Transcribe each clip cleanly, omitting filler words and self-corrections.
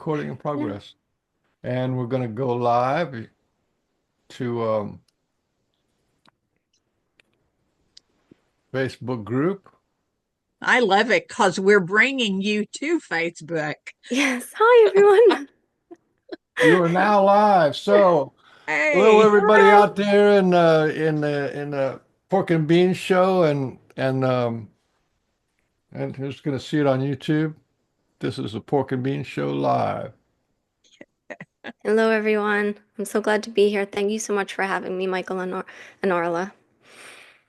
recording in Yeah. progress. And we're going to go live to Facebook group. I love it because we're bringing you to Facebook. Yes. Hi, everyone. You are now live. So, hello Hey, everybody hooray. out there in the Pork and Beans show and who's going to see it on YouTube. This is the Pork and Beans show live. Hello, everyone. I'm so glad to be here. Thank you so much for having me, Michael and Orla.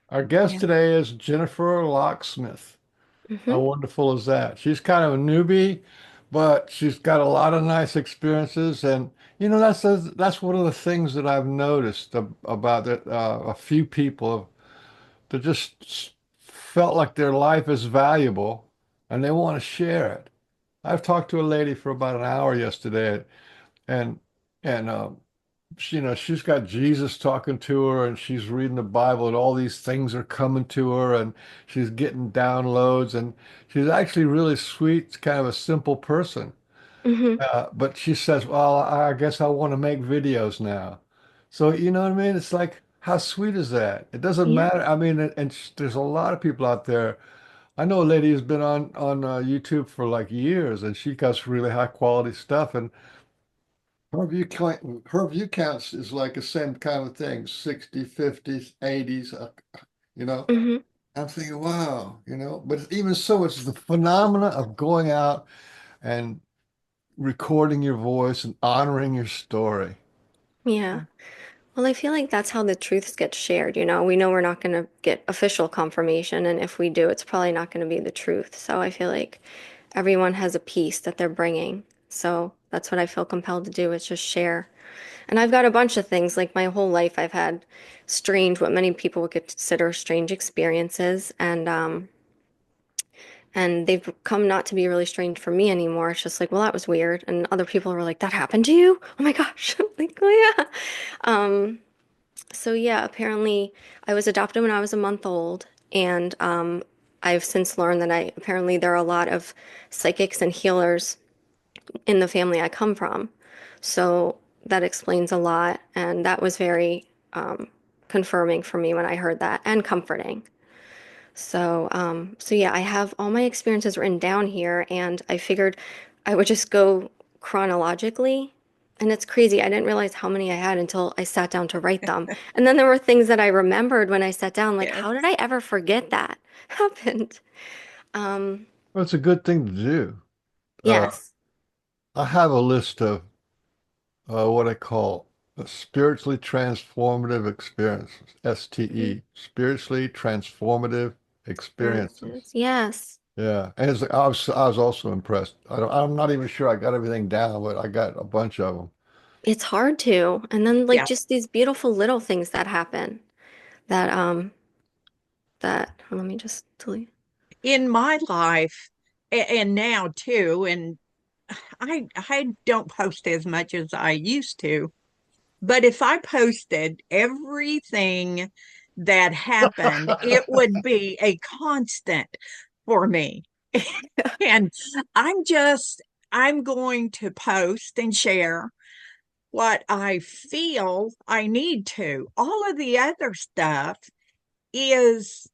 Our guest Yeah. today is Jennifer Locke Smith. How Hmm. wonderful is that? She's kind of a newbie, but she's got a lot of nice experiences, and that's one of the things that I've noticed about that a few people that just felt like their life is valuable and they want to share it. I've talked to a lady for about an hour yesterday, and and she's got Jesus talking to her and she's reading the Bible and all these things are coming to her and she's getting downloads and she's actually really sweet, kind of a simple person. Hmm. But she says, well, I guess I want to make videos now. So, you know what I mean? It's like, how sweet is that? It doesn't Yeah. matter. I mean, there's a lot of people out there. I know a lady who's been on YouTube for like years and she does really high quality stuff. And her view counts is like the same kind of thing, 60, 50s, 80s, you know. Hmm. I'm thinking, wow, but even so, it's the phenomena of going out and recording your voice and honoring your story. Yeah. Well, I feel like that's how the truths get shared. We know we're not going to get official confirmation, and if we do, it's probably not going to be the truth. So I feel like everyone has a piece that they're bringing. So that's what I feel compelled to do is just share. And I've got a bunch of things. Like my whole life, I've had strange, what many people would consider strange experiences, and they've come not to be really strange for me anymore. It's just like, well, that was weird. And other people were like, that happened to you? Oh my gosh. I'm like, oh yeah. Um, so yeah, apparently I was adopted when I was a month old, and I've since learned that I apparently there are a lot of psychics and healers in the family I come from. So that explains a lot, and that was very confirming for me when I heard that, and comforting. So yeah, I have all my experiences written down here, and I figured I would just go chronologically. And it's crazy. I didn't realize how many I had until I sat down to write them. And then there were things that I remembered when I sat down, like, Yes. how did I ever forget that happened? Um, Well, it's a good thing to do. Uh, yes. I have a list of what I call spiritually transformative experiences, Mhm. STE, spiritually transformative experiences. Experiences. Yes. Yeah, and I was also impressed. I'm not even sure I got everything down, but I got a bunch of them. It's hard to. And then like Yeah. just these beautiful little things that happen that let me just delete. In my life, and now too, and I don't post as much as I used to, but if I posted everything that happened, it would be a constant for me. And I'm just, I'm going to post and share what I feel I need to. All of the other stuff is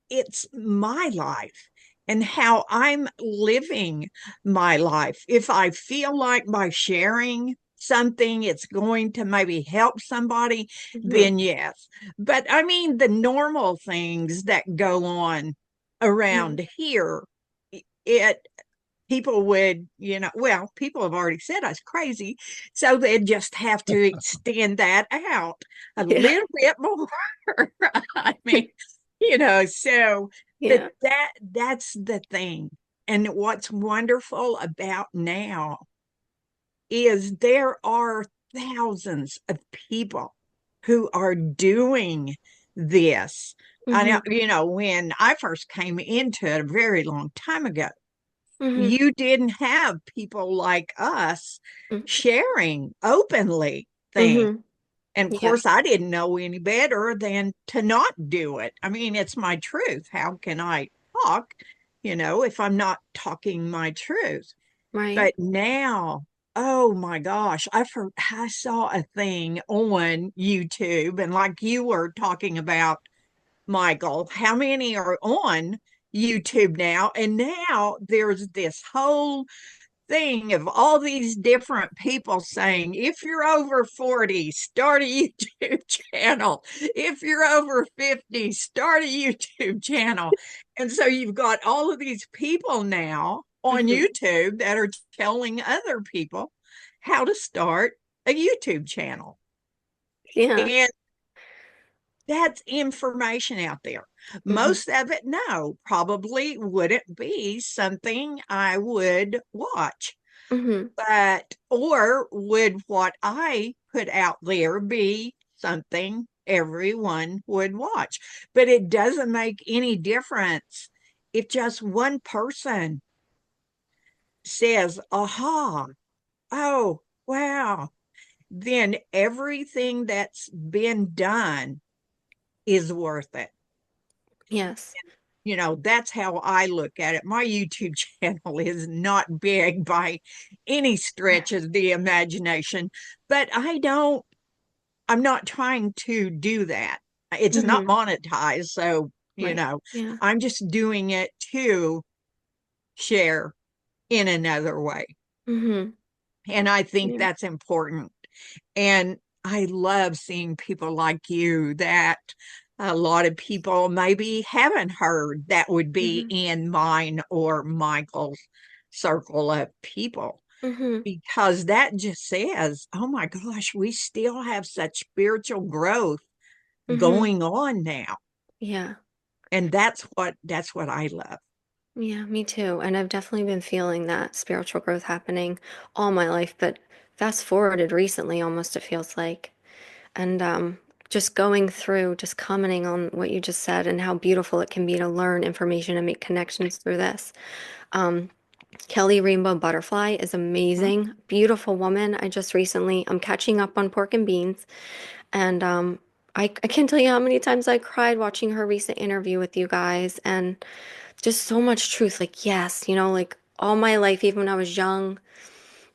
it's my life and how I'm living my life. If I feel like by sharing something it's going to maybe help somebody, Mhm. then yes. But I mean, the normal things that go on Mhm. around here, it people would, well, people have already said I was crazy, so they'd just have to extend that out a Yeah. little bit more. I mean, so but Yeah. that's the thing. And what's wonderful about now is there are thousands of people who are doing this. I know, Hmm. when I first came into it a very long time ago, Hmm. you didn't have people like us sharing openly things. Hmm. And of Yeah. course, I didn't know any better than to not do it. I mean, it's my truth. How can I talk, if I'm not talking my truth? Right. But now Oh my gosh, I saw a thing on YouTube, and like you were talking about, Michael, how many are on YouTube now? And now there's this whole thing of all these different people saying, if you're over 40, start a YouTube channel. If you're over 50, start a YouTube channel. And so you've got all of these people now on Hmm. YouTube that are telling other people how to start a YouTube channel. Yeah. And that's information out there. Hmm. Most of it, no, probably wouldn't be something I would watch. Hmm. But, or would what I put out there be something everyone would watch? But it doesn't make any difference if just one person says, aha, oh, wow, then everything that's been done is worth it. Yes. That's how I look at it. My YouTube channel is not big by any stretch of the imagination, but I'm not trying to do that. It's not Hmm. monetized. So, Right. Yeah. I'm just doing it to share in another way. Hmm. And I think Yeah. that's important. And I love seeing people like you that a lot of people maybe haven't heard that would be Hmm. in mine or Michael's circle of people, Hmm. because that just says, oh my gosh, we still have such spiritual growth Hmm. going on now. Yeah. And that's what I love. Yeah, me too. And I've definitely been feeling that spiritual growth happening all my life, but fast forwarded recently, almost it feels like. And just going through, just commenting on what you just said and how beautiful it can be to learn information and make connections through this. Um, Kelly Rainbow Butterfly is amazing, beautiful woman. I'm catching up on Pork and Beans, and I can't tell you how many times I cried watching her recent interview with you guys, and just so much truth. Like, yes, like all my life, even when I was young,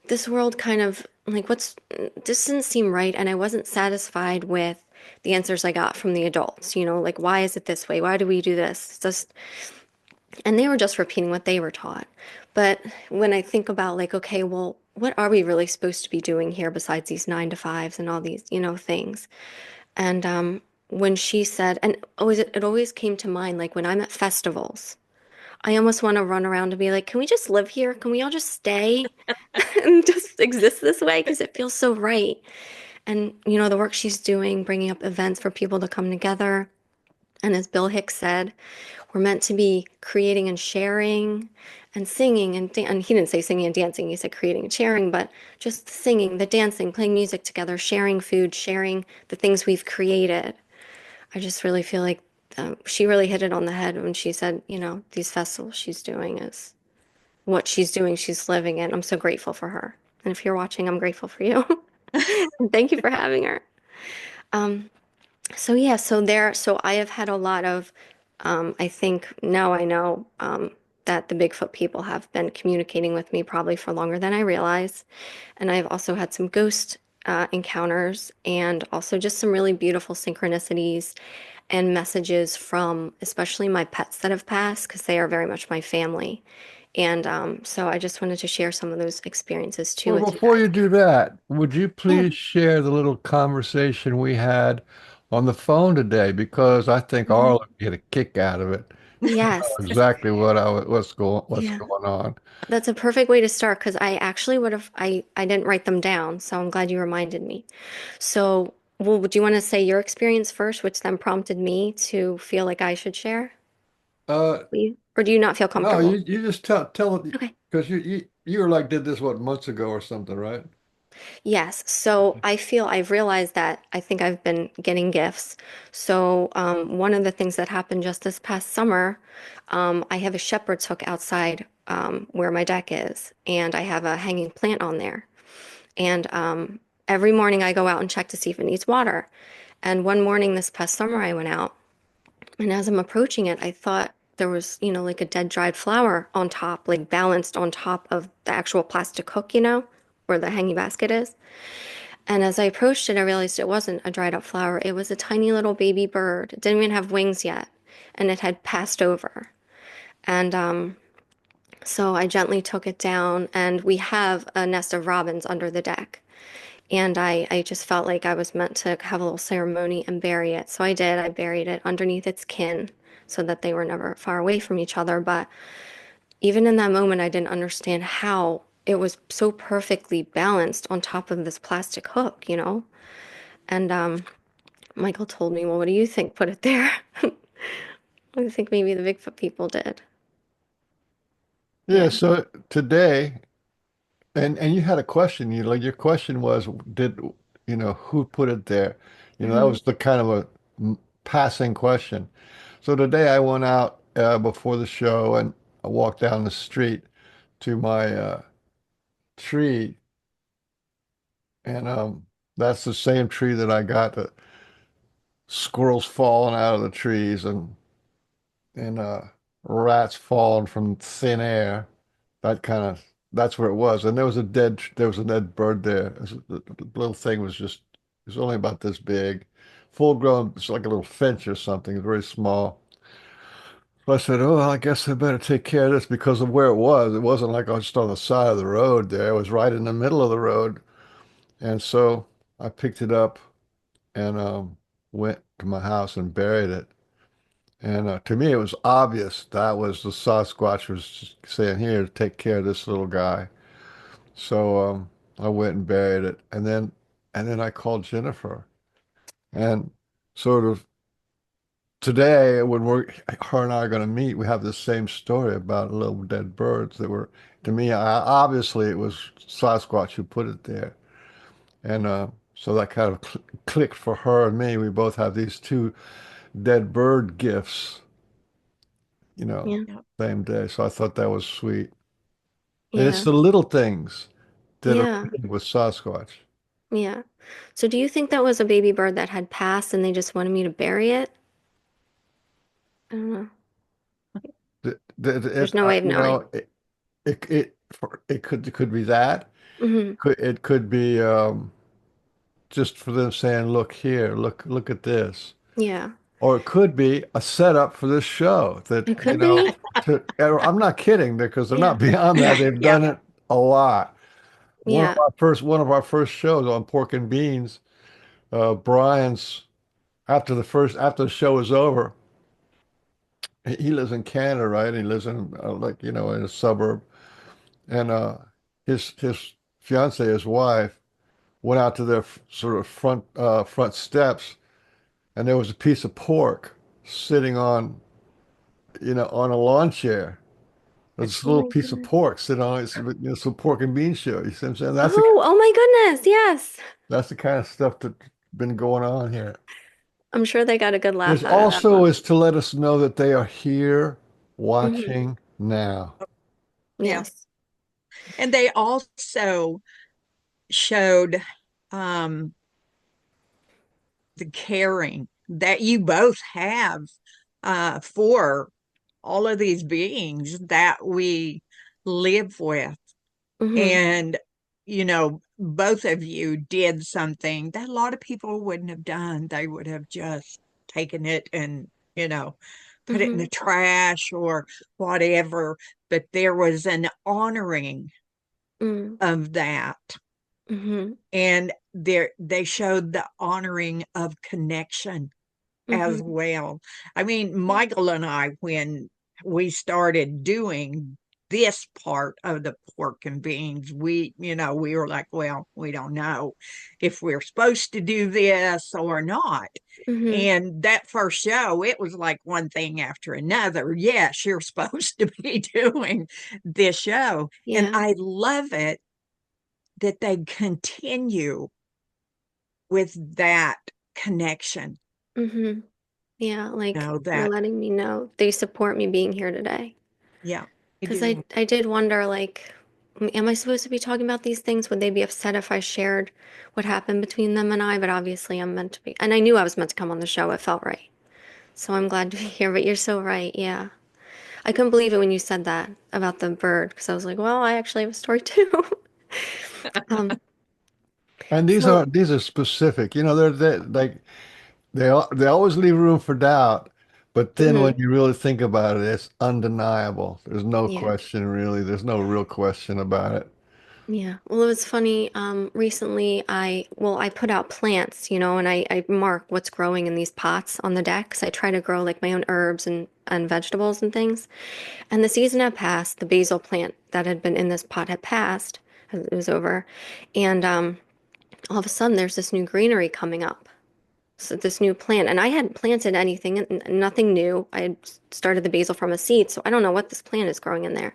this world kind of like this didn't seem right, and I wasn't satisfied with the answers I got from the adults. Like, why is it this way? Why do we do this? It's just, and they were just repeating what they were taught. But when I think about like, okay, well, what are we really supposed to be doing here besides these 9 to 5s and all these, things? And when she said, and always it always came to mind, like when I'm at festivals, I almost want to run around and be like, can we just live here? Can we all just stay and just exist this way? Because it feels so right. And, the work she's doing, bringing up events for people to come together. And as Bill Hicks said, we're meant to be creating and sharing and singing and he didn't say singing and dancing, he said creating and sharing, but just singing, the dancing, playing music together, sharing food, sharing the things we've created. I just really feel like she really hit it on the head when she said, these festivals she's doing is what she's doing, she's living it. I'm so grateful for her. And if you're watching, I'm grateful for you. And thank you for having her. Um, so yeah, so I have had a lot of, I think now I know that the Bigfoot people have been communicating with me probably for longer than I realize. And I've also had some ghost encounters and also just some really beautiful synchronicities and messages from especially my pets that have passed because they are very much my family. And so I just wanted to share some of those experiences too Well, with you before guys. you do that, would you Yeah. please share the little conversation we had on the phone today? Because I think Mhm. all of you get a kick out of it. Yes. Exactly what's Yeah. going on. That's a perfect way to start because I actually would have I didn't write them down, so I'm glad you reminded me. So, well, do you want to say your experience first, which then prompted me to feel like I should share? Uh, Or do you not feel no, comfortable? you just tell it Okay. because you were like did this what months ago or something, right? Yes. So I've realized that I think I've been getting gifts. So one of the things that happened just this past summer, I have a shepherd's hook outside where my deck is, and I have a hanging plant on there. And every morning I go out and check to see if it needs water. And one morning this past summer, I went out, and as I'm approaching it, I thought there was, like a dead dried flower on top, like balanced on top of the actual plastic hook. where the hanging basket is. And as I approached it, I realized it wasn't a dried up flower. It was a tiny little baby bird. It didn't even have wings yet, and it had passed over. And so I gently took it down, and we have a nest of robins under the deck. And I just felt like I was meant to have a little ceremony and bury it. So I did. I buried it underneath its kin so that they were never far away from each other. But even in that moment, I didn't understand how it was so perfectly balanced on top of this plastic hook, you know? And Michael told me, well, what do you think put it there? I think maybe the Bigfoot people did. Yeah, Yeah. so today, and you had a question, you like your question was, did who put it there? That Hmm. was the kind of a passing question. So today I went out before the show and I walked down the street to my tree, and that's the same tree that I got the squirrels falling out of the trees and rats falling from thin air. That kind of that's where it was. And there was a dead bird there. The little thing it was only about this big, full grown. It's like a little finch or something. It's very small. So I said, "Oh, I guess I better take care of this because of where it was. It wasn't like I was just on the side of the road there. It was right in the middle of the road." And so I picked it up and went to my house and buried it. And to me, it was obvious that was the Sasquatch was just saying, "Here, take care of this little guy." So I went and buried it, and then I called Jennifer, and sort of today when her and I are going to meet, we have the same story about little dead birds that were, to me, obviously it was Sasquatch who put it there, and so that kind of clicked for her and me. We both have these two dead bird gifts, you know, Yeah. Yeah. same day. So I thought that was sweet, and it's Yeah. the little things that are Yeah. with Sasquatch. Yeah. So do you think that was a baby bird that had passed and they just wanted me to bury it? I don't know. There's no way of knowing. It could be that. Hmm. It could be just for them saying, "Look here, look at this," Yeah. or it could be a setup for this show. That It could be. I'm not kidding because they're Yeah. not beyond that. They've Yeah. done it a lot. Yeah. One of our first shows on Pork and Beans, Brian's after the show was over, he lives in Canada, right? He lives in like in a suburb, and his fiance, his wife, went out to their sort of front steps, and there was a piece of pork sitting on a lawn chair. There's this Oh little my piece of goodness. pork sitting on it. It's a pork and bean show. You see what I'm saying? Oh, oh my goodness. Yes. That's the kind of stuff that's been going on here. I'm sure they got a good There's laugh out of that also one. is to let us know that they are here Hmm. watching now. Yeah. Yes. And they also showed um, the caring that you both have for all of these beings that we live with. Hmm. And, both of you did something that a lot of people wouldn't have done. They would have just taken it and, put it in Hmm. the trash or whatever. But there was an honoring Hmm. of that. Hmm. And they showed the honoring of connection as Hmm. well. I mean, Michael and I, when we started doing this part of the pork and beans, we were like, well, we don't know if we're supposed to do this or not. Hmm. And that first show, it was like one thing after another. Yes, you're supposed to be doing this show. And Yeah. I love it that they continue with that connection. Hmm. Yeah. You Like know, they're that, letting me know they support me being here today. yeah, I Because do. I did wonder, like, am I supposed to be talking about these things? Would they be upset if I shared what happened between them and I? But obviously, I'm meant to be. And I knew I was meant to come on the show. It felt right. So I'm glad to be here. But you're so right. Yeah. I couldn't believe it when you said that about the bird because I was like, well, I actually have a story too. Um, And so these are specific. You know, they're like they always leave room for doubt, but then when mhm, you really think about it, it's undeniable. There's no yeah. question really. There's no real question about it. Yeah. Well, it was funny. Recently I put out plants, and I mark what's growing in these pots on the deck. 'Cause I try to grow like my own herbs and vegetables and things. And the season had passed. The basil plant that had been in this pot had passed. It was over. And all of a sudden there's this new greenery coming up. So this new plant, and I hadn't planted anything, nothing new. I had started the basil from a seed, so I don't know what this plant is growing in there.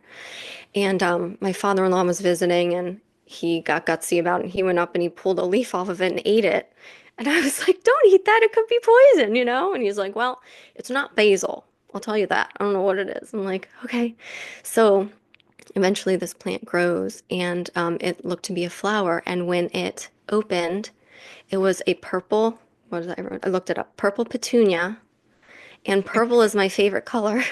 And my father-in-law was visiting and he got gutsy about it. He went up and he pulled a leaf off of it and ate it. And I was like, don't eat that. It could be poison. And he's like, well, it's not basil. I'll tell you that. I don't know what it is. I'm like, okay. So eventually this plant grows and it looked to be a flower. And when it opened, it was a purple, what did I wrote? I looked it up, purple petunia. And purple is my favorite color.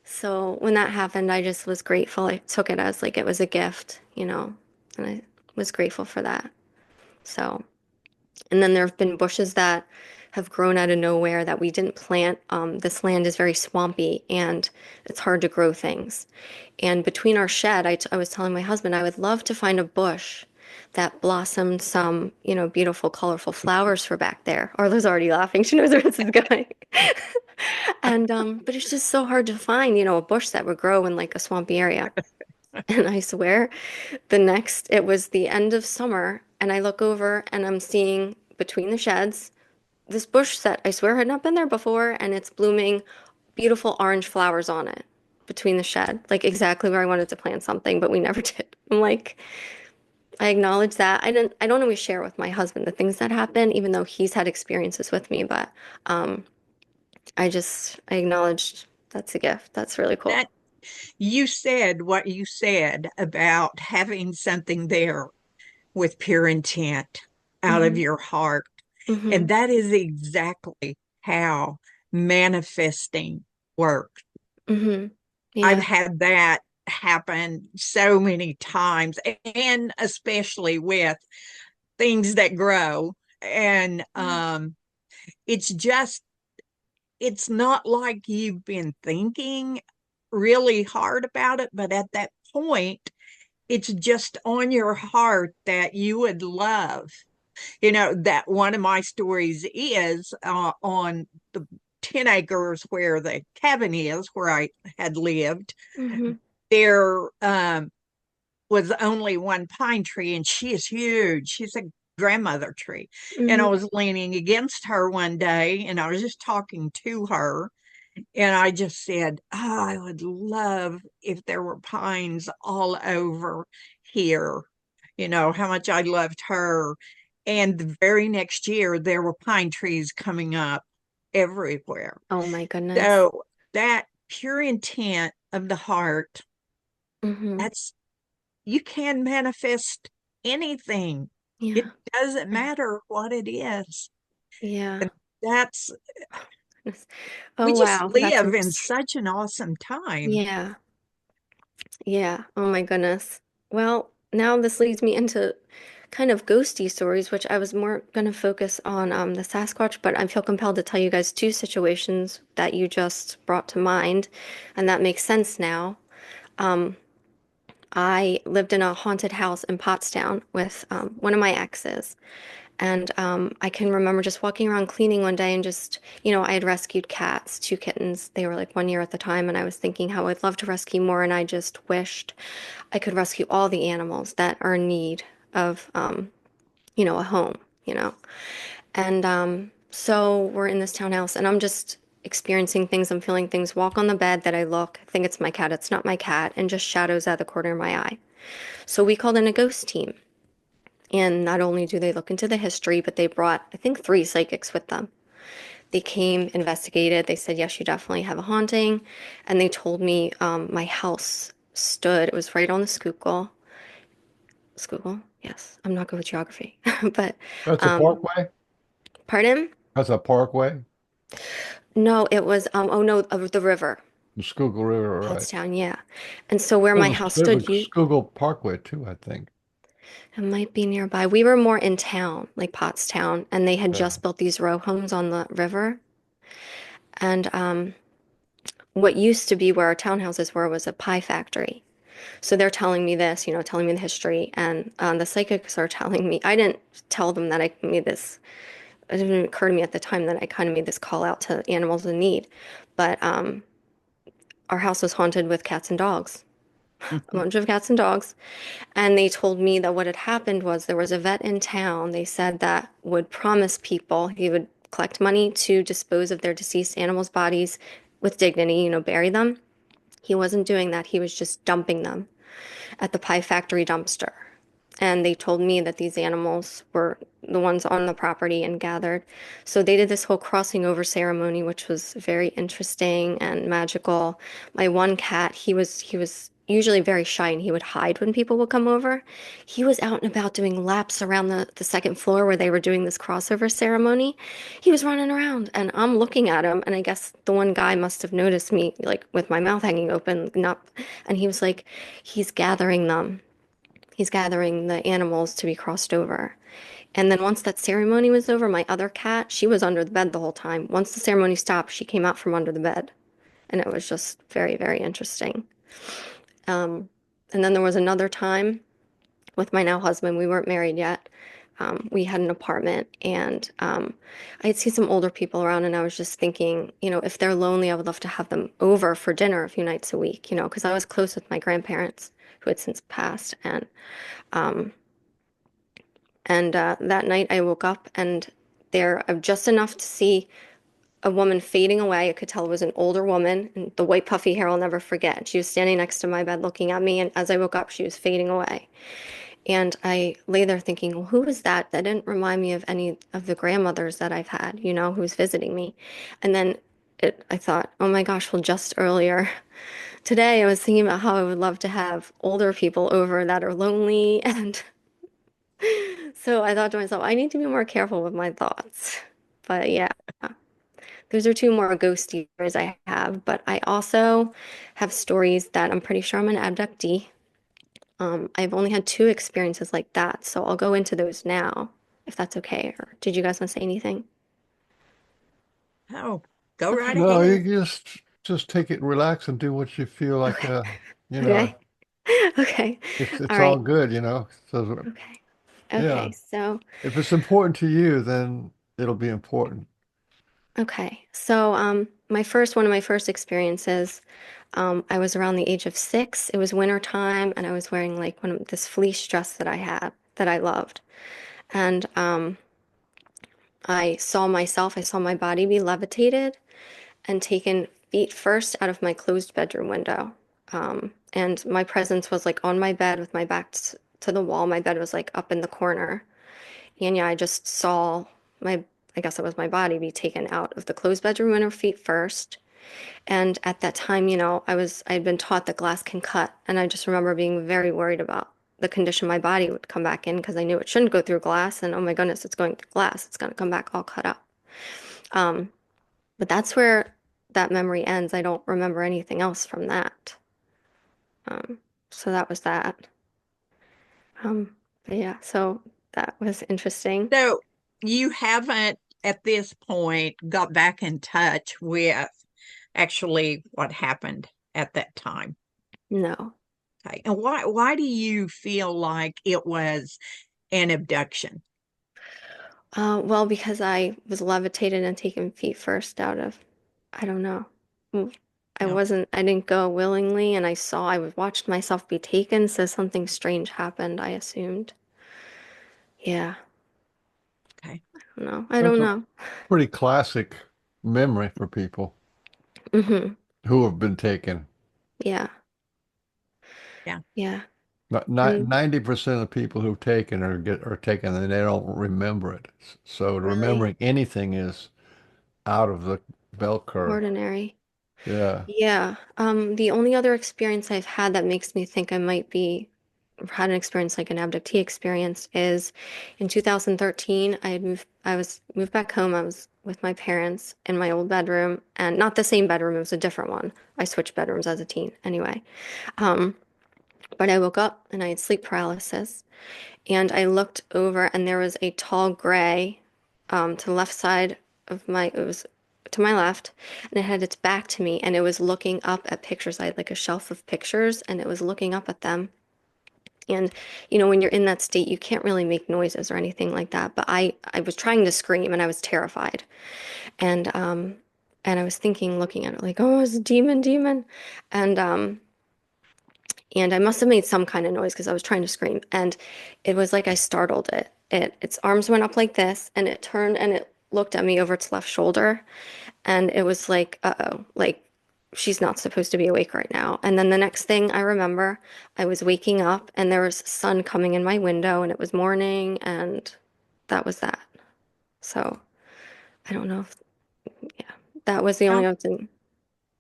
So when that happened, I just was grateful. I took it as like it was a gift, and I was grateful for that. So, and then there have been bushes that have grown out of nowhere that we didn't plant. This land is very swampy and it's hard to grow things. And between our shed, I was telling my husband I would love to find a bush that blossomed some, beautiful, colorful flowers for back there. Arla's already laughing. She knows where this is going. And but it's just so hard to find, a bush that would grow in like a swampy area. And I swear, it was the end of summer, and I look over and I'm seeing between the sheds this bush that I swear had not been there before, and it's blooming beautiful orange flowers on it between the shed, like exactly where I wanted to plant something, but we never did. I'm like, I acknowledge that. I don't always share with my husband the things that happen, even though he's had experiences with me, but um I acknowledged that's a gift. That's really cool. That you said what you said about having something there with pure intent out of Hmm. your heart. And Hmm. that is exactly how manifesting works. Hmm. I've Yeah. had that happen so many times, and especially with things that grow. And it's just, it's not like you've been thinking really hard about it, but at that point, it's just on your heart that you would love. That one of my stories is on the 10 acres where the cabin is, where I had lived. Hmm. There was only one pine tree, and she is huge. She's a grandmother tree. And I Hmm. was leaning against her one day, and I was just talking to her. And I just said, oh, I would love if there were pines all over here. How much I loved her. And the very next year, there were pine trees coming up everywhere. Oh my goodness. So that pure intent of the heart, Hmm. that's, you can manifest anything. It Yeah. doesn't matter what it is. Yeah. And that's, Goodness. we Oh just wow. That's live in interesting. such an awesome time. Yeah. Yeah. Oh my goodness. Well, now this leads me into kind of ghosty stories, which I was more going to focus on the Sasquatch, but I feel compelled to tell you guys two situations that you just brought to mind, and that makes sense now. Um, I lived in a haunted house in Pottstown with one of my exes. And I can remember just walking around cleaning one day and just, I had rescued cats, two kittens. They were like 1 year at the time. And I was thinking how I'd love to rescue more. And I just wished I could rescue all the animals that are in need of, a home. And so we're in this townhouse and I'm just experiencing things. I'm feeling things walk on the bed that I look, I think it's my cat. It's not my cat. And just shadows out of the corner of my eye. So we called in a ghost team. And not only do they look into the history, but they brought, I think, three psychics with them. They came, investigated. They said, yes, you definitely have a haunting. And they told me my house stood, it was right on the Schuylkill. Schuylkill? Yes. I'm not good with geography. But, That's a um, parkway. pardon? That's a parkway. No, it was, oh no, of the river. The Schuylkill River, right? Pottstown, yeah. And so where There's my a, house there's stood, a you Schuylkill Parkway too, I think. it might be nearby. We were more in town, like Pottstown, and they had Yeah. just built these row homes on the river. And what used to be where our townhouses were was a pie factory. So they're telling me this, telling me the history, and the psychics are telling me. I didn't tell them that I made this. It didn't even occur to me at the time that I kind of made this call out to animals in need. But our house was haunted with cats and dogs, a bunch of cats and dogs. And they told me that what had happened was there was a vet in town, they said, that would promise people he would collect money to dispose of their deceased animals' bodies with dignity, bury them. He wasn't doing that. He was just dumping them at the pie factory dumpster. And they told me that these animals were the ones on the property and gathered. So they did this whole crossing over ceremony, which was very interesting and magical. My one cat, he was usually very shy and he would hide when people would come over. He was out and about doing laps around the second floor where they were doing this crossover ceremony. He was running around and I'm looking at him, and I guess the one guy must have noticed me like with my mouth hanging open, not, and he was like, he's gathering them. He's gathering the animals to be crossed over. And then once that ceremony was over, my other cat, she was under the bed the whole time. Once the ceremony stopped, she came out from under the bed. And it was just very, very interesting. Um, and then there was another time with my now husband. We weren't married yet. We had an apartment, and I had seen some older people around, and I was just thinking, if they're lonely, I would love to have them over for dinner a few nights a week, because I was close with my grandparents who had since passed. Um, and that night I woke up and there just enough to see a woman fading away. I could tell it was an older woman, and the white puffy hair I'll never forget. She was standing next to my bed looking at me, and as I woke up, she was fading away. And I lay there thinking, well, who was that? That didn't remind me of any of the grandmothers that I've had, who was visiting me. And then I thought, oh my gosh, well, just earlier today I was thinking about how I would love to have older people over that are lonely and so I thought to myself, I need to be more careful with my thoughts. But yeah, those are two more ghost stories I have. But I also have stories that I'm pretty sure I'm an abductee. I've only had two experiences like that, so I'll go into those now, if that's okay. Or did you guys want to say anything? Oh, go right Okay. No, ahead. you just take it, relax, and do what you feel like. Okay. You know, Okay. Okay. it's All all right. good. So Okay. yeah, Okay. So if it's important to you, then it'll be important. Okay. So, my first one of my first experiences, I was around the age of 6. It was winter time, and I was wearing like this fleece dress that I had that I loved. And I saw my body be levitated and taken feet first out of my closed bedroom window. And my presence was like on my bed with my back to the wall. My bed was like up in the corner. And yeah, I just saw I guess it was my body be taken out of the closed bedroom window feet first. And at that time, I'd been taught that glass can cut. And I just remember being very worried about the condition my body would come back in because I knew it shouldn't go through glass. And oh my goodness, it's going through glass. It's going to come back all cut up. Um, but that's where that memory ends. I don't remember anything else from that. Um, so that was that. But yeah, so that was interesting. So you haven't at this point got back in touch with actually what happened at that time. No. Okay. And why do you feel like it was an abduction? Well, because I was levitated and taken feet first out of, I don't know. Mm, No. I didn't go willingly, and I watched myself be taken, so something strange happened, I assumed. Yeah, Okay. I don't know. I That's don't a know. pretty classic memory for people Hmm. who have been taken. Yeah, Yeah. yeah. But And 90% of the people who've taken are taken and they don't remember it. So really remembering anything is out of the bell curve. ordinary. Yeah. Yeah. The only other experience I've had that makes me think I might be had an experience like an abductee experience is in 2013 I was moved back home. I was with my parents in my old bedroom, and not the same bedroom, it was a different one. I switched bedrooms as a teen anyway. Um, but I woke up and I had sleep paralysis, and I looked over and there was a tall gray to the left side of my, it was to my left, and it had its back to me and it was looking up at pictures. I had like a shelf of pictures and it was looking up at them. And when you're in that state, you can't really make noises or anything like that. But I was trying to scream and I was terrified. And I was thinking, looking at it, like, oh, it's a demon, demon. And I must have made some kind of noise because I was trying to scream. And it was like I startled it. Its arms went up like this, and it turned and it looked at me over its left shoulder. And it was like, uh-oh, like she's not supposed to be awake right now. And then the next thing I remember, I was waking up and there was sun coming in my window and it was morning, and that was that. So I don't know if, yeah, that was the only Well, other thing.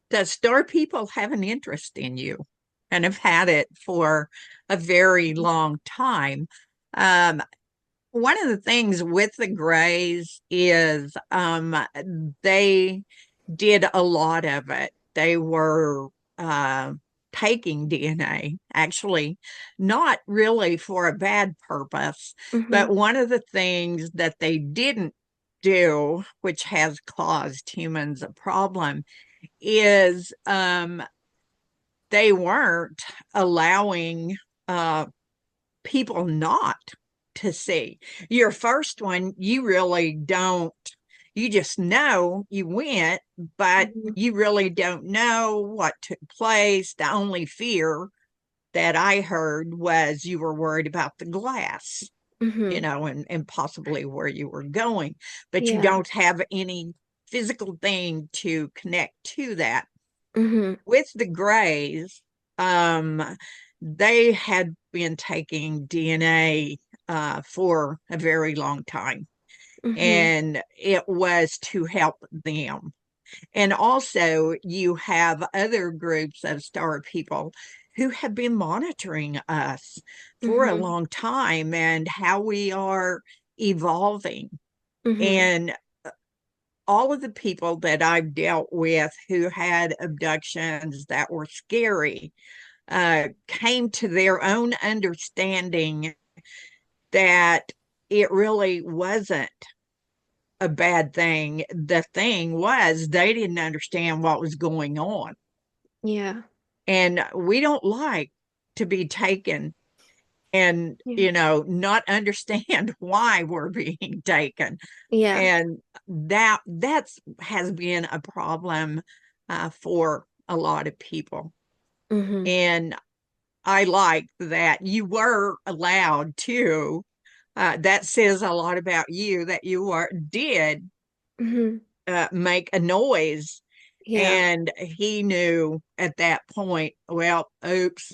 the star people have an interest in you and have had it for a very long time. Um, One of the things with the Greys is they did a lot of it. They were uh, taking DNA, actually, not really for a bad purpose, Hmm. but one of the things that they didn't do, which has caused humans a problem, is they weren't allowing uh, people not to see. Your first one, you really don't, you just know you went, but Hmm. you really don't know what took place. The only fear that I heard was you were worried about the glass, Hmm. and possibly where you were going, but you Yeah. don't have any physical thing to connect to that. Hmm. With the Greys, um, they had been taking DNA for a very long time, Hmm. and it was to help them. And also, you have other groups of star people who have been monitoring us for a Hmm. long time and how we are evolving. Hmm. And all of the people that I've dealt with who had abductions that were scary came to their own understanding that it really wasn't a bad thing. The thing was, they didn't understand what was going on. Yeah. And we don't like to be taken and, Yeah. not understand why we're being taken. Yeah. And that's has been a problem for a lot of people. Hmm. And I like that you were allowed to. That says a lot about you that you did Hmm. make a noise, Yeah. and he knew at that point, well, oops,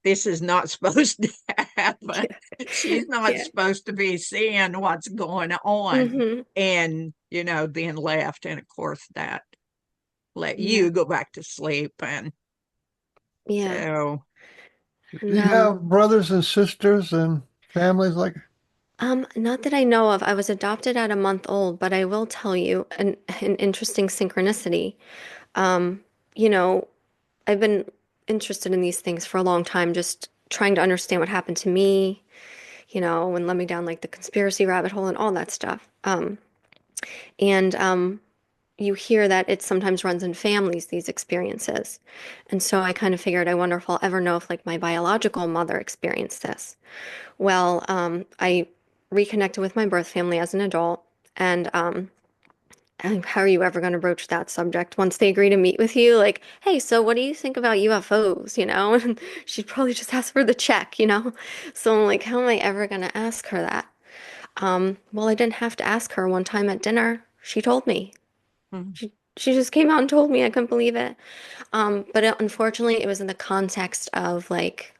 this is not supposed to happen. Yeah. She's not Yeah. supposed to be seeing what's going on. Hmm. And, then left. And of course, that let Yeah. you go back to sleep. And Yeah. so, Do And you have brothers and sisters and families like? not that I know of. I was adopted at a month old, but I will tell you an interesting synchronicity. Um, you know, I've been interested in these things for a long time, just trying to understand what happened to me, and let me down like the conspiracy rabbit hole and all that stuff. And You hear that it sometimes runs in families, these experiences. And so I kind of figured, I wonder if I'll ever know if like my biological mother experienced this. Well, I reconnected with my birth family as an adult, and how are you ever going to broach that subject once they agree to meet with you? Like, hey, so what do you think about UFOs? And she'd probably just ask for the check. So I'm like, how am I ever going to ask her that? Well, I didn't have to ask her one time at dinner. She told me. mm, She just came out and told me. I couldn't believe it. But unfortunately, it was in the context of like,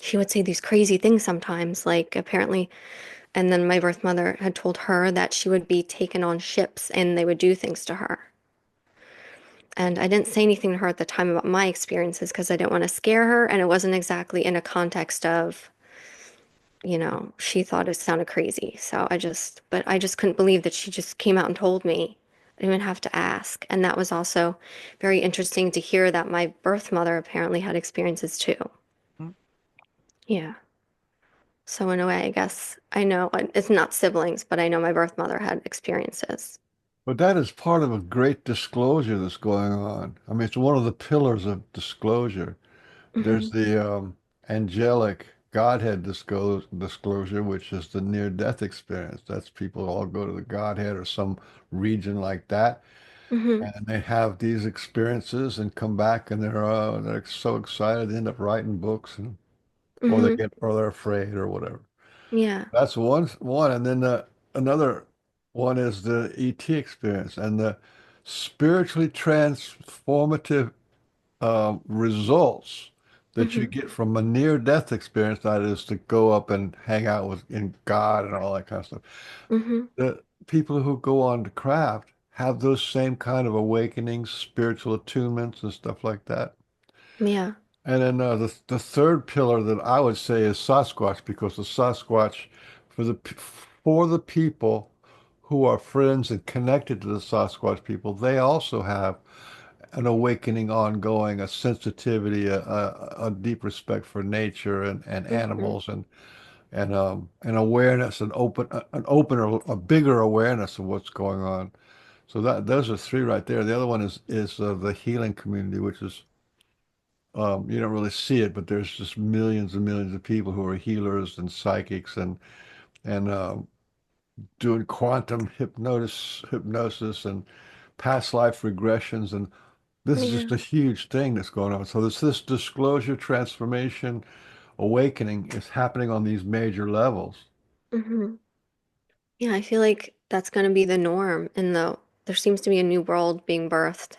she would say these crazy things sometimes, like apparently. And then my birth mother had told her that she would be taken on ships and they would do things to her. And I didn't say anything to her at the time about my experiences because I didn't want to scare her. And it wasn't exactly in a context of, she thought it sounded crazy. But I just couldn't believe that she just came out and told me. I didn't even have to ask. And that was also very interesting to hear that my birth mother apparently had experiences too. Yeah. So in a way, I guess I know it's not siblings, but I know my birth mother had experiences. But that is part of a great disclosure that's going on. I mean, it's one of the pillars of disclosure. There's Hmm. the angelic Godhead disclosure, which is the near-death experience. That's people all go to the Godhead or some region like that, Hmm. and they have these experiences and come back, and they're so excited they end up writing books, and Hmm. or they're afraid or whatever. Yeah. That's one, and then another one is the ET experience and the spiritually transformative results that you Hmm. get from a near-death experience, that is to go up and hang out with in God and all that kind of stuff. Hmm. The people who go on to craft have those same kind of awakenings, spiritual attunements and stuff like that. Yeah. And then the third pillar that I would say is Sasquatch, because the Sasquatch for the people who are friends and connected to the Sasquatch people, they also have an awakening ongoing, a sensitivity, a deep respect for nature and Hmm. animals and an awareness, an opener, a bigger awareness of what's going on. So that those are three right there. The other one is the healing community, which is you don't really see it, but there's just millions and millions of people who are healers and psychics and doing quantum hypnosis and past life regressions, and this is Yeah. just a huge thing that's going on. So this disclosure, transformation, awakening is happening on these major levels. Hmm. Yeah, I feel like that's going to be the norm there seems to be a new world being birthed,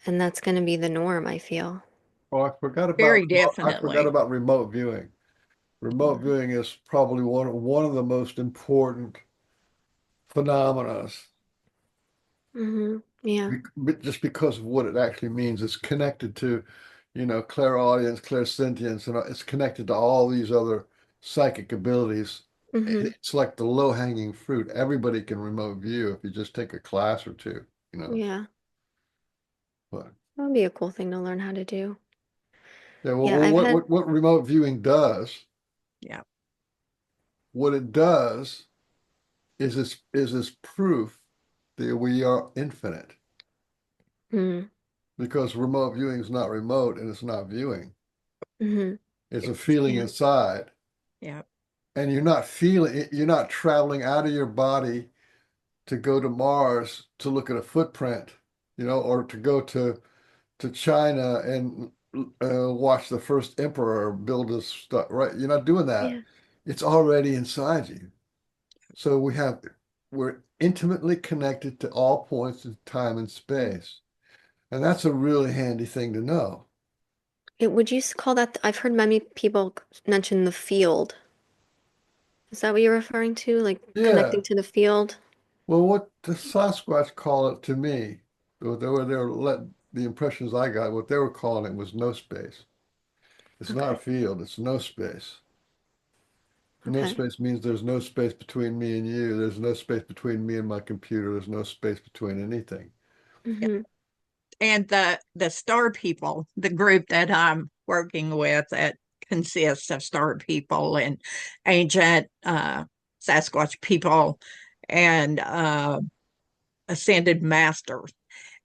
and that's going to be the norm, I feel. Oh, Very I forgot definitely. about remote viewing. Remote Hmm. viewing is probably one of the most important phenomena, Hmm. Yeah. just because of what it actually means. It's connected to, clairaudience, clairsentience, and it's connected to all these other psychic abilities. Hmm. It's like the low-hanging fruit. Everybody can remote view if you just take a class or two, Yeah. But That would be a cool thing to learn how to do. yeah, Yeah, I've had. what remote viewing does, Yeah. what it does is this proof that we are infinite, Mm. because remote viewing is not remote and it's not viewing. Hmm. It's a feeling Yeah. inside. Yeah. And you're not traveling out of your body to go to Mars to look at a footprint, or to go to China and watch the first emperor build his stuff, right? You're not doing that. Yeah. It's already inside you. So we're intimately connected to all points of time and space. And that's a really handy thing to know. Would you call that? I've heard many people mention the field. Is that what you're referring to? Like Yeah. connecting to the field? Well, what the Sasquatch call it to me, they were the impressions I got, what they were calling it was no space. It's not a Okay. field, it's no space. No Okay. space means there's no space between me and you. There's no space between me and my computer. There's no space between anything. Yeah. Hmm. And the star people, the group that I'm working with, that consists of star people and ancient Sasquatch people and ascended masters.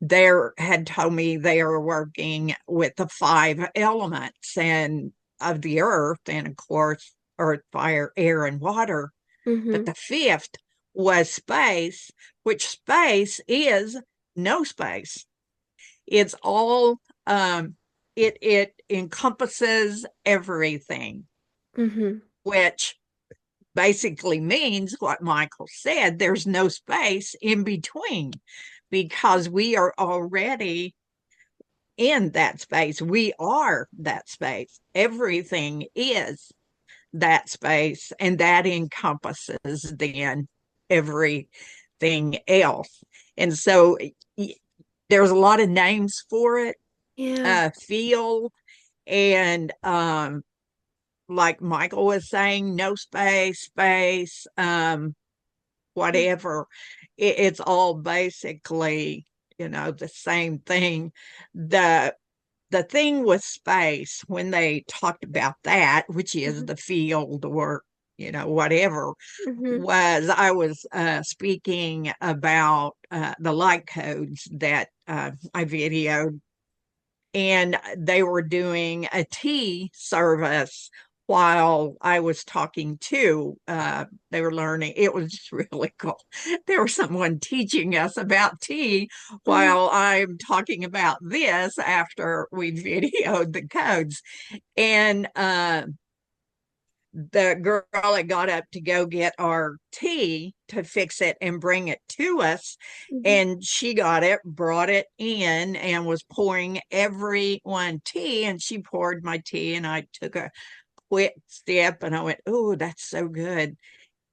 They had told me they are working with the five elements and of the earth, and of course, earth, fire, air, and water. But Hmm. the fifth was space, which space is no space. It's all it encompasses everything, Hmm. which basically means what Michael said, there's no space in between because we are already in that space. We are that space. Everything is that space, and that encompasses then everything else. And so there's a lot of names for it. Yeah. Feel and like Michael was saying, no space, space, whatever. It's all basically, the same thing. The the thing with space, when they talked about that, which is Mm-hmm. the field or whatever, Mm-hmm. was I was speaking about the light codes that I videoed, and they were doing a tea service while I was talking too. They were learning. It was just really cool. There was someone teaching us about tea Oh. while I'm talking about this after we videoed the codes. And the girl that got up to go get our tea to fix it and bring it to us, Mm-hmm. and she got it, brought it in, and was pouring everyone tea, and she poured my tea, and I took a quick sip and I went, oh, that's so good.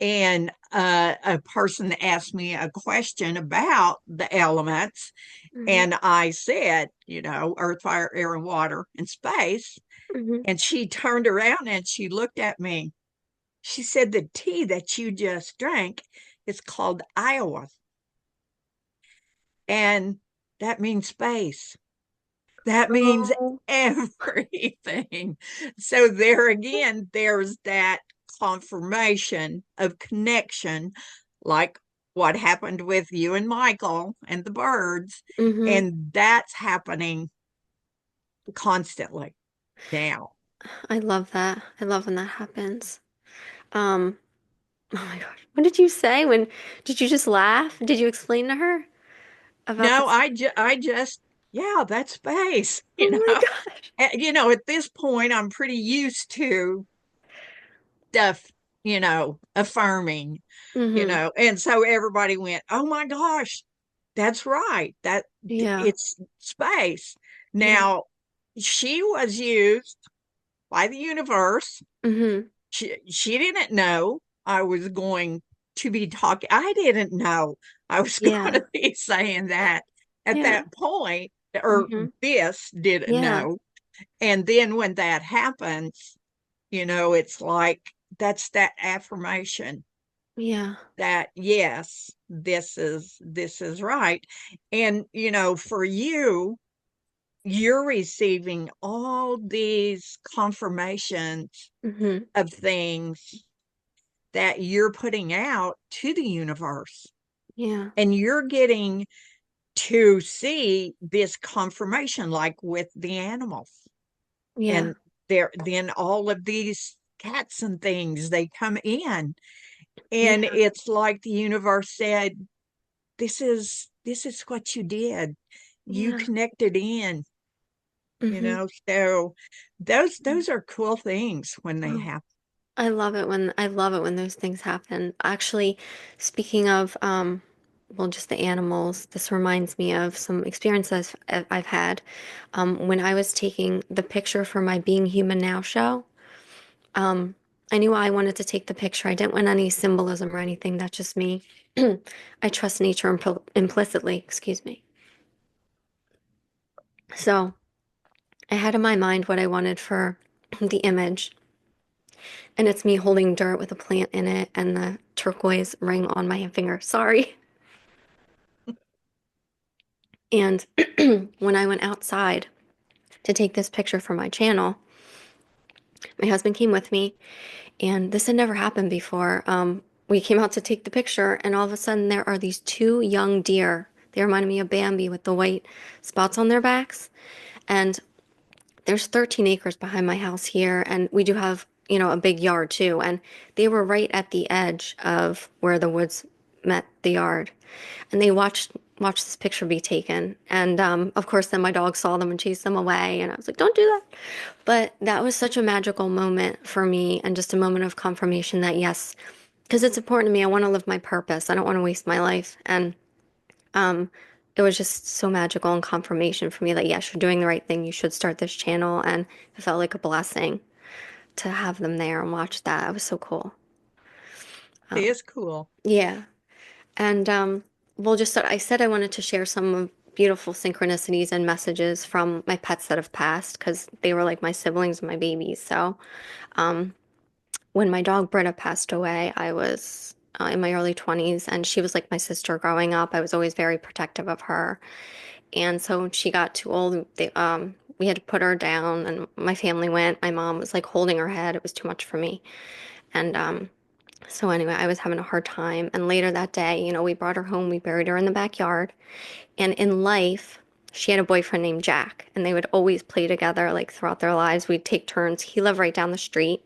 And a person asked me a question about the elements, Mm-hmm. and I said, earth, fire, air, and water, and space. Mm-hmm. And she turned around and she looked at me. She said, the tea that you just drank is called Iowa, and that means space. That means Oh. everything. So, there again, there's that confirmation of connection, like what happened with you and Michael and the birds. Mm-hmm. And that's happening constantly now. I love that. I love when that happens. Um, oh my gosh. What did you say? When did you just laugh? Did you explain to her about No, this? I just, yeah, that's space, Oh my gosh. At this point, I'm pretty used to stuff, affirming, Mm-hmm. and so everybody went, oh my gosh, that's right. Yeah. It's space. Yeah. Now, she was used by the universe. Mm-hmm. She didn't know I was going to be talking. I didn't know I was going Yeah. to be saying that at Yeah. that point, or Mm-hmm. this didn't Yeah. know. And then when that happens, it's like that's that affirmation Yeah. that yes, this is right. And for you, you're receiving all these confirmations Mm-hmm. of things that you're putting out to the universe, Yeah. and you're getting to see this confirmation like with the animals. Yeah. And there then all of these cats and things, they come in, and Yeah. it's like the universe said, this is what you did. You Yeah. connected in, Mm-hmm. so those are cool things when they Oh, happen. I love it when those things happen. Actually, speaking of well, just the animals, this reminds me of some experiences I've had. When I was taking the picture for my Being Human Now show, um, I knew I wanted to take the picture. I didn't want any symbolism or anything. That's just me. I trust nature implicitly, excuse me. So I had in my mind what I wanted for the image. And it's me holding dirt with a plant in it and the turquoise ring on my finger. Sorry. And when I went outside to take this picture for my channel, my husband came with me, and this had never happened before. We came out to take the picture, and all of a sudden, there are these two young deer. They reminded me of Bambi with the white spots on their backs. And there's 13 acres behind my house here, and we do have, a big yard too. And they were right at the edge of where the woods met the yard. And they watched this picture be taken. And of course, then my dog saw them and chased them away. And I was like, "Don't do that." But that was such a magical moment for me, and just a moment of confirmation that yes, because it's important to me. I want to live my purpose. I don't want to waste my life. And um, it was just so magical and confirmation for me that yes, you're doing the right thing. You should start this channel, and it felt like a blessing to have them there and watch that. It was so cool. It Um, is cool. yeah. And well, just I said I wanted to share some of beautiful synchronicities and messages from my pets that have passed because they were like my siblings and my babies. So, um, when my dog Britta passed away, I was in my early 20s, and she was like my sister growing up. I was always very protective of her. And so when she got too old, we had to put her down, and my family went. My mom was like holding her head. It was too much for me. And so anyway, I was having a hard time. And later that day, we brought her home. We buried her in the backyard. And in life, she had a boyfriend named Jack, and they would always play together like throughout their lives. We'd take turns. He lived right down the street.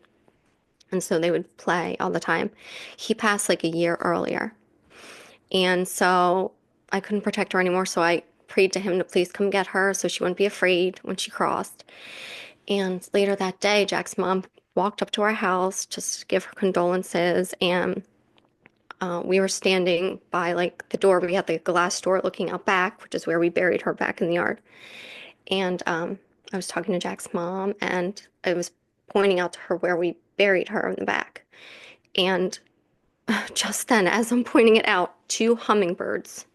And so they would play all the time. He passed like a year earlier. And so I couldn't protect her anymore. So I prayed to him to please come get her so she wouldn't be afraid when she crossed. And later that day, Jack's mom walked up to our house just to give her condolences. And we were standing by like the door. We had the glass door looking out back, which is where we buried her back in the yard. And I was talking to Jack's mom, and I was pointing out to her where we buried her in the back. And just then, as I'm pointing it out, two hummingbirds,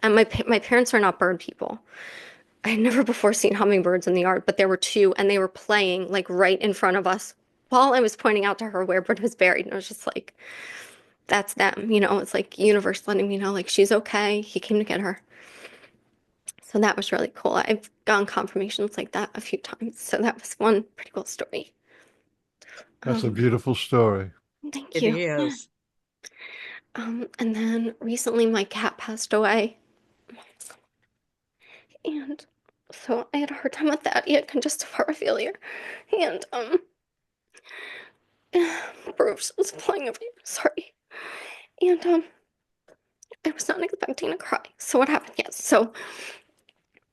and my parents are not bird people. I had never before seen hummingbirds in the yard, but there were two, and they were playing like right in front of us while I was pointing out to her where Bird was buried. And I was just like, that's them, it's like universe letting me know like she's okay. He came to get her. So that was really cool. I've gotten confirmations like that a few times. So that was one pretty cool story. That's a Um, beautiful story. thank It you. Yeah. is. And then recently my cat passed away. And so I had a hard time with that. He had congestive heart failure. And Bruce was flying over here. Sorry. And I was not expecting to cry. So what happened? Yes. So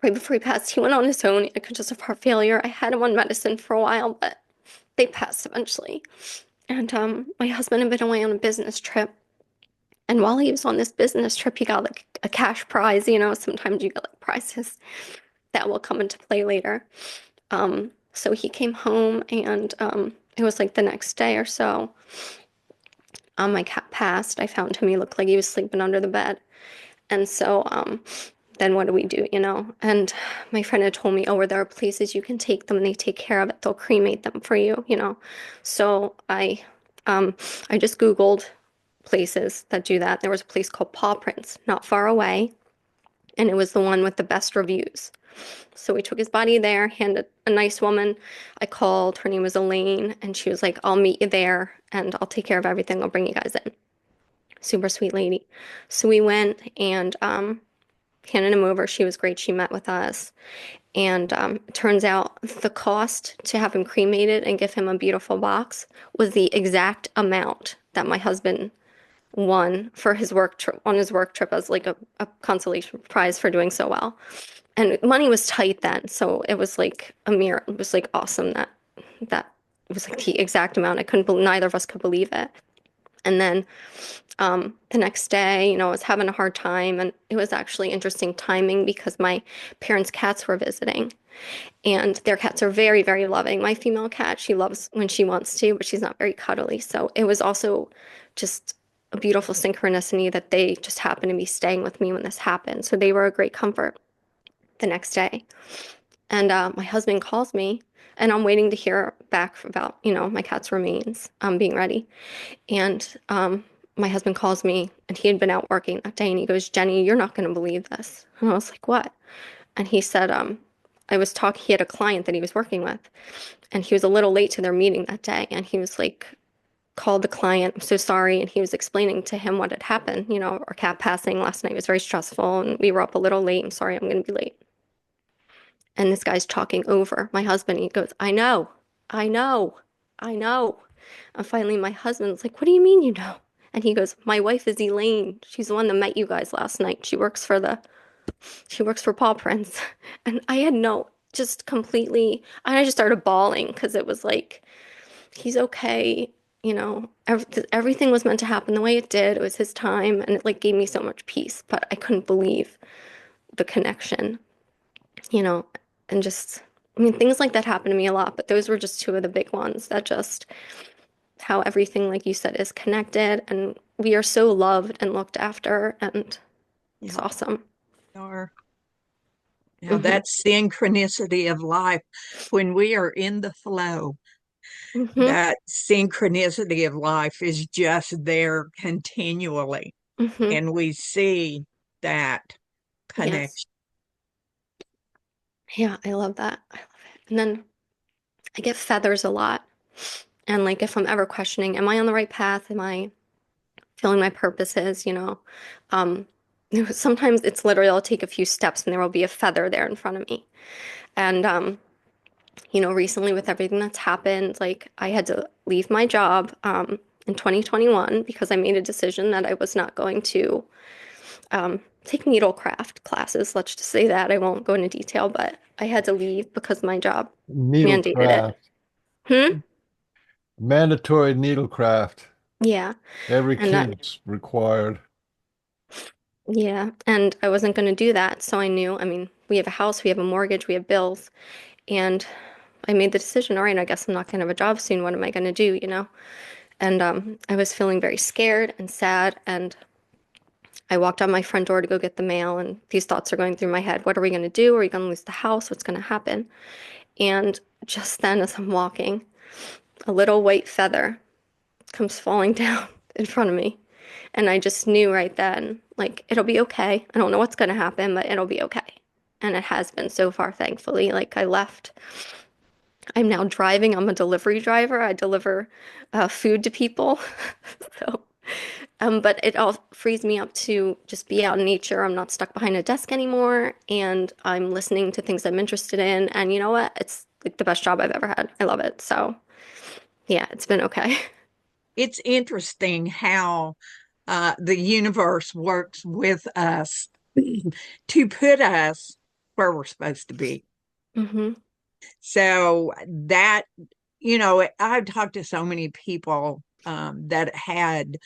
right before he passed, he went on his own. He had congestive heart failure. I had him on medicine for a while, but they passed eventually. And my husband had been away on a business trip. And while he was on this business trip, he got like a cash prize. Sometimes you get like prizes that will come into play later. So he came home, and it was like the next day or so. My cat passed. I found him. He looked like he was sleeping under the bed. And so then what do we do, And my friend had told me, oh, where there are places you can take them and they take care of it. They'll cremate them for you. So I just Googled places that do that. There was a place called Paw Prints, not far away, and it was the one with the best reviews. So we took his body there, handed a nice woman. I called, her name was Elaine, and she was like, I'll meet you there and I'll take care of everything. I'll bring you guys in. Super sweet lady. So we went and handed him over. She was great. She met with us. And it turns out the cost to have him cremated and give him a beautiful box was the exact amount that my husband won for his work trip on his work trip as like a consolation prize for doing so well. And money was tight then, so it was like a mirror. It was like awesome that it was like the exact amount. Neither of us could believe it. And then the next day, I was having a hard time, and it was actually interesting timing because my parents' cats were visiting, and their cats are very, very loving. My female cat, she loves when she wants to, but she's not very cuddly. So it was also just a beautiful synchronicity that they just happened to be staying with me when this happened. So they were a great comfort the next day. And my husband calls me, and I'm waiting to hear back about, my cat's remains being ready. And my husband calls me, and he had been out working that day, and he goes, Jenny, you're not going to believe this. And I was like, what? And he said, he had a client that he was working with, and he was a little late to their meeting that day. And he was like, called the client, I'm so sorry. And he was explaining to him what had happened. Our cat passing last night was very stressful, and we were up a little late. I'm sorry, I'm going to be late. And this guy's talking over my husband. He goes, I know, I know, I know. And finally, my husband's like, what do you mean you know? And he goes, my wife is Elaine. She's the one that met you guys last night. She works for Paw Prints. And I had just completely, and I just started bawling because it was like, he's okay. Everything was meant to happen the way it did. It was his time, and it like gave me so much peace, but I couldn't believe the connection, you know, and just, I mean, things like that happen to me a lot, but those were just two of the big ones that just how everything, like you said, is connected, and we are so loved and looked after, and it's Yeah, awesome. we are. Now Hmm. that's synchronicity of life. When we are in the flow, Hmm. that synchronicity of life is just there continually. Hmm. And we see that Yes. connection. Yeah, I love that. I love it. And then I get feathers a lot. And like if I'm ever questioning, am I on the right path? Am I feeling my purpose is, um, sometimes it's literally I'll take a few steps and there will be a feather there in front of me. And recently with everything that's happened, like I had to leave my job in 2021 because I made a decision that I was not going to take needlecraft classes. Let's just say that. I won't go into detail, but I had to leave because my job mandated it. Needlecraft, Hmm? mandatory needlecraft. Yeah. Every And that, kid's required. yeah. And I wasn't going to do that. So I knew, I mean, we have a house, we have a mortgage, we have bills. And I made the decision, all right, I guess I'm not going to have a job soon. What am I going to do? And I was feeling very scared and sad. And I walked out my front door to go get the mail. And these thoughts are going through my head. What are we going to do? Are we going to lose the house? What's going to happen? And just then, as I'm walking, a little white feather comes falling down in front of me. And I just knew right then, like, it'll be okay. I don't know what's going to happen, but it'll be okay. And it has been so far, thankfully. Like, I left. I'm now driving. I'm a delivery driver. I deliver food to people. So, but it all frees me up to just be out in nature. I'm not stuck behind a desk anymore, and I'm listening to things I'm interested in. And you know what? It's like the best job I've ever had. I love it. So, yeah, it's been okay. It's interesting how the universe works with us to put us where we're supposed to be. Hmm. So that, I've talked to so many people that had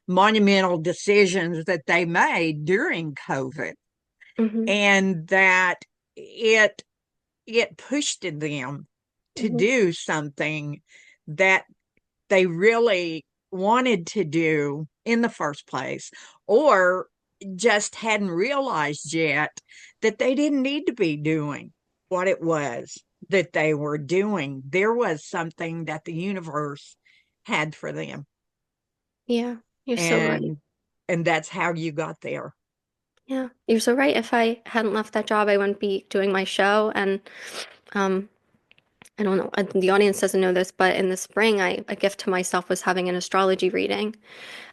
monumental decisions that they made during COVID, Hmm. and that it it pushed them to Hmm. do something that they really wanted to do in the first place, or just hadn't realized yet that they didn't need to be doing what it was that they were doing. There was something that the universe had for them. Yeah, you're so right. And that's how you got there. Yeah, you're so right. If I hadn't left that job, I wouldn't be doing my show. And um, I don't know, the audience doesn't know this, but in the spring, a gift to myself was having an astrology reading.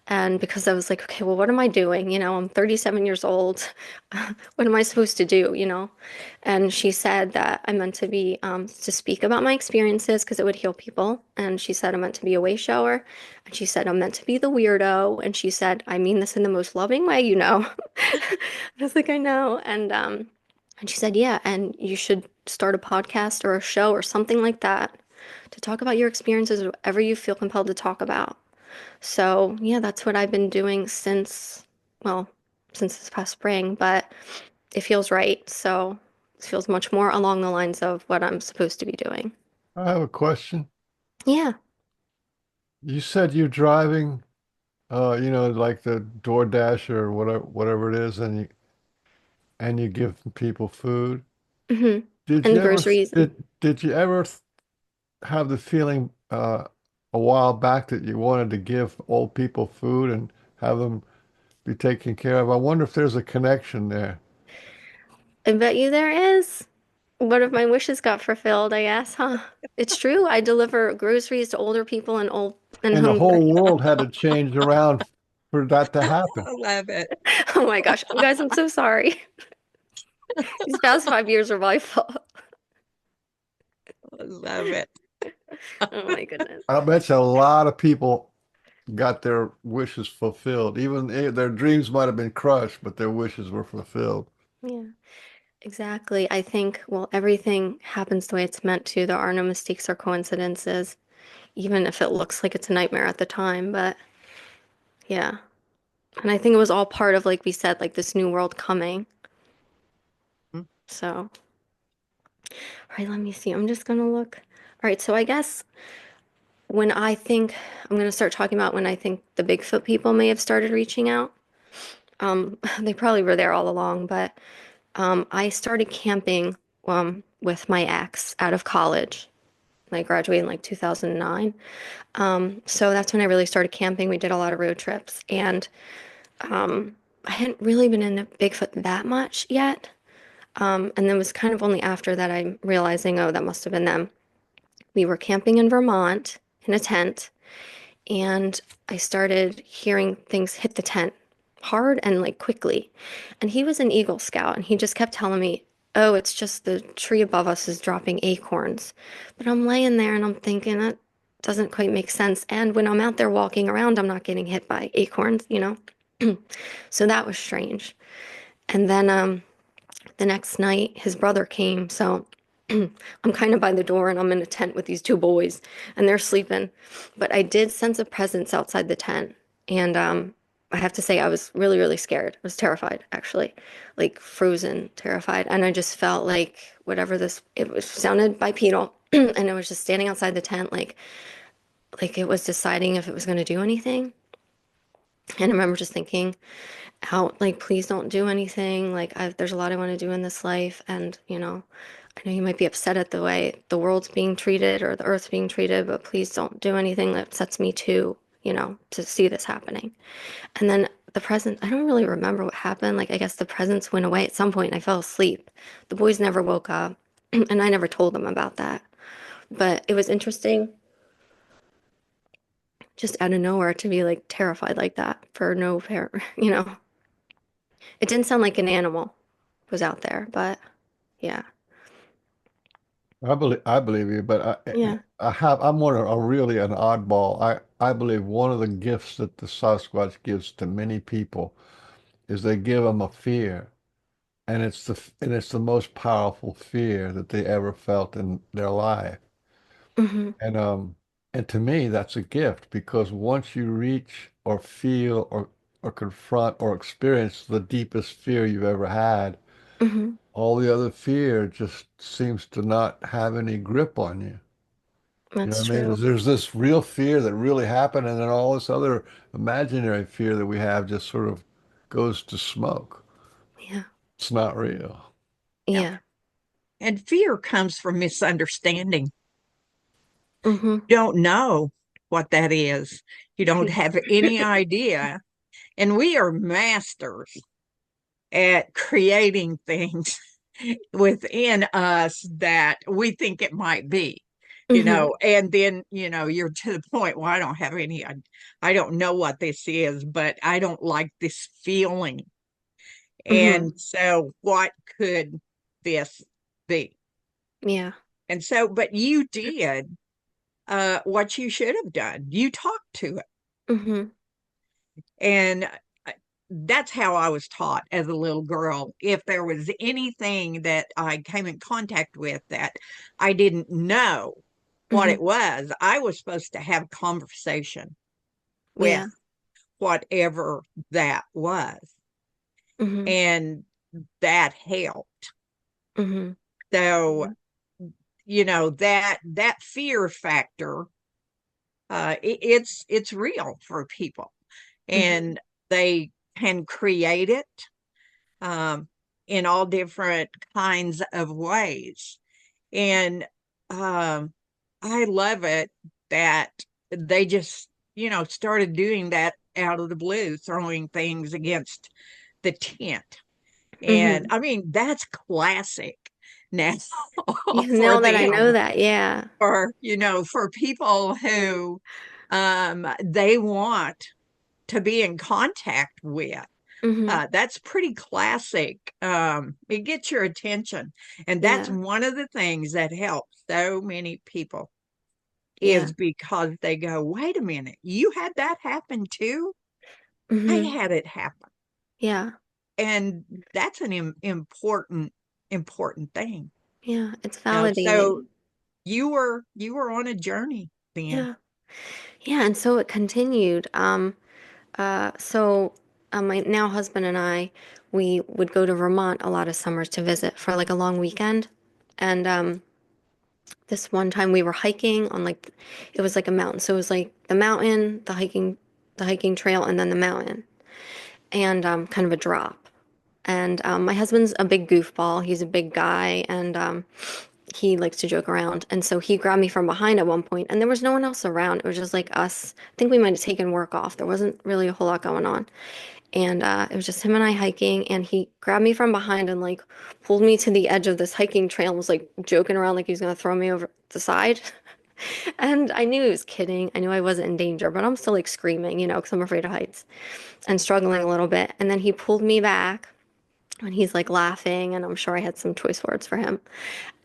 And because I was like, okay, well, what am I doing? I'm 37 years old. What am I supposed to do? And she said that I meant to be to speak about my experiences because it would heal people. And she said I meant to be a wayshower. And she said I'm meant to be the weirdo. And she said I mean this in the most loving way. I was like, I know. And she said, yeah, and you should start a podcast or a show or something like that to talk about your experiences, whatever you feel compelled to talk about. So, yeah, that's what I've been doing well, since this past spring, but it feels right. So, it feels much more along the lines of what I'm supposed to be doing. I have a question. Yeah. You said you're driving, like the DoorDash or whatever it is, and you give people food. Hmm. Did you And ever groceries. did you ever have the feeling a while back that you wanted to give old people food and have them be taken care of? I wonder if there's a connection there. I bet you there is. What if my wishes got fulfilled, I guess, huh? It's true. I deliver groceries to older people and old and And the hungry. whole world had to change around for that to happen. I love it. Oh my gosh. Guys, I'm so sorry. These past 5 years are my fault. I love it. Oh my goodness. I bet you a lot of people got their wishes fulfilled. Even their dreams might have been crushed, but their wishes were fulfilled. Yeah. Exactly. I think, well, everything happens the way it's meant to. There are no mistakes or coincidences, even if it looks like it's a nightmare at the time. But yeah. And I think it was all part of, like we said, like this new world coming. So, all right, let me see. I'm just gonna look. All right, so I guess when I think I'm gonna start talking about when I think the Bigfoot people may have started reaching out. They probably were there all along, but I started camping with my ex out of college. I graduated in like 2009. So that's when I really started camping. We did a lot of road trips, and um, I hadn't really been into Bigfoot that much yet. And then it was kind of only after that I'm realizing, oh, that must have been them. We were camping in Vermont in a tent, and I started hearing things hit the tent hard and like quickly. And he was an Eagle Scout, and he just kept telling me, oh, it's just the tree above us is dropping acorns. But I'm laying there and I'm thinking that doesn't quite make sense. And when I'm out there walking around, I'm not getting hit by acorns, you know? So that was strange. And then the next night, his brother came. So I'm kind of by the door and I'm in a tent with these two boys and they're sleeping. But I did sense a presence outside the tent. And I have to say, I was really, really scared. I was terrified, actually, like frozen, terrified. And I just felt like whatever this, it was sounded bipedal. And it was just standing outside the tent, like it was deciding if it was going to do anything. And I remember just thinking, out like please don't do anything there's a lot I want to do in this life, and I know you might be upset at the way the world's being treated or the earth's being treated, but please don't do anything that upsets me too, to see this happening. And then the present, I don't really remember what happened. Like I guess the presence went away at some point and I fell asleep. The boys never woke up and I never told them about that, but it was interesting just out of nowhere to be like terrified like that for no fair. It didn't sound like an animal was out there, but yeah. I believe you, but Yeah. I'm one of a really an oddball. I believe one of the gifts that the Sasquatch gives to many people is they give them a fear, and it's the most powerful fear that they ever felt in their life. Hmm. And and to me that's a gift, because once you reach or feel or confront or experience the deepest fear you've ever had, Hmm. all the other fear just seems to not have any grip on you. You know That's what I mean? true. There's this real fear that really happened, and then all this other imaginary fear that we have just sort of goes to smoke. Yeah. It's not real. Yeah. Yeah. And fear comes from misunderstanding. Hmm. You don't know what that is. You don't have any idea. And we are masters at creating things within us that we think it might be, Hmm. and then, you're to the point, well, I don't have any, I don't know what this is, but I don't like this feeling. Hmm. And so what could this be? Yeah. And so, but you did what you should have done. You talked to it. Hmm. And that's how I was taught as a little girl. If there was anything that I came in contact with that I didn't know what Hmm. it was, I was supposed to have conversation with Yeah. whatever that was. Hmm. And that helped. Hmm. So, that fear factor, it's real for people, Hmm. and they can create it um, in all different kinds of ways. And I love it that they just, started doing that out of the blue, throwing things against the tent. And Hmm. I mean, that's classic now Yeah. for Now that I know them, that, yeah. for people who they want to be in contact with. Hmm. That's pretty classic. It gets your attention. And that's Yeah. one of the things that helps so many people, Yeah. is because they go, wait a minute, you had that happen too? I Hmm. had it happen. Yeah. And that's an important thing. Yeah. It's So validating. you were on a journey then. Yeah. Yeah. And so it continued. So my now husband and I, we would go to Vermont a lot of summers to visit for like a long weekend. And this one time we were hiking on like it was like a mountain. So it was like the mountain, the hiking trail, and then the mountain, and kind of a drop. And my husband's a big goofball. He's a big guy, and he likes to joke around. And so he grabbed me from behind at one point, and there was no one else around. It was just like us. I think we might have taken work off. There wasn't really a whole lot going on. And it was just him and I hiking, and he grabbed me from behind and like pulled me to the edge of this hiking trail and was like joking around like he was gonna throw me over the side. And I knew he was kidding. I knew I wasn't in danger, but I'm still like screaming, because I'm afraid of heights and struggling a little bit. And then he pulled me back and he's like laughing, and I'm sure I had some choice words for him.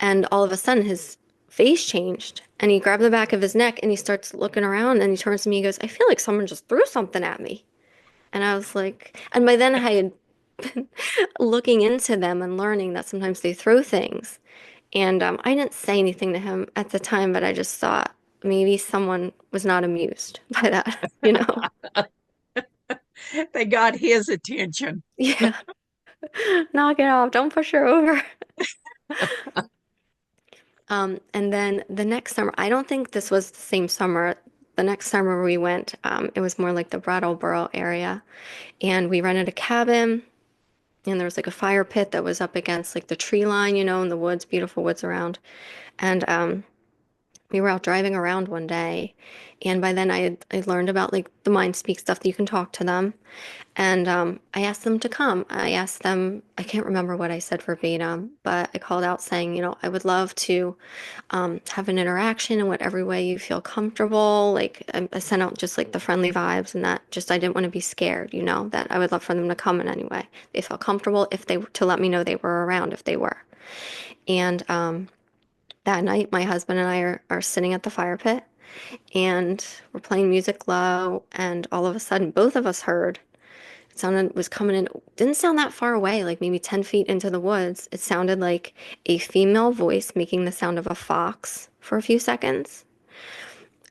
And all of a sudden, his face changed and he grabbed the back of his neck and he starts looking around and he turns to me. He goes, I feel like someone just threw something at me. And I was like, and by then I had been looking into them and learning that sometimes they throw things. And I didn't say anything to him at the time, but I just thought maybe someone was not amused by that. They got his attention. Yeah, knock it off. Don't push her over. And then the next summer, I don't think this was the same summer. The next summer we went, it was more like the Brattleboro area, and we rented a cabin, and there was like a fire pit that was up against like the tree line, in the woods, beautiful woods around. And we were out driving around one day, and by then I learned about like the mind speak stuff that you can talk to them. And I asked them to come. I asked them, I can't remember what I said verbatim, but I called out saying, I would love to have an interaction in whatever way you feel comfortable. Like I sent out just like the friendly vibes, and that just I didn't want to be scared, that I would love for them to come in any way they felt comfortable, if they to let me know they were around if they were. And that night, my husband and I are sitting at the fire pit, and we're playing music low, and all of a sudden, both of us heard it sounded was coming in. Didn't sound that far away, like maybe 10 feet into the woods. It sounded like a female voice making the sound of a fox for a few seconds.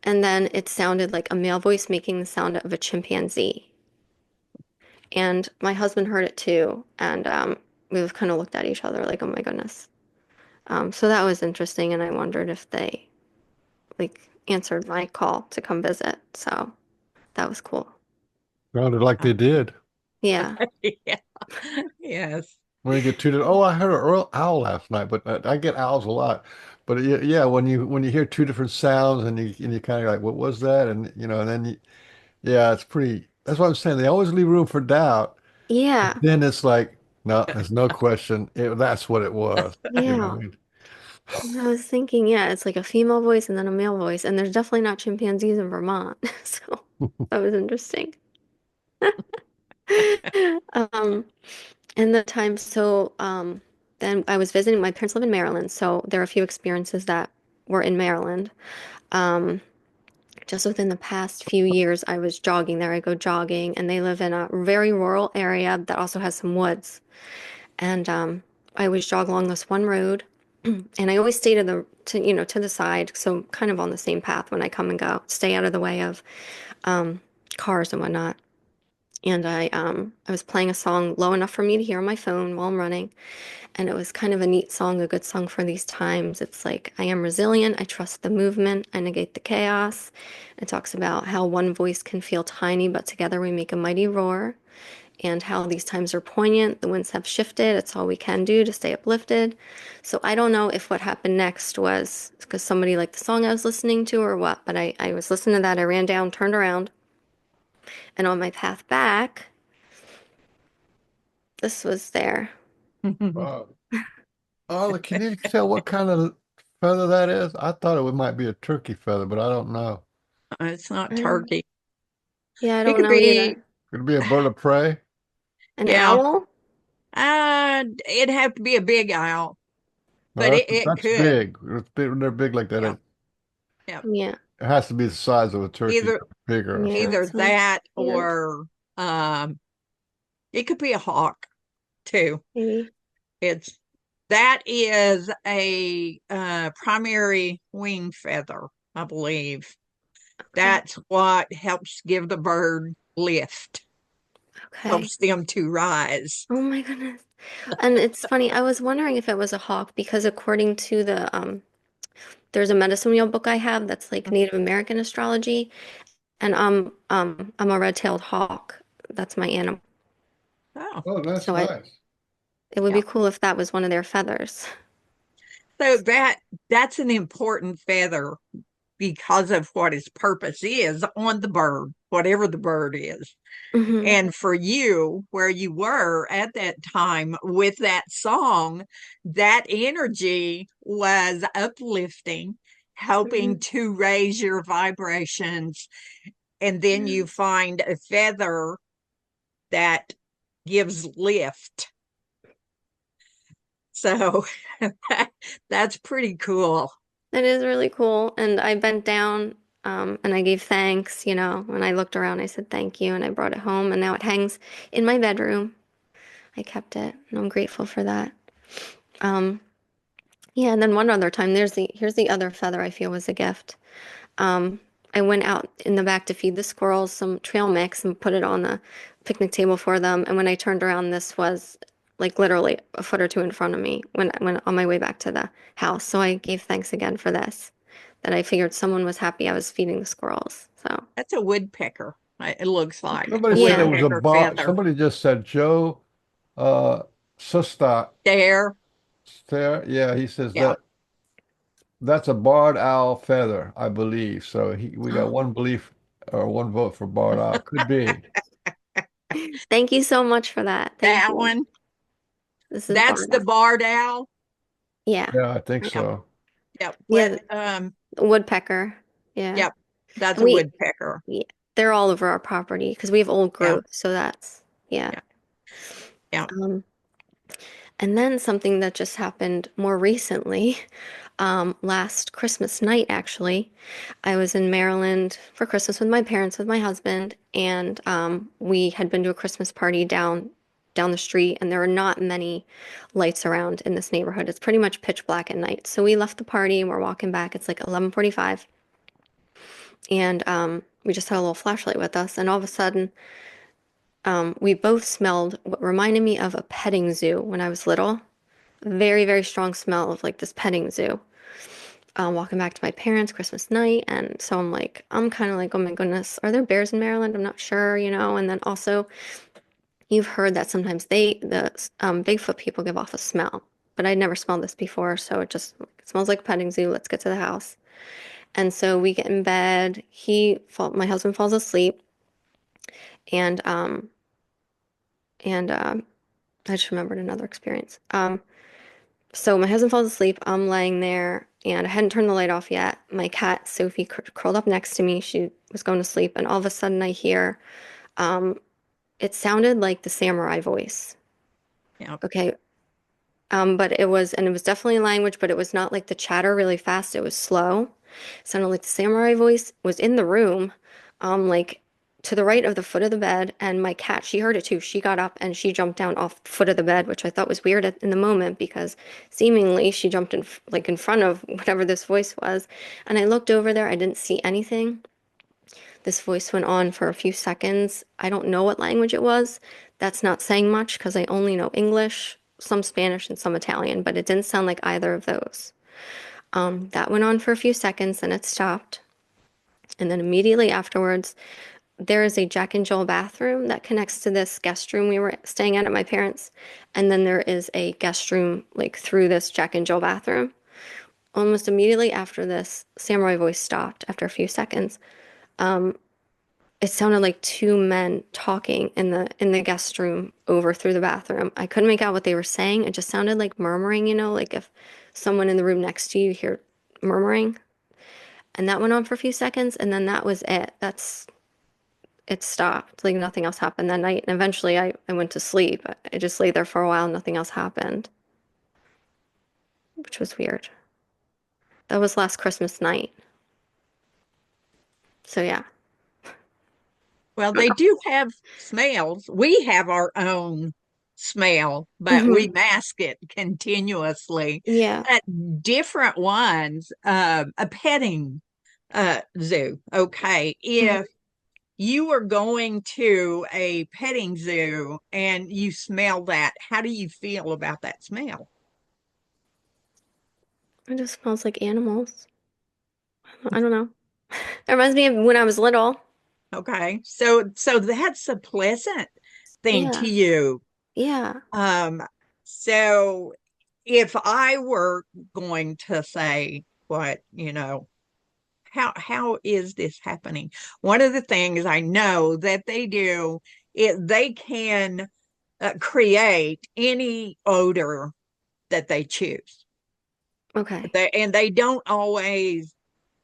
And then it sounded like a male voice making the sound of a chimpanzee. And my husband heard it too. And we kind of looked at each other like, oh my goodness. So that was interesting. And I wondered if they like answered my call to come visit. So that was cool. Sounded like they did. Yeah. Yeah. Yes. When you get tooted, oh, I heard an owl last night, but I get owls a lot. But yeah, when you hear two different sounds and you kind of like, what was that? And then yeah, it's pretty. That's what I'm saying. They always leave room for doubt. Yeah. Then it's like, no, there's no question. That's what it was. You know what I Yeah. mean? And I was thinking, yeah, it's like a female voice and then a male voice, and there's definitely not chimpanzees in Vermont. So that was interesting. Um, and the time, so then I was visiting, my parents live in Maryland, so there are a few experiences that were in Maryland. Um, just within the past few years, I was jogging there. I go jogging, and they live in a very rural area that also has some woods. And I always jog along this one road, and I always stay to the side, so kind of on the same path when I come and go, stay out of the way of um, cars and whatnot. And I was playing a song low enough for me to hear on my phone while I'm running, and it was kind of a neat song, a good song for these times. It's like, I am resilient, I trust the movement, I negate the chaos. It talks about how one voice can feel tiny, but together we make a mighty roar, and how these times are poignant. The winds have shifted. It's all we can do to stay uplifted. So I don't know if what happened next was because somebody liked the song I was listening to or what, but I was listening to that. I ran down, turned around, and on my path back, this was there. Wow. Oh, can you tell what kind of feather that is? I thought might be a turkey feather, but I don't know. It's not Um, turkey. yeah, I It don't could know be, either. Could it be a bird of prey? An yeah. owl? It'd have to be a big owl, No, but it that's could. big. It's big when they're big like that. Yeah. It Yeah. Yeah. has to be the size of a turkey, Either or bigger or Yeah, something. either that's what I that figured. or it could be a hawk too. Maybe. It's that is a primary wing feather, I believe. Okay. That's what helps give the bird lift, Okay. helps them to rise. Oh my goodness. And it's funny, I was wondering if it was a hawk because according to the there's a medicine wheel book I have that's like Native American astrology, and I'm a red-tailed hawk. That's my animal. Oh, Oh, that's So I nice. It would be Yeah. cool if that was one of their feathers. So that's an important feather because of what its purpose is on the bird, whatever the bird is. Hmm. And for you, where you were at that time with that song, that energy was uplifting, helping Hmm. to raise your vibrations. And then you find a feather that gives lift. So that's pretty cool. It is really cool. And I bent down, and I gave thanks, when I looked around, I said thank you, and I brought it home, and now it hangs in my bedroom. I kept it, and I'm grateful for that. Um, yeah, and then one other time, here's the other feather I feel was a gift. Um, I went out in the back to feed the squirrels some trail mix and put it on the picnic table for them. And when I turned around, this was like literally a foot or two in front of me when on my way back to the house. So I gave thanks again for this, that I figured someone was happy I was feeding the squirrels. So That's a woodpecker. It looks like Somebody a said there yeah, was a woodpecker bar. feather. Somebody just said Joe Sustat There. there. Yeah, he says Yeah. that's a barred owl feather, I believe. So we got one belief or one vote for barred owl. Could be. thank you so much for that. Thank That you. one. This is That's the Barda. barred owl. Yeah. Yeah, I think Yep. so. Yep. Yeah, Um, the woodpecker. Yeah. yep. That's And a woodpecker. yeah, they're all over our property because we have old Yeah. growth. So that's, yeah. Yeah. Yeah. Um, and then something that just happened more recently, last Christmas night, actually, I was in Maryland for Christmas with my parents, with my husband, and we had been to a Christmas party down the street, and there are not many lights around in this neighborhood. It's pretty much pitch black at night. So we left the party and we're walking back. It's like 11:45, and we just had a little flashlight with us, and all of a sudden, we both smelled what reminded me of a petting zoo when I was little. Very, very strong smell of like this petting zoo. Walking back to my parents Christmas night, and so I'm kind of like, oh my goodness, are there bears in Maryland? I'm not sure, And then also, you've heard that sometimes the Bigfoot people give off a smell, but I'd never smelled this before, so it smells like a petting zoo. Let's get to the house. And so we get in bed. My husband falls asleep, and I just remembered another experience. So my husband falls asleep. I'm laying there, and I hadn't turned the light off yet. My cat Sophie curled up next to me. She was going to sleep, and all of a sudden I hear, um, it sounded like the samurai voice. Yeah. Okay, and it was definitely language, but it was not like the chatter really fast. It was slow. It sounded like the samurai voice was in the room, like to the right of the foot of the bed. And my cat, she heard it too. She got up and she jumped down off the foot of the bed, which I thought was weird in the moment because seemingly she jumped like in front of whatever this voice was. And I looked over there. I didn't see anything. This voice went on for a few seconds. I don't know what language it was. That's not saying much because I only know English, some Spanish, and some Italian, but it didn't sound like either of those. That went on for a few seconds and it stopped. And then immediately afterwards, there is a Jack and Jill bathroom that connects to this guest room we were staying at my parents'. And then there is a guest room like through this Jack and Jill bathroom. Almost immediately after this, samurai voice stopped after a few seconds. It sounded like two men talking in the guest room over through the bathroom. I couldn't make out what they were saying. It just sounded like murmuring, like if someone in the room next to you hear murmuring. And that went on for a few seconds, and then that was it. It stopped. Like nothing else happened that night. And eventually I went to sleep. I just lay there for a while, nothing else happened, which was weird. That was last Christmas night. So yeah. Well, they do have smells. We have our own smell, but we Hmm. mask it continuously. Yeah. At different ones, a petting zoo. Okay. Mhm. If you are going to a petting zoo and you smell that, how do you feel about that smell? It just smells like animals. I don't know. It reminds me of when I was little. Okay. So that's a pleasant thing to Yeah. you. Yeah. Um, So if I were going to say what, how is this happening? One of the things I know that they do is they can create any odor that they choose. Okay. And they don't always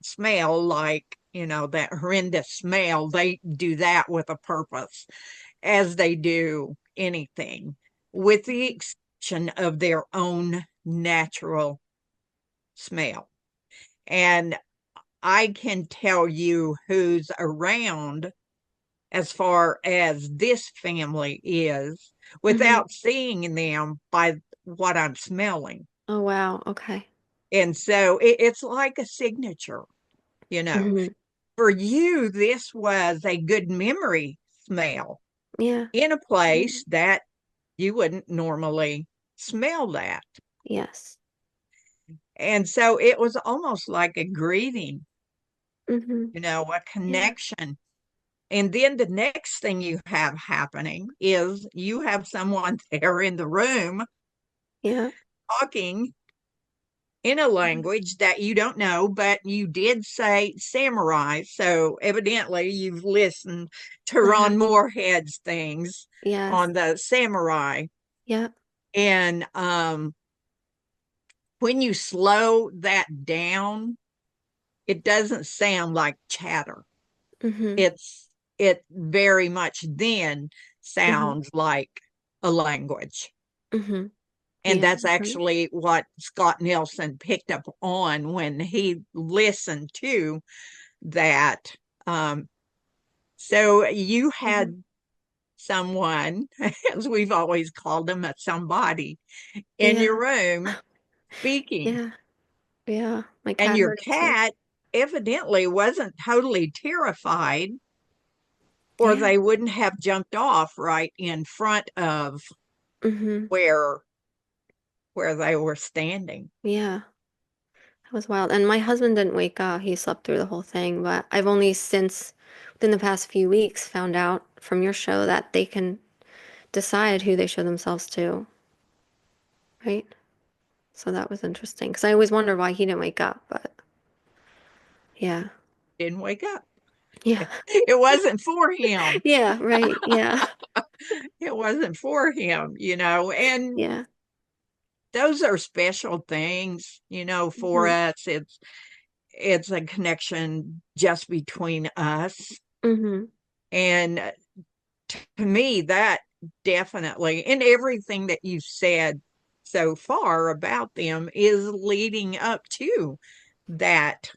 smell like, that horrendous smell. They do that with a purpose, as they do anything, with the exception of their own natural smell. And I can tell you who's around as far as this family is Hmm. without seeing them by what I'm smelling. Oh, wow. Okay. And so it's like a signature, you know. Hmm. For you, this was a good memory smell Yeah. in a Yeah. place that you wouldn't normally smell that. Yes. And so it was almost like a greeting, Hmm. a Yeah. connection. And then the next thing you have happening is you have someone there in the room Yeah. talking in a Mhm. language that you don't know, but you did say samurai. So evidently you've listened to I Ron have. Moorhead's things Yes. on the samurai. Yeah. And when you slow that down, it doesn't sound like chatter. Hmm. It very much then Hmm. sounds like a language. Hmm. And Yeah. that's actually what Scott Nelson picked up on when he listened to that. Um, so you Hmm. had someone, as we've always called them, a somebody in Yeah. your room speaking, Yeah. Yeah. My and cat your heard it too. cat evidently wasn't totally terrified, or Yeah. they wouldn't have jumped off right in front of Hmm. where where they were standing. Yeah. That was wild. And my husband didn't wake up. He slept through the whole thing. But I've only since, within the past few weeks, found out from your show that they can decide who they show themselves to, right? So that was interesting because I always wondered why he didn't wake up. But yeah. Didn't wake up. Yeah. It wasn't for him. Yeah. Right. Yeah. It wasn't for him. And Yeah. those are special things, for Hmm. us. It's a connection just between us. Hmm. And to me, that definitely, and everything that you said so far about them is leading up to that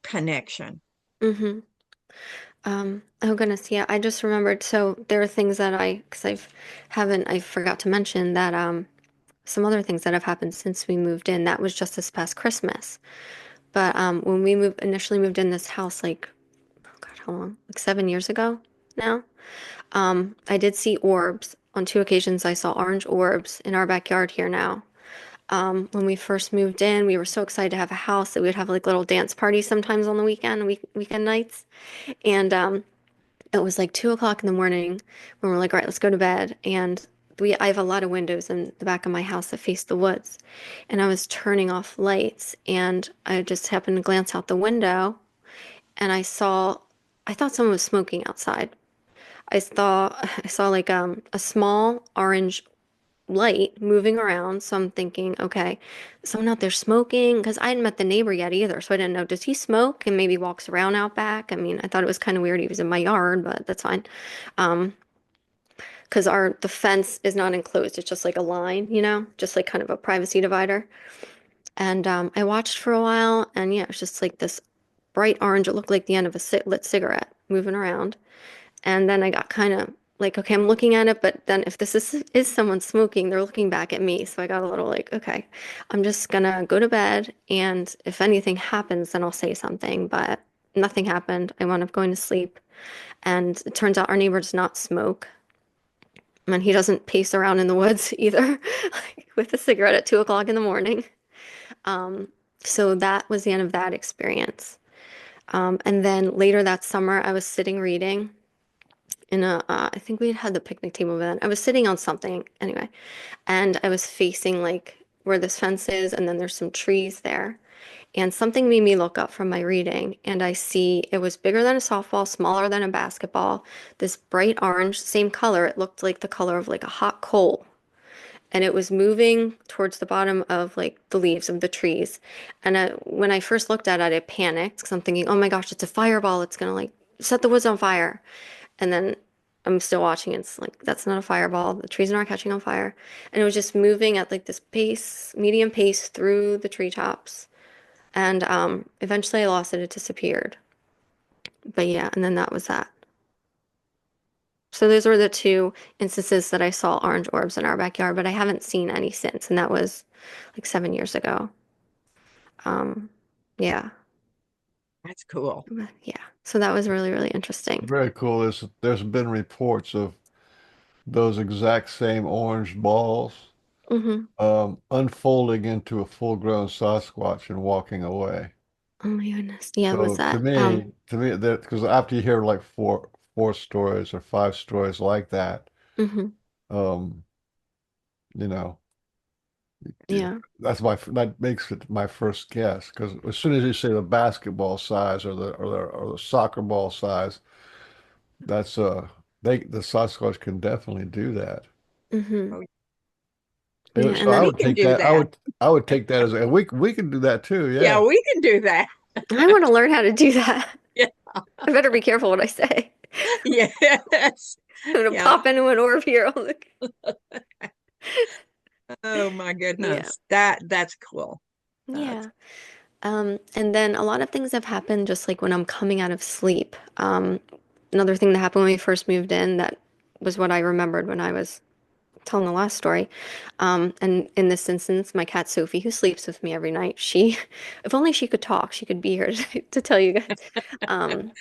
connection. Hmm. Oh goodness, yeah. I just remembered. So there are things that because I forgot to mention that some other things that have happened since we moved in. That was just this past Christmas. But when we initially moved in this house, like, oh God, how long? Like 7 years ago now. I did see orbs. On two occasions, I saw orange orbs in our backyard here now. When we first moved in, we were so excited to have a house that we would have like little dance parties sometimes on the weekend nights. And it was like 2 o'clock in the morning when we're like, all right, let's go to bed. And I have a lot of windows in the back of my house that face the woods. And I was turning off lights and I just happened to glance out the window and I thought someone was smoking outside. I saw like a small orange light moving around. So I'm thinking, okay, someone out there smoking because I hadn't met the neighbor yet either. So I didn't know, does he smoke and maybe walks around out back? I mean, I thought it was kind of weird. He was in my yard, but that's fine. Um, because the fence is not enclosed. It's just like a line, just like kind of a privacy divider. And I watched for a while, and yeah, it was just like this bright orange. It looked like the end of a lit cigarette moving around. And then I got kind of like, okay, I'm looking at it, but then if this is someone smoking, they're looking back at me. So I got a little like, okay, I'm just gonna go to bed, and if anything happens, then I'll say something. But nothing happened. I wound up going to sleep, and it turns out our neighbor does not smoke, and he doesn't pace around in the woods either, like with a cigarette at 2 o'clock in the morning. Um, so that was the end of that experience. And then later that summer, I was sitting reading in a, I think we had the picnic table then. I was sitting on something anyway, and I was facing like where this fence is, and then there's some trees there. And something made me look up from my reading, and I see it was bigger than a softball, smaller than a basketball, this bright orange, same color. It looked like the color of like a hot coal. And it was moving towards the bottom of like the leaves of the trees. And when I first looked at it, I panicked because I'm thinking, oh my gosh, it's a fireball. It's gonna like set the woods on fire. And then I'm still watching. It's like, that's not a fireball. The trees are not catching on fire. And it was just moving at like this pace, medium pace through the treetops. And eventually I lost it. It disappeared. But yeah, and then that was that. So those were the two instances that I saw orange orbs in our backyard, but I haven't seen any since, and that was like 7 years ago. Um, yeah, That's cool. yeah. So that was really, really interesting. Very cool. There's been reports of those exact same orange balls Hmm. unfolding into a full-grown Sasquatch and walking away. Oh my goodness. Yeah, was So to that? me, to me, that because after you hear like four stories or five stories like that, Hmm. um, you know, yeah, Yeah. that makes it my first guess. Because as soon as you say the basketball size or the soccer ball size, that's the Sasquatch can definitely do that. Hmm. Oh, Yeah, So and I then we would can take do that. that. I would take that as, and we can do that too. Yeah, Yeah. we can do that. I want to learn how to do that. Yeah. I better be careful what I say. Yes. I'm gonna Yeah. pop into an orb here. Look. Oh my Yeah. goodness. That's cool. That's Yeah. And then a lot of things have happened just like when I'm coming out of sleep. Another thing that happened when we first moved in that was what I remembered when I was telling the last story. And in this instance, my cat Sophie, who sleeps with me every night, she, if only she could talk, she could be here to tell you guys. Um,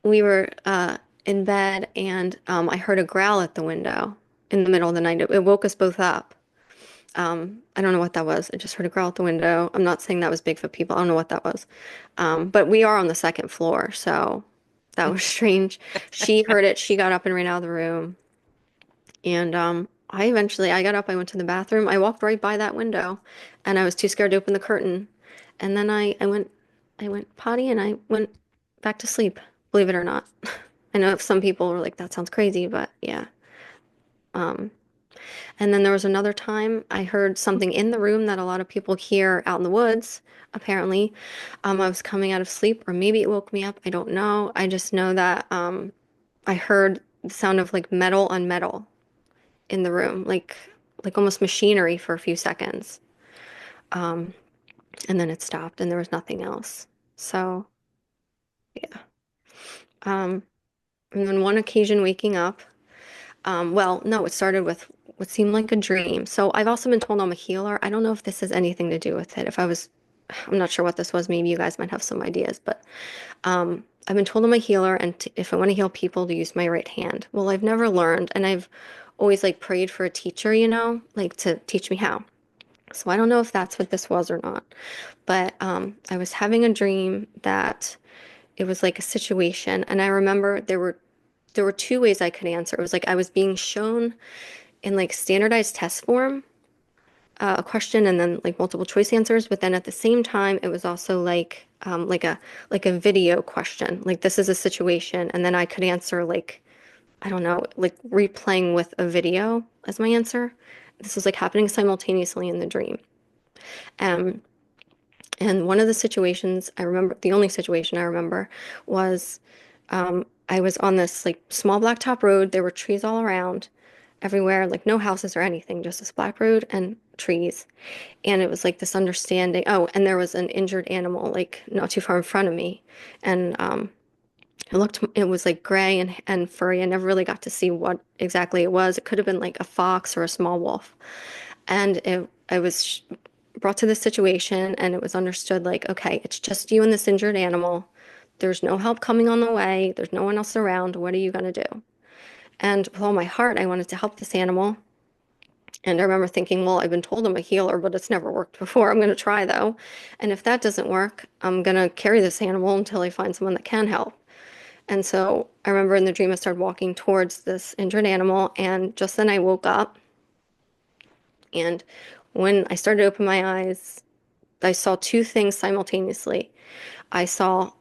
we were in bed and I heard a growl at the window in the middle of the night. It woke us both up. I don't know what that was. I just heard a growl out the window. I'm not saying that was Bigfoot people. I don't know what that was. But we are on the second floor, so that was strange. She heard it. She got up and ran out of the room. And I got up. I went to the bathroom. I walked right by that window, and I was too scared to open the curtain. And then I went potty, and I went back to sleep. Believe it or not. I know some people were like, "That sounds crazy," but yeah. Um, And then there was another time I heard something in the room that a lot of people hear out in the woods, apparently. I was coming out of sleep, or maybe it woke me up. I don't know. I just know that I heard the sound of like metal on metal in the room, like almost machinery for a few seconds. Um, and then it stopped and there was nothing else. So yeah. Um, and then one occasion waking up. Well, no, it started with what seemed like a dream. So I've also been told I'm a healer. I don't know if this has anything to do with it. I'm not sure what this was. Maybe you guys might have some ideas, but I've been told I'm a healer, and if I want to heal people, to use my right hand. Well, I've never learned, and I've always like prayed for a teacher, like to teach me how. So I don't know if that's what this was or not, but I was having a dream that it was like a situation, and I remember there were two ways I could answer. It was like I was being shown in like standardized test form, a question and then like multiple choice answers. But then at the same time, it was also like a video question. Like this is a situation, and then I could answer like I don't know, like replaying with a video as my answer. This was like happening simultaneously in the dream. Um, and one of the situations I remember, the only situation I remember was I was on this like small blacktop road. There were trees all around, everywhere, like no houses or anything, just this black road and trees. And it was like this understanding. Oh, and there was an injured animal like not too far in front of me. And it was like gray and furry. I never really got to see what exactly it was. It could have been like a fox or a small wolf. And I was brought to this situation and it was understood like, okay, it's just you and this injured animal. There's no help coming on the way. There's no one else around. What are you going to do? And with all my heart, I wanted to help this animal. And I remember thinking, well, I've been told I'm a healer, but it's never worked before. I'm going to try though. And if that doesn't work, I'm going to carry this animal until I find someone that can help. And so I remember in the dream I started walking towards this injured animal, and just then I woke up. And when I started to open my eyes, I saw two things simultaneously. I saw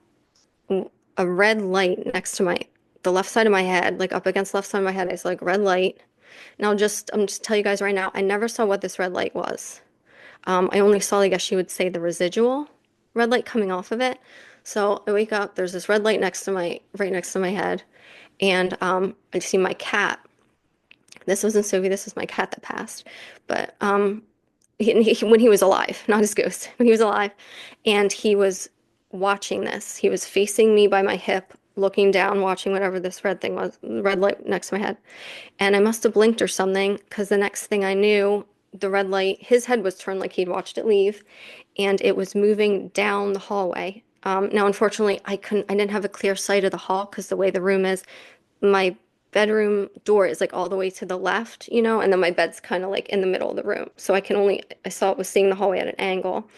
a red light next to the left side of my head, like up against the left side of my head. I saw like a red light. And I'm just tell you guys right now, I never saw what this red light was. I only saw, I guess you would say, the residual red light coming off of it. So I wake up, there's this red light right next to my head, and I see my cat. This wasn't Sophie, this was my cat that passed. But when he was alive, not his ghost, when he was alive, and he was watching this. He was facing me by my hip, looking down, watching whatever this red thing was, red light next to my head. And I must have blinked or something, because the next thing I knew, the red light, his head was turned like he'd watched it leave, and it was moving down the hallway. Now, unfortunately, I didn't have a clear sight of the hall because the way the room is, my bedroom door is like all the way to the left, and then my bed's kind of like in the middle of the room. So I saw it was seeing the hallway at an angle.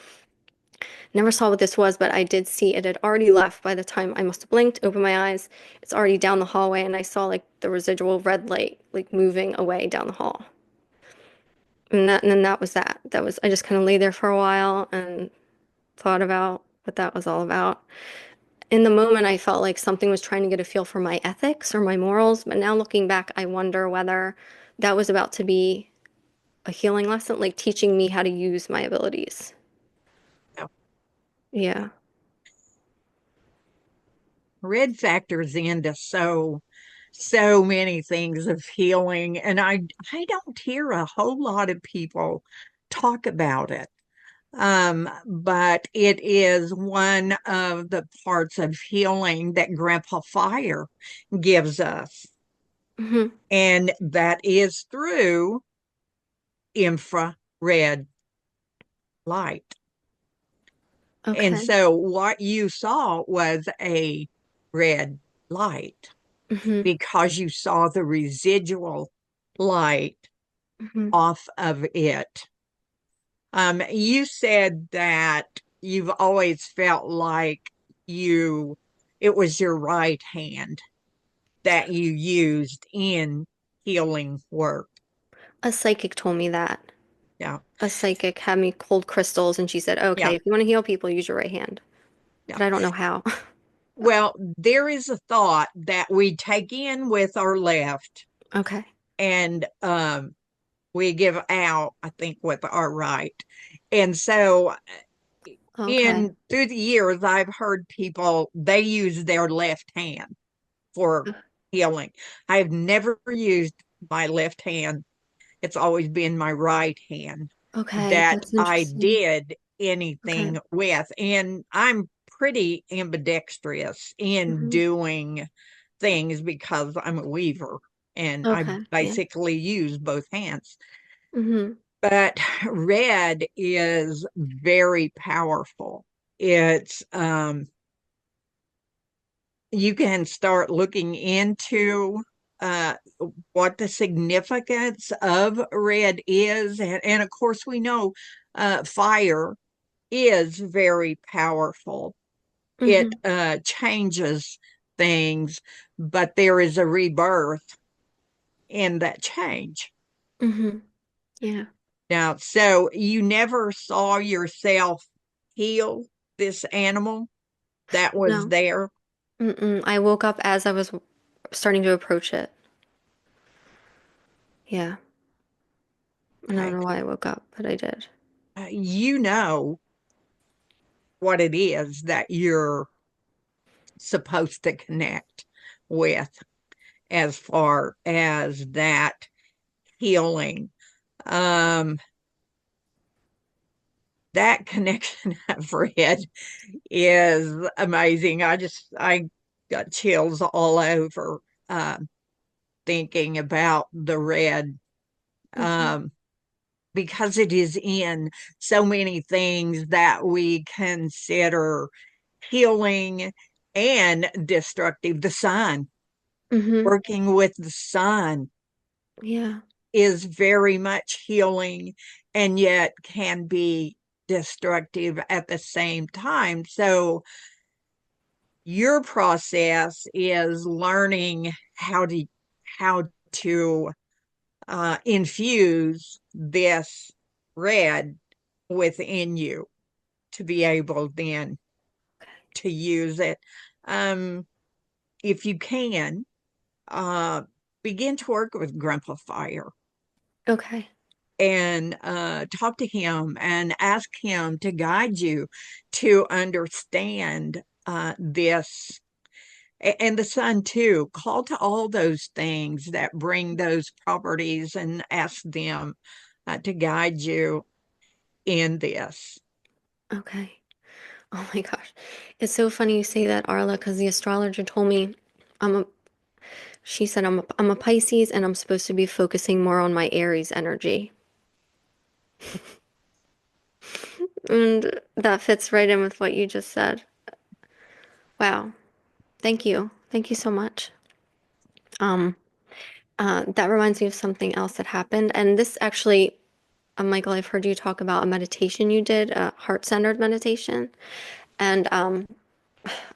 Never saw what this was, but I did see it had already left by the time I must have blinked, opened my eyes. It's already down the hallway, and I saw like the residual red light like moving away down the hall. And then that was that. I just kind of lay there for a while and thought about what that was all about. In the moment, I felt like something was trying to get a feel for my ethics or my morals, but now looking back, I wonder whether that was about to be a healing lesson, like teaching me how to use my abilities. Yeah. Yeah. Red factors into so many things of healing, and I don't hear a whole lot of people talk about it. But it is one of the parts of healing that Grandpa Fire gives us, Hmm. and that is through infrared light. And Okay. so what you saw was a red light Hmm. because you saw the residual light Hmm. off of it. You said that you've always felt like you it was your right hand that you used in healing work. A psychic told me that. Yeah, A psychic had me cold crystals, and she said, yeah, okay, if you want to heal people, use your right hand. yeah. But I don't know how. Well, there is a thought that we take in with our left Okay. and we give out, I think, with our right. And so Okay. in through the years, I've heard people they use their left hand for healing. I've never used my left hand. It's always been my right hand Okay. that That's I interesting. did Okay. anything with. And I'm pretty ambidextrous in Hmm. doing things because I'm a weaver and I Okay. Yeah. basically use both hands. Hmm. But red is very powerful. It's you can start looking into uh, what the significance of red is. And of course, we know fire is very powerful. It Hmm. changes things, but there is a rebirth in that change. Hmm. Yeah. Now, so you never saw yourself heal this animal that was No. there? Mm-mm. I woke up as I was starting to approach it. Yeah. And I don't Okay. know why I woke up, but I did. You know what it is that you're supposed to connect with as far as that healing. Um, that connection I've read is amazing. I got chills all over thinking about the red Hmm. um, because it is in so many things that we consider healing and destructive. The sun, Hmm. working with the sun Yeah. is very much healing and yet can be destructive at the same time. So your process is learning how to infuse this red within you to be able then to use it. Um, if you can, uh, begin to work with Grandpa Fire Okay. and talk to him and ask him to guide you to understand this. And the sun too. Call to all those things that bring those properties and ask them to guide you in this. Okay. Oh my gosh. It's so funny you say that, Arla, because the astrologer told me I'm a she said I'm a Pisces and I'm supposed to be focusing more on my Aries energy. And that fits right in with what you just said. Wow. Thank you. Thank you so much. Um, that reminds me of something else that happened. And this actually, Michael, I've heard you talk about a meditation you did, a heart-centered meditation. And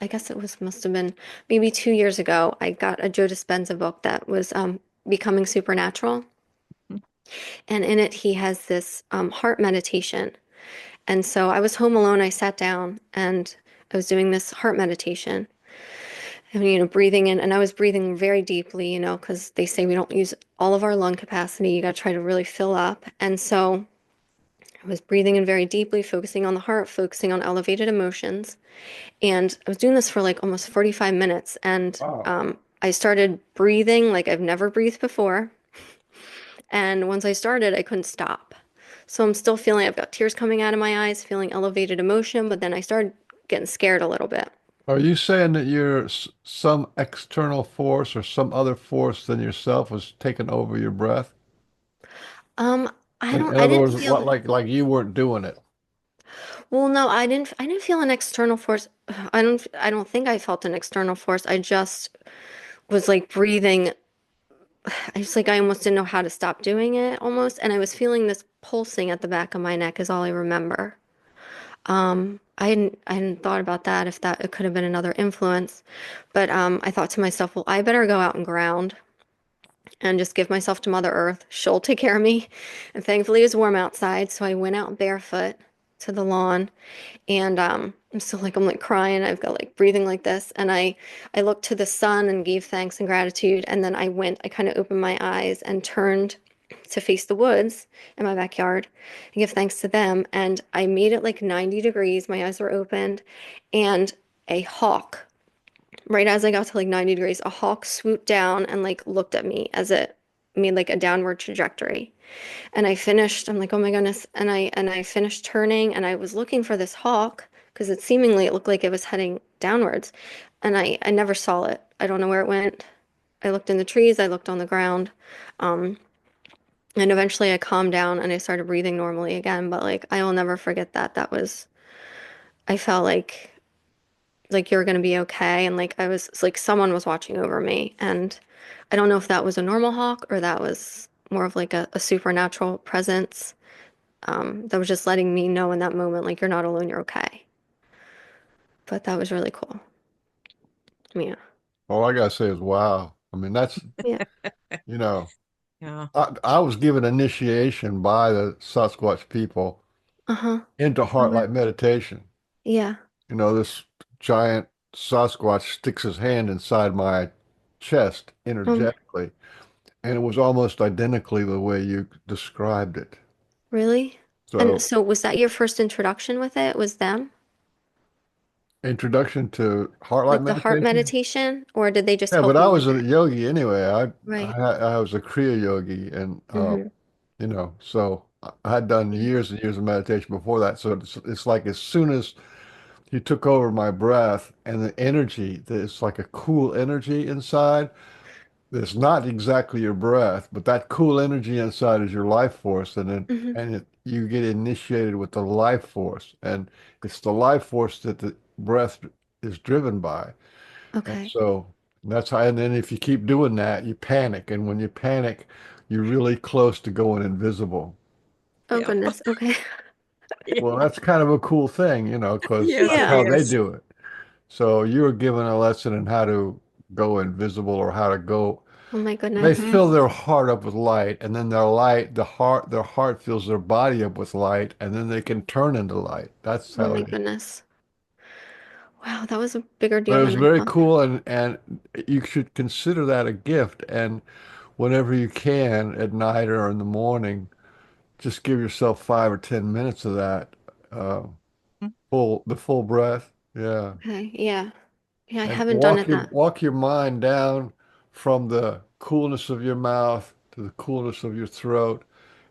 I guess it was must have been maybe 2 years ago. I got a Joe Dispenza book that was Becoming Supernatural. And in it, he has this heart meditation. And so I was home alone. I sat down and I was doing this heart meditation. And, breathing in, and I was breathing very deeply, because they say we don't use all of our lung capacity. You got to try to really fill up. And so I was breathing in very deeply, focusing on the heart, focusing on elevated emotions. And I was doing this for like almost 45 minutes. And Wow. I started breathing like I've never breathed before. And once I started, I couldn't stop. So I'm still feeling, I've got tears coming out of my eyes, feeling elevated emotion, but then I started getting scared a little bit. Are you saying that some external force or some other force than yourself was taking over your breath? Um, I In don't, I other didn't words, feel, like you weren't doing it. well, no, I didn't feel an external force. I don't think I felt an external force. I just was like breathing. I just like, I almost didn't know how to stop doing it almost. And I was feeling this pulsing at the back of my neck is all I remember. I hadn't thought about that if that it could have been another influence, but I thought to myself, well, I better go out and ground and just give myself to Mother Earth. She'll take care of me. And thankfully, it was warm outside, so I went out barefoot to the lawn, and I'm like crying. I've got like breathing like this, and I looked to the sun and gave thanks and gratitude, and then I kind of opened my eyes and turned to face the woods in my backyard and give thanks to them. And I made it like 90 degrees. My eyes were opened, and a hawk, right as I got to like 90 degrees, a hawk swooped down and like looked at me as it made like a downward trajectory. And I finished, I'm like, oh my goodness. And I finished turning and I was looking for this hawk because it looked like it was heading downwards. And I never saw it. I don't know where it went. I looked in the trees, I looked on the ground. Um, and eventually I calmed down and I started breathing normally again. But like I will never forget that. I felt like you're gonna be okay. And like I was it's like someone was watching over me. And I don't know if that was a normal hawk or that was more of like a supernatural presence that was just letting me know in that moment, like, you're not alone, you're okay. But that was really cool. Yeah. All I gotta say is wow. I mean, Yeah. you know, Yeah. I was given initiation by the Sasquatch people Uh-huh. into Oh, heart wow. light meditation. Yeah. This giant Sasquatch sticks his hand inside my chest Um, energetically, and it was almost identically the way you described it. really? And So, so was that your first introduction with it? Was them? introduction to heart light Like the heart meditation? meditation? Or did they just Yeah, help but you I with was a it? yogi anyway. Right. I was a Kriya yogi, and Mm-hmm. so I had done Yeah. years and years of meditation before that. So it's like as soon as you took over my breath and the energy, it's like a cool energy inside. It's not exactly your breath, but that cool energy inside is your life force, Mm-hmm. you get initiated with the life force, and it's the life force that the breath is driven by. And Okay. so that's how, and then if you keep doing that, you panic. And when you panic, you're really close to going invisible. Oh Yeah. goodness. Okay. Well, Yeah. that's kind of a cool thing, because Yes, that's it Yeah. how they is. do it. So you were given a lesson in how to go invisible or how to go. Oh my They goodness. Hmm. fill their heart up with light, and then their heart fills their body up with light, and then they can turn into light. That's Oh how my it is. goodness. Wow, that was a bigger But deal it was than I very thought. cool, and you should consider that a gift. And whenever you can, at night or in the morning, just give yourself 5 or 10 minutes of that, uh, the full breath. Yeah. Okay, yeah. Yeah, I And haven't done it that. walk your mind down from the coolness of your mouth to the coolness of your throat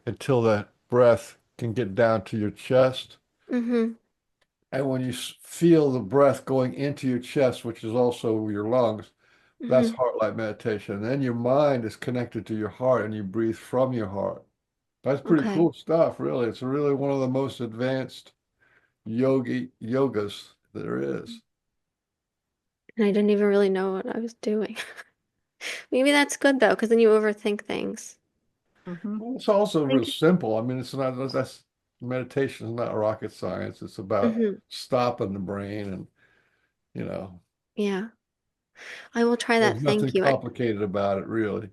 until that breath can get down to your chest. Mm-hmm. And when you feel the breath going into your chest, which is also your lungs, that's Mm-hmm. heart-like meditation. And then your mind is connected to your heart and you breathe from your heart. That's pretty Okay. cool stuff, really. It's really one of the most advanced yogas there is. And I didn't even really know what I was doing. Maybe that's good though, because then you overthink things. Hmm. Well, it's also real Thank you. simple. I mean, it's not that's meditation is not rocket science. It's about Mm-hmm. stopping the brain and, you know, Yeah. I will try there's that. nothing Thank you. complicated about it, really.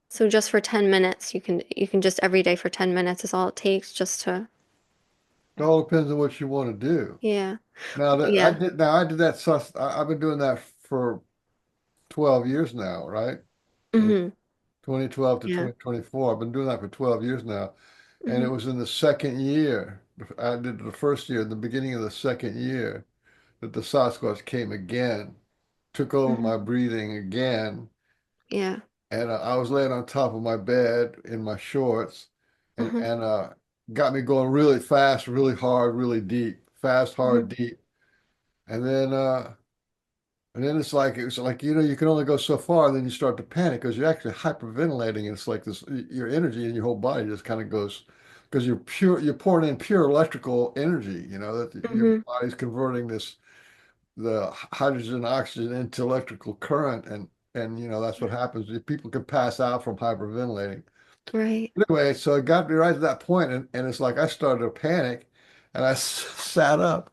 So just for 10 minutes, you can just every day for 10 minutes is all it takes just to It all depends on what you want to do. yeah. I Yeah. did I've been doing that for 12 years now, right? In Mm-hmm. 2012 to Yeah. 2024. I've been doing that for 12 years now. And it Mm-hmm. was in the second year. I did the first year, the beginning of the second year, that the Sasquatch came again, took over Mm-hmm. my breathing again. Yeah. And I was laying on top of my bed in my shorts and, Uh-huh. and uh, got me going really fast, really hard, really deep, fast, Mm-hmm. hard, deep. And then, uh, and then it was like, you can only go so far, and then you start to panic because you're actually hyperventilating. And it's like this, your energy in your whole body just kind of goes, because you're pouring in pure electrical energy, that your Mm-hmm. body's converting the hydrogen oxygen into electrical current and that's what happens. People can pass out from hyperventilating. Right. Anyway, so it got me right to that point and it's like I started to panic and sat up.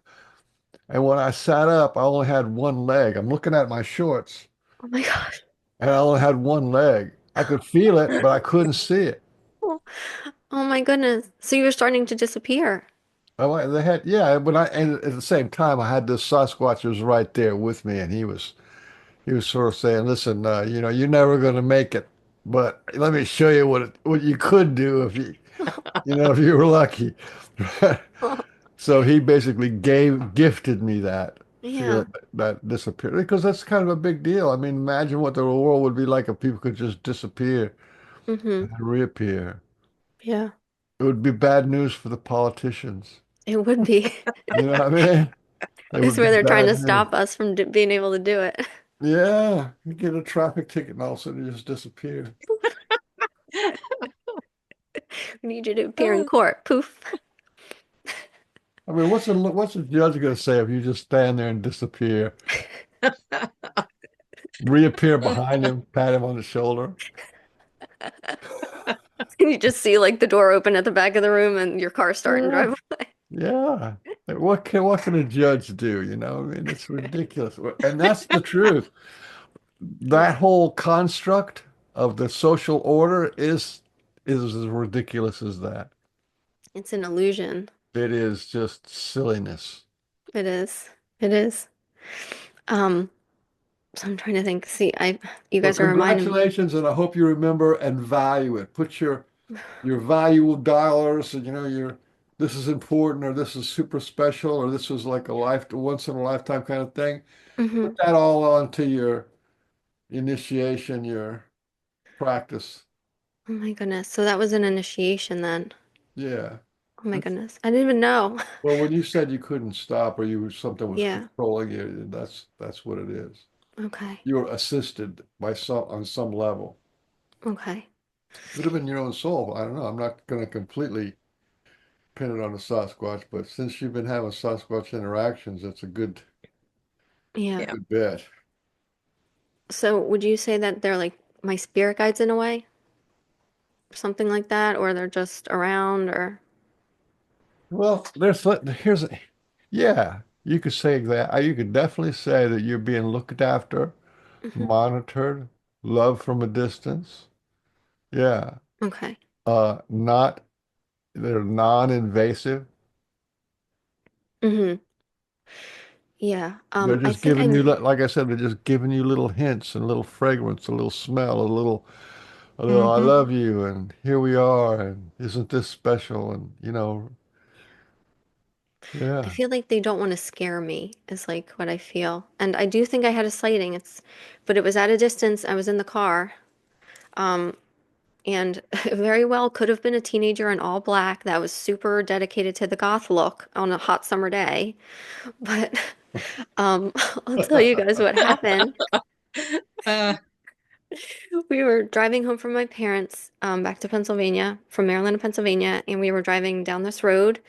And when I sat up, I only had one leg. I'm looking at my shorts Oh my gosh. and I only had one leg. I could feel it, but I couldn't see it. Oh, oh my goodness. So you were starting to disappear. They had, yeah, but and at the same time, I had this Sasquatch was right there with me, and he was sort of saying, "Listen, you're never going to make it, but let me show you what you could do if you were lucky." So he basically gifted me that Yeah. feel that disappear because that's kind of a big deal. I mean, imagine what the world would be like if people could just disappear Mm-hmm. and reappear. Yeah. It would be bad news for the politicians. It would be. You know what I mean? It I would be swear they're trying to bad news. stop us from being able to do it. Yeah, you get a traffic ticket and all of a sudden you just disappear. We need you to appear in court. Poof. I mean, what's the judge going to say if you just stand there and disappear, reappear behind him, pat him on the shoulder? You just see like the door open at the back of the room and your car start and Yeah, drive away. yeah. Like, what can a judge do? I mean, it's ridiculous, and that's the truth. Yeah. That whole construct of the social order is as ridiculous as that. It's an illusion. It is just silliness. It is. It is. Um, so I'm trying to think. See, you Well, guys are reminding me. congratulations, and I hope you remember and value it. Put your valuable dollars, and this is important, or this is super special, or this is like once in a lifetime kind of thing. Hmm. Put that all onto your initiation, your practice. Oh my goodness. So that was an initiation then. Yeah. Oh my goodness. I didn't even know. Well, when you said you couldn't stop or something was Yeah. controlling you, that's what it is. Okay. You were assisted by on some level. Okay. Could have been your own soul. I don't know. I'm not going to completely pin it on the Sasquatch, but since you've been having Sasquatch interactions, it's a Yeah. Yeah. good bet. So would you say that they're like my spirit guides in a way? Something like that? Or they're just around or Well, here's yeah. You could say that. You could definitely say that you're being looked after, Hmm. monitored, loved from a distance. Yeah. Okay. Not they're non-invasive. Hmm. Yeah. They're I just think giving you, I'm. like I said, they're just giving you little hints and little fragrance, a little smell, a little I Hmm. love you, and here we are, and isn't this special? And I yeah. feel like they don't want to scare me, is like what I feel. And I do think I had a sighting. But it was at a distance. I was in the car. Um, and very well could have been a teenager in all black that was super dedicated to the goth look on a hot summer day. But um, I'll tell you guys what happened. Uh, We were driving home from my parents, back to Pennsylvania, from Maryland to Pennsylvania, and we were driving down this road.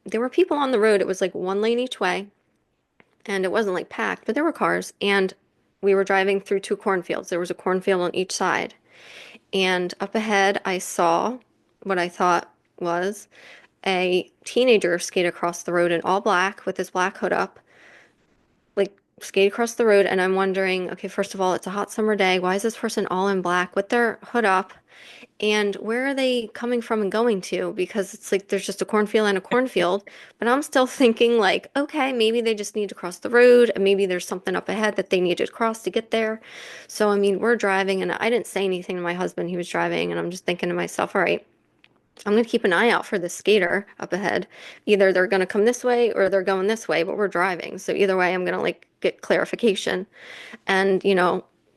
There were people on the road. It was like one lane each way, and it wasn't like packed, but there were cars. And we were driving through two cornfields. There was a cornfield on each side. And up ahead, I saw what I thought was a teenager skate across the road in all black with his black hood up, like skate across the road. And I'm wondering, okay, first of all, it's a hot summer day. Why is this person all in black with their hood up? And where are they coming from and going to? Because it's like there's just a cornfield and a cornfield. But I'm still thinking, like, okay, maybe they just need to cross the road, and maybe there's something up ahead that they need to cross to get there. So, I mean, we're driving, and I didn't say anything to my husband. He was driving, and I'm just thinking to myself, all right, I'm going to keep an eye out for this skater up ahead. Either they're going to come this way or they're going this way, but we're driving. So either way, I'm going to like get clarification. And,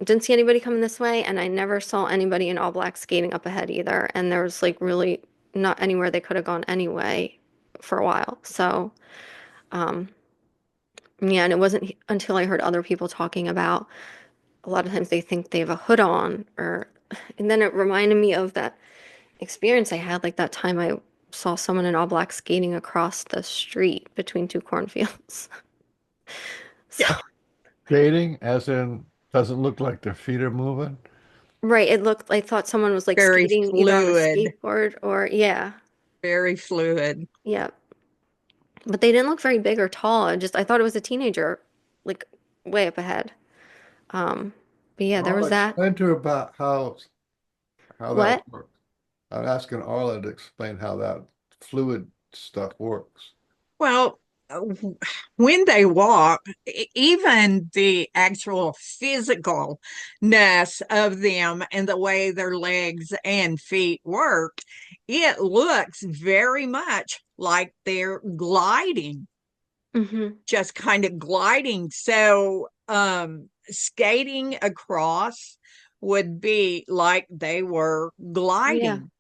didn't see anybody coming this way, and I never saw anybody in all black skating up ahead either. And there was like really not anywhere they could have gone anyway for a while. So, um, yeah, and it wasn't until I heard other people talking about a lot of times they think they have a hood on, or, and then it reminded me of that experience I had, like that time I saw someone in all black skating across the street between two cornfields. So, Skating, as in, doesn't look like their feet are moving. right, it looked, I thought someone was like very skating either on a fluid, skateboard or, yeah, very fluid. yeah. But they didn't look very big or tall. I thought it was a teenager, like way up ahead. Um, but yeah, there I'll was that. explain to her about how that What? works. I'm asking Arla to explain how that fluid stuff works. Well, when they walk, even the actual physicalness of them and the way their legs and feet work, it looks very much like they're gliding, Mm-hmm. just kind of gliding. So, skating across would be like they were Yeah. gliding.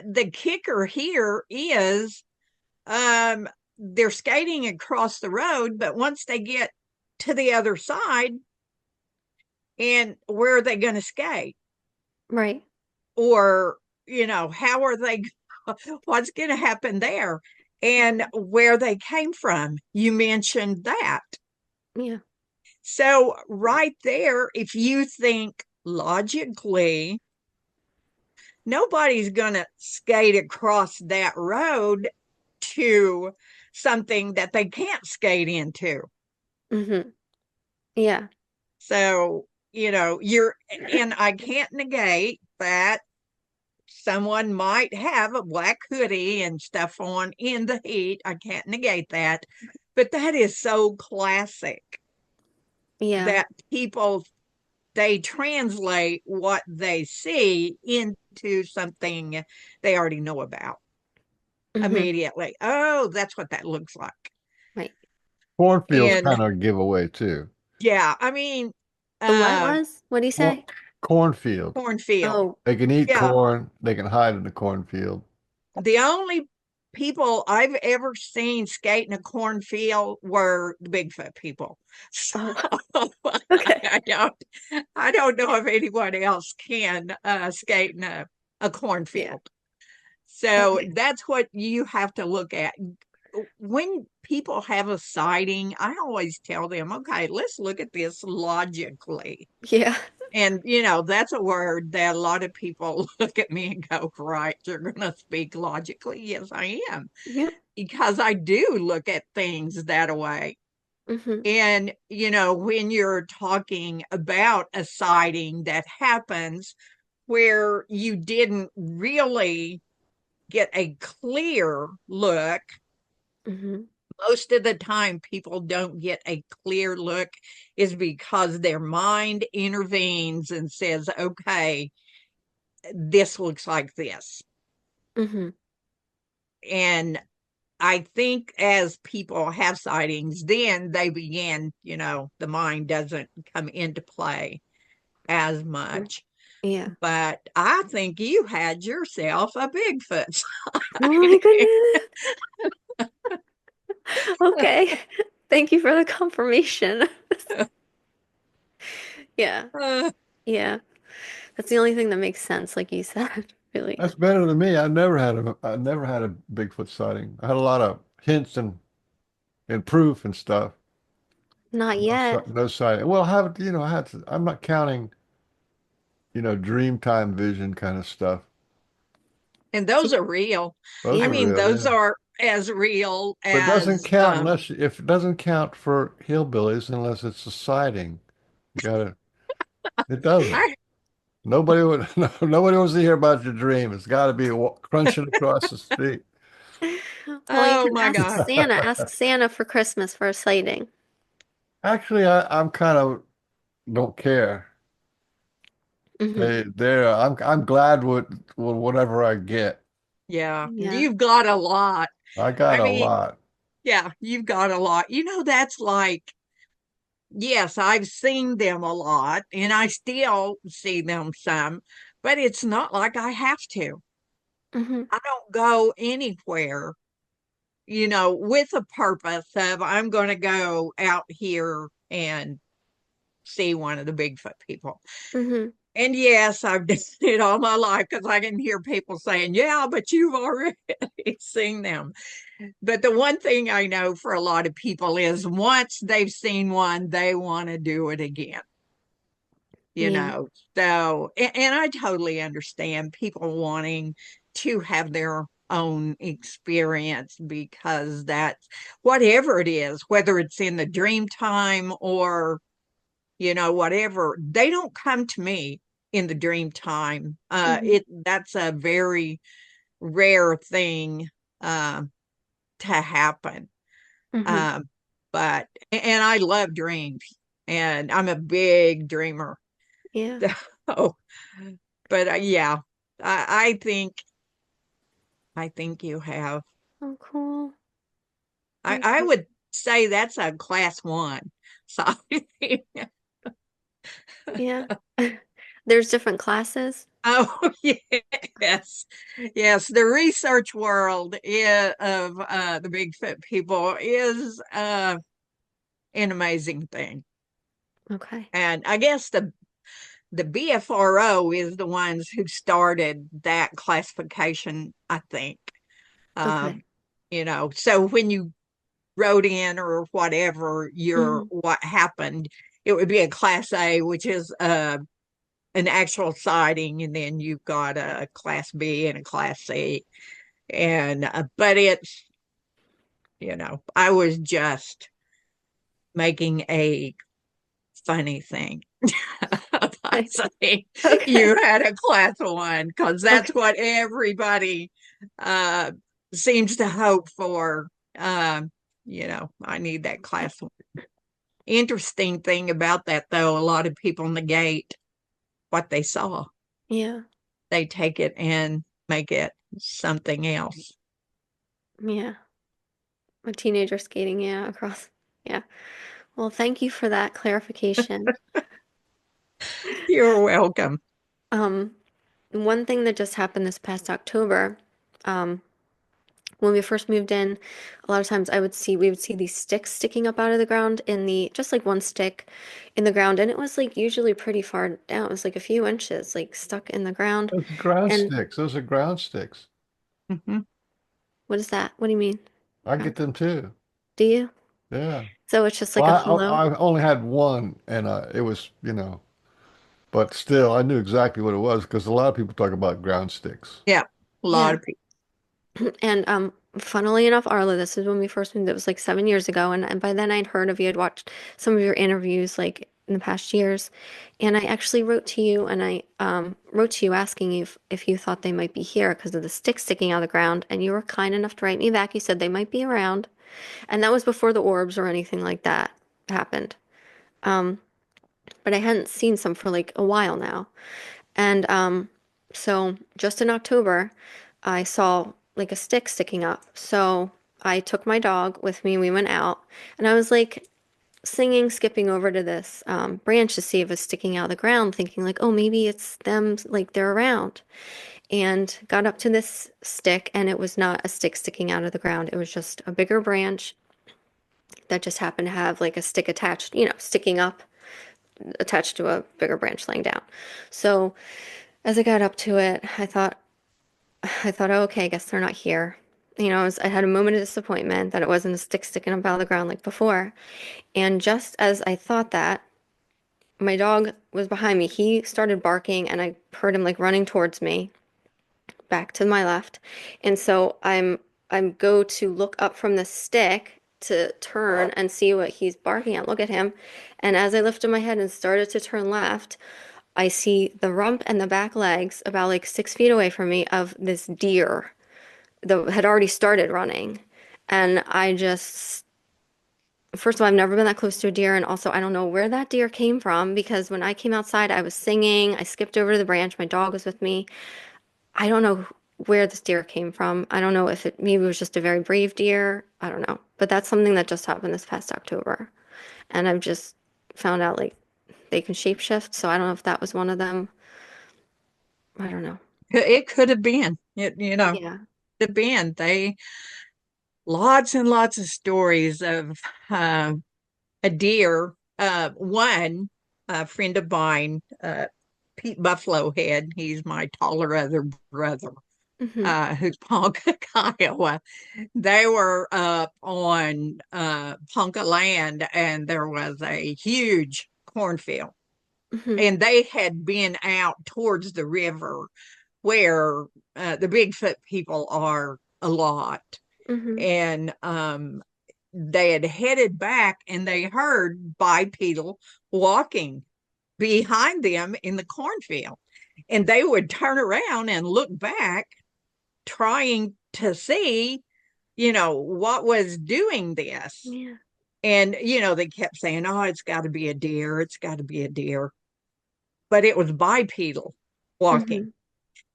The kicker here is um, they're skating across the road, but once they get to the other side, and where are they going to skate? Right. Or, how are they, what's going to happen there? And where they came from. You mentioned that. Yeah. So, right there, if you think logically, nobody's going to skate across that road to something that they can't skate into. Mm-hmm. Yeah. So, and I can't negate that someone might have a black hoodie and stuff on in the heat. I can't negate that. But that is so classic Yeah. that people, they translate what they see into something they already know about Mm-hmm. immediately. Oh, that's what that looks like. Right. Cornfields And kind of a giveaway too. yeah, I mean, The what um, was? What'd he Corn, say? cornfield. cornfield. Oh, They can eat Yeah, corn. They can hide in the cornfield. the only people I've ever seen skate in a cornfield were the Bigfoot people. So oh, okay. I don't I don't know if anyone else can skate in a Yeah. cornfield. So Okay. that's what you have to look at. When people have a sighting, I always tell them, okay, let's look at this logically. Yeah. And, that's a word that a lot of people look at me and go, right, you're going to speak logically. Yes, I am. Yeah. Because I do look at things that way. Mm-hmm. And, when you're talking about a sighting that happens where you didn't really get a clear look, Mm-hmm. most of the time people don't get a clear look is because their mind intervenes and says, okay, this looks like this. Mm-hmm. And I think as people have sightings, then they begin, the mind doesn't come into play as much. Yeah. But I think you had yourself a Bigfoot Oh my sighting. goodness. Okay. Thank you for the confirmation. Yeah. Uh, Yeah. That's the only thing that makes sense, like you said, really. That's better than me. I never had a Bigfoot sighting. I had a lot of hints and proof and stuff. Not yet. No sighting. Well, I haven't, I had to, I'm not counting, dream time vision kind of stuff. and See, those are real. Those I are yeah. mean, real, those yeah. are as real But it doesn't as count if it doesn't count for hillbillies unless it's a sighting. You gotta, it doesn't. I, Nobody would, no, nobody wants to hear about your dream. It's got to be crunching across the street. Well, you oh can my ask God. Santa. Ask Santa for Christmas for a sighting. Actually, I'm kind of don't care. Hmm. I'm glad with whatever I get. Yeah, Yeah. you've got a lot. I got I a mean, lot. yeah, you've got a lot. That's like, yes, I've seen them a lot and I still see them some, but it's not like I have to. Hmm. I don't go anywhere, with a purpose of I'm going to go out here and see one of the Bigfoot people. Hmm. And yes, I've done it all my life because I can hear people saying, yeah, but you've already seen them. But the one thing I know for a lot of people is once they've seen one, they want to do it again, you Yeah. know. So, and I totally understand people wanting to have their own experience because that's whatever it is, whether it's in the dream time or whatever, they don't come to me in the dream time. Hmm. That's a very rare thing uh, to happen. Hmm. Um, but and I love dreams, and I'm a big dreamer. Yeah. So, but yeah, I think you have. Oh, cool. I Okay. would say that's a class one. So, Yeah. There's different classes. oh yes, yes. The research world of the Bigfoot people is an amazing thing, Okay. and I guess the BFRO is the ones who started that classification. I think, Okay. um, So when you wrote in or whatever your Hmm. what happened, it would be a Class A, which is an actual sighting, and then you've got a Class B and a Class C. And but I was just making a funny thing about saying Okay. you had a class one because that's Okay. what everybody uh, seems to hope for. I need that class one. Interesting thing about that, though, a lot of people negate what they saw. Yeah. They take it and make it something else. Yeah. A teenager skating, yeah, across. Yeah. Well, thank you for that clarification. You're welcome. Um, One thing that just happened this past October, um, when we first moved in, a lot of times we would see these sticks sticking up out of the ground just like one stick in the ground, and it was like usually pretty far down. It was like a few inches, like stuck in the ground. Those are ground And sticks. Those are ground sticks. Mhm. what is that? What do you mean? I Ground? get them too. Do you? Yeah. So it's just Well, like a hello? I only had one, and it was, but still, I knew exactly what it was because a lot of people talk about ground sticks. Yeah, a lot Yeah. of people. And funnily enough, Arla, this is when we first moved. It was like 7 years ago, and by then I'd heard of you. I'd watched some of your interviews like in the past years, and I actually wrote to you, and I wrote to you asking you if you thought they might be here because of the sticks sticking out of the ground, and you were kind enough to write me back. You said they might be around, and that was before the orbs or anything like that happened. Um, but I hadn't seen some for like a while now. And so just in October, I saw like a stick sticking up. So I took my dog with me and we went out. And I was like singing, skipping over to this branch to see if it was sticking out of the ground, thinking like, oh, maybe it's them, like they're around. And got up to this stick, and it was not a stick sticking out of the ground. It was just a bigger branch that just happened to have like a stick attached, sticking up, attached to a bigger branch laying down. So as I got up to it, I thought, oh, okay, I guess they're not here. I had a moment of disappointment that it wasn't a stick sticking up out of the ground like before. And just as I thought that, my dog was behind me. He started barking, and I heard him like running towards me, back to my left. And so I'm go to look up from the stick to turn and see what he's barking at. Look at him. And as I lifted my head and started to turn left, I see the rump and the back legs about like 6 feet away from me of this deer that had already started running. And I just, first of all, I've never been that close to a deer. And also, I don't know where that deer came from because when I came outside, I was singing. I skipped over to the branch. My dog was with me. I don't know where this deer came from. I don't know if it maybe it was just a very brave deer. I don't know. But that's something that just happened this past October. And I've just found out like they can shapeshift. So I don't know if that was one of them. I don't know. It could have been. Yeah. Could have been. They lots and lots of stories of uh, a deer. One a friend of mine, Pete Buffalo Head. He's my taller other brother, Hmm. who's Ponca, Iowa. They were up on Ponca land, and there was a huge cornfield, Hmm. and they had been out towards the river where the Bigfoot people are a lot. Hmm. And they had headed back, and they heard bipedal walking behind them in the cornfield. And they would turn around and look back, trying to see, what was doing this. Yeah. And, they kept saying, oh, it's got to be a deer. It's got to be a deer. But it was bipedal walking. Hmm.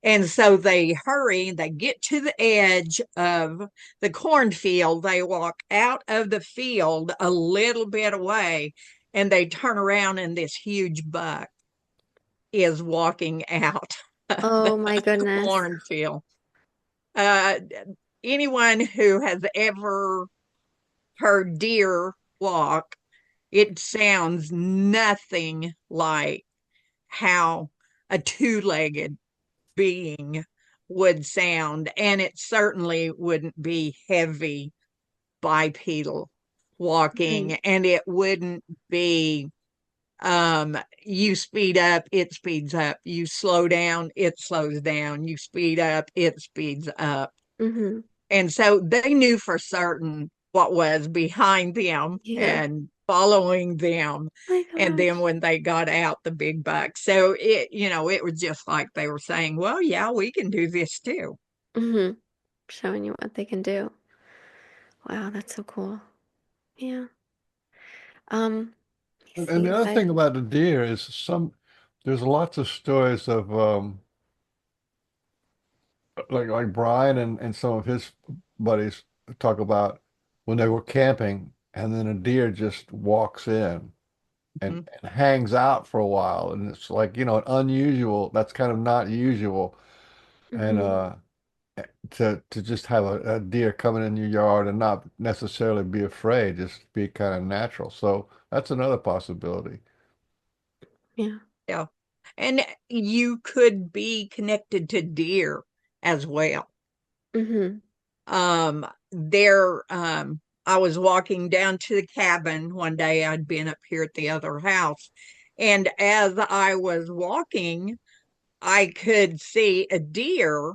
And so they hurry, they get to the edge of the cornfield, they walk out of the field a little bit away, and they turn around, and this huge buck is walking out of the Oh my goodness. cornfield. Uh, Anyone who has ever heard deer walk, it sounds nothing like how a two-legged being would sound, and it certainly wouldn't be heavy bipedal walking, Right. and it wouldn't be you speed up, it speeds up, you slow down, it slows down, you speed up, it speeds up. Hmm. And so they knew for certain what was behind them Yeah. and following them. My And then gosh. when they got out, the big buck. So it was just like they were saying, well, yeah, we can do this too. Hmm. Showing you what they can do. Wow, that's so cool. Yeah. Let me And see the if other I. thing about the deer is there's lots of stories of like Brian and some of his buddies talk about when they were camping and then a deer just walks in Mhm. and hangs out for a while and it's like, an unusual, that's kind of not usual. And Hmm. to just have a deer coming in your yard and not necessarily be afraid, just be kind of natural. So that's another possibility. Yeah. Yeah. And you could be connected to deer as well. Hmm. I was walking down to the cabin one day. I'd been up here at the other house. And as I was walking, I could see a deer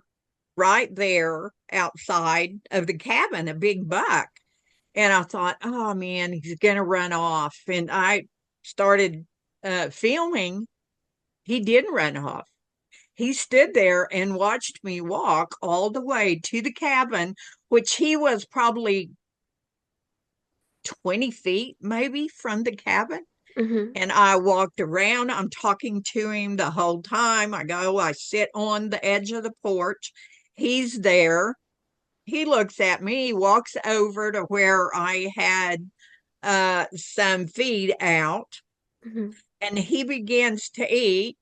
right there outside of the cabin, a big buck. And I thought, oh man, he's going to run off. And I started filming. He didn't run off. He stood there and watched me walk all the way to the cabin, which he was probably 20 feet maybe from the cabin. Mm-hmm. And I walked around. I'm talking to him the whole time. I sit on the edge of the porch. He's there. He looks at me, walks over to where I had some feed out, Mm-hmm. and he begins to eat.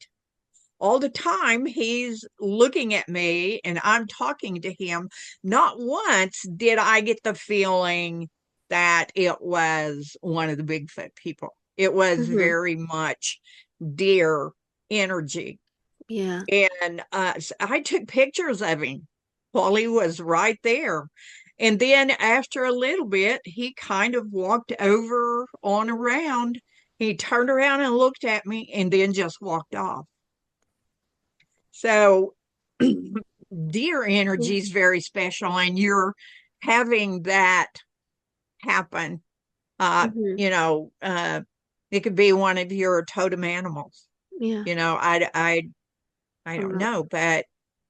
All the time, he's looking at me and I'm talking to him. Not once did I get the feeling that it was one of the Bigfoot people. It was Mm-hmm. very much deer energy. Yeah. And so I took pictures of him while he was right there. And then after a little bit, he kind of walked over on around. He turned around and looked at me and then just walked off. So deer Yeah. energy is very special, and you're having that happen. Mm-hmm. You know, it could be one of your totem animals. Yeah. You know, I Oh, don't no. know, but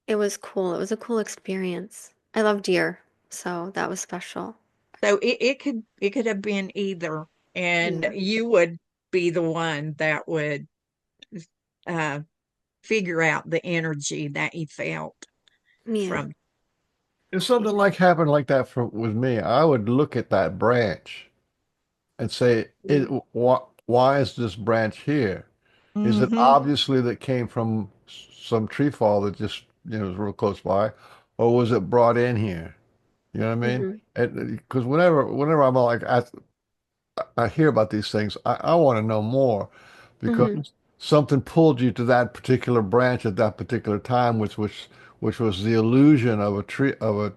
It was cool. It was a cool experience. I love deer, so that was special. so it could have been either, and Yeah. you would be the one that would uh, figure out the energy that you felt Yeah. from. If something like happened like that with me, I would look at that branch and say, Yeah. why is this branch here? Is it Hmm. obviously that came from some tree fall that just, was real close by, or was it brought in here? You know what I mean? Mm-hmm. Because whenever I'm like, I hear about these things, I want to know more Mm-hmm. because something pulled you to that particular branch at that particular time, which was the illusion of a tree of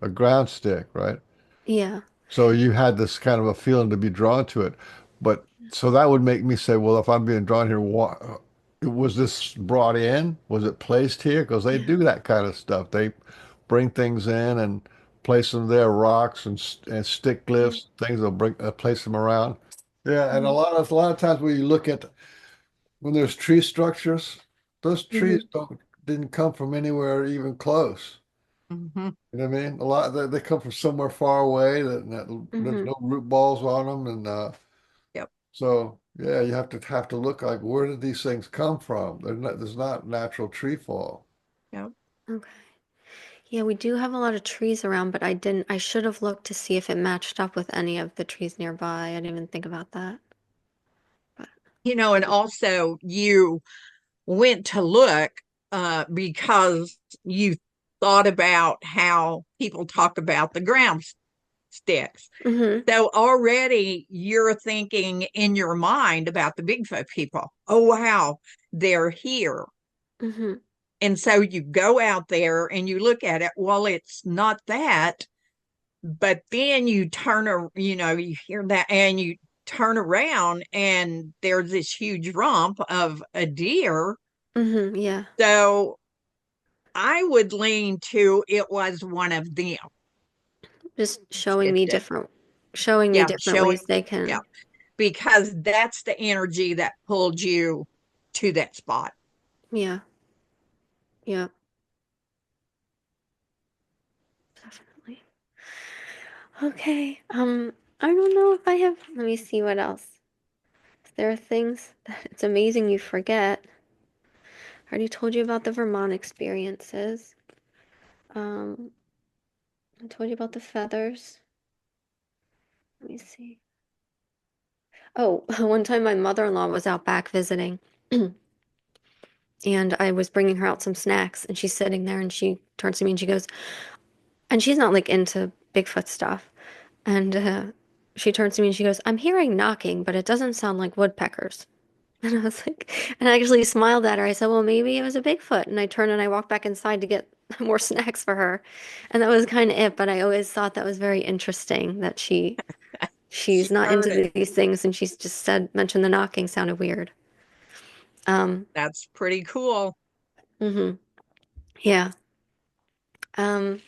a ground stick, right? Yeah. So you had this kind of a feeling to be drawn to it. But so that would make me say, well, if I'm being drawn here, was this brought in? Was it placed here? Because they Yeah. do that kind of stuff. They bring things in and place them there, rocks and stick Yeah. glyphs, things. They'll bring place them around. Yeah, and Mm-hmm. a lot of times when you look at when there's tree structures, those trees Mm-hmm. didn't come from anywhere even close. Hmm. You know what I mean? A lot they come from somewhere far away that there's Mm-hmm. no root balls on them, and Yep. so yeah, you have to look like where did these things come from? There's not natural tree fall. Yep. Okay. Yeah, we do have a lot of trees around, but I should have looked to see if it matched up with any of the trees nearby. I didn't even think about that. But And also you went to look because you thought about how people talk about the ground sticks. mm-hmm. So already you're thinking in your mind about the Bigfoot people. Oh, wow, they're here. Mm-hmm. And so you go out there and you look at it. Well, it's not that. But then you hear that and you turn around and there's this huge rump of a deer. Mm-hmm. Yeah. So I would lean to it was one of them Just shifted. showing me Yeah, different showing. ways they Yeah, can. because that's the energy that pulled you to that spot. Yeah. Yeah. Definitely. Okay. I don't know if I have. Let me see what else. There are things that it's amazing you forget. I already told you about the Vermont experiences. Um, I told you about the feathers. Let me see. Oh, one time my mother-in-law was out back visiting, and I was bringing her out some snacks, and she's sitting there, and she turns to me and she goes, and she's not like into Bigfoot stuff, and she turns to me and she goes, "I'm hearing knocking, but it doesn't sound like woodpeckers." And I was like, and I actually smiled at her. I said, well, maybe it was a Bigfoot. And I turned and I walked back inside to get more snacks for her. And that was kind of it. But I always thought that was very interesting that she's She not heard it. into these things. And she's just mentioned the knocking sounded weird. Um, That's pretty cool. hmm Yeah. Um,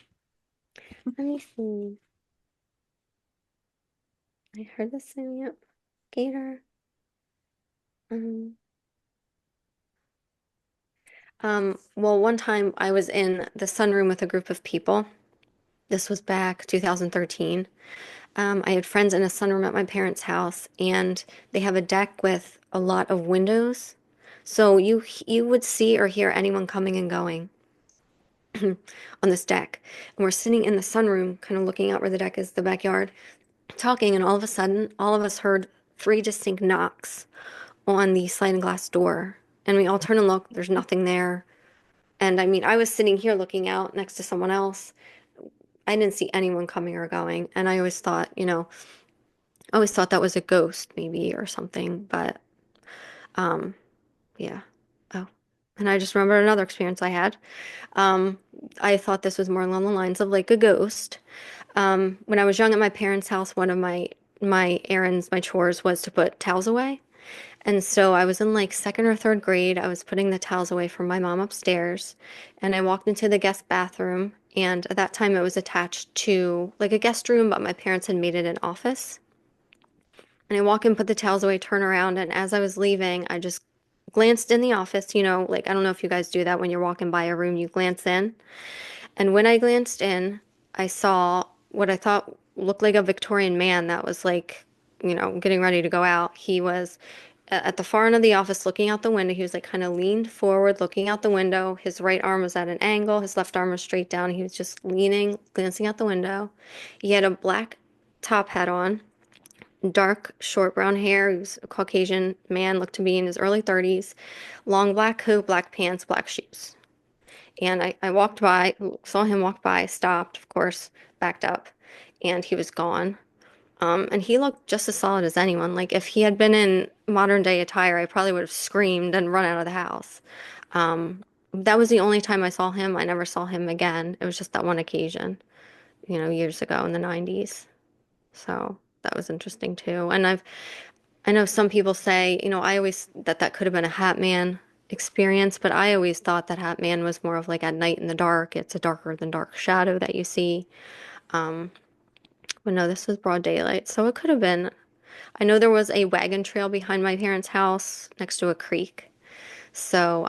Let me see. I heard this name, yep. Gator. Um, well, one time I was in the sunroom with a group of people. This was back 2013. I had friends in a sunroom at my parents' house, and they have a deck with a lot of windows. So you would see or hear anyone coming and going on this deck. And we're sitting in the sunroom, kind of looking out where the deck is, the backyard, talking, and all of a sudden, all of us heard three distinct knocks on the sliding glass door. And we all turn and look, there's nothing there. And I mean, I was sitting here looking out next to someone else. I didn't see anyone coming or going. And I always thought, I always thought that was a ghost maybe or something. But um, yeah. Oh. And I just remember another experience I had. Um, I thought this was more along the lines of like a ghost. When I was young at my parents' house, one of my errands, my chores was to put towels away. And so I was in like second or third grade. I was putting the towels away from my mom upstairs, and I walked into the guest bathroom. And at that time, it was attached to like a guest room, but my parents had made it an office. And I walk in, put the towels away, turn around, and as I was leaving, I just glanced in the office. Like I don't know if you guys do that when you're walking by a room, you glance in. And when I glanced in, I saw what I thought looked like a Victorian man that was like, getting ready to go out. He was at the far end of the office looking out the window. He was like kind of leaned forward, looking out the window. His right arm was at an angle, his left arm was straight down. He was just leaning, glancing out the window. He had a black top hat on, dark, short brown hair. He was a Caucasian man, looked to be in his early 30s, long black coat, black pants, black shoes. And I walked by, saw him walk by, stopped, of course, backed up, and he was gone. And he looked just as solid as anyone. Like if he had been in modern day attire, I probably would have screamed and run out of the house. Um, that was the only time I saw him. I never saw him again. It was just that one occasion, years ago in the 90s. So that was interesting too. And I know some people say, I always that could have been a Hat Man experience, but I always thought that Hat Man was more of like at night in the dark. It's a darker than dark shadow that you see. Um, but no, this was broad daylight, so it could have been. I know there was a wagon trail behind my parents' house next to a creek, so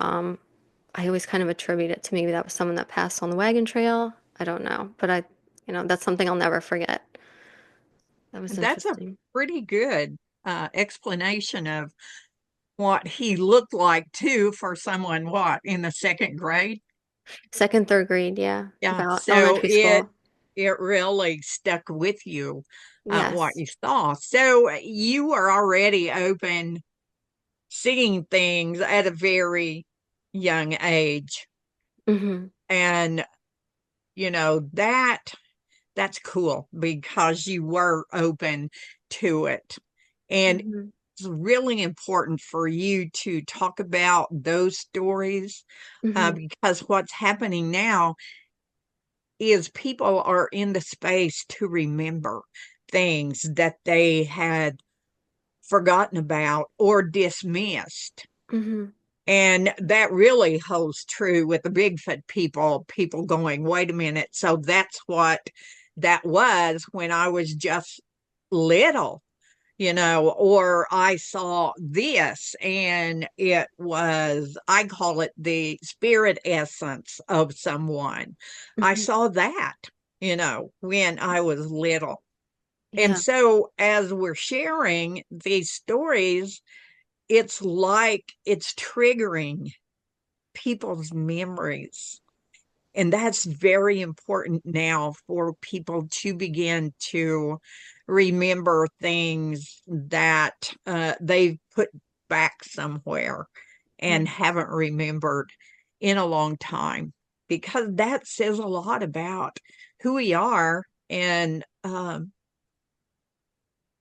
I always kind of attribute it to maybe that was someone that passed on the wagon trail. I don't know, but that's something I'll never forget. That was That's a interesting. pretty good explanation of what he looked like too for someone what in the second grade. Second, third grade, yeah, Yeah, about so elementary school. it really stuck with you what Yes. you saw. So you were already open seeing things at a very young age, Hmm. and that's cool because you were open to it. And Hmm. it's really important for you to talk about those stories Hmm. because what's happening now is people are in the space to remember things that they had forgotten about or dismissed. Hmm. And that really holds true with the Bigfoot people going, wait a minute. So that's what that was when I was just little, or I saw this and it was, I call it the spirit essence of someone. I Hmm. saw that, when I was little. And Yeah. so as we're sharing these stories, it's like it's triggering people's memories. And that's very important now for people to begin to remember things that they've put back somewhere and Yeah. haven't remembered in a long time, because that says a lot about who we are and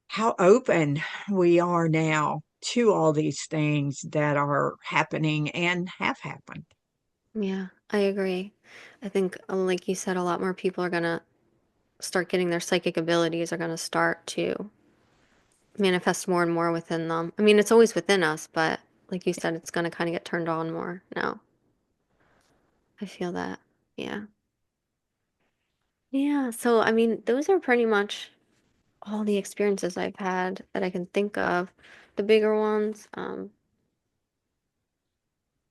how open we are now to all these things that are happening and have happened. Yeah, I agree. I think, like you said, a lot more people are gonna start getting their psychic abilities are gonna start to manifest more and more within them. I mean, it's always within us, but like you said, it's gonna kind of get turned on more now. I feel that. Yeah. Yeah, so I mean, those are pretty much all the experiences I've had that I can think of. The bigger ones,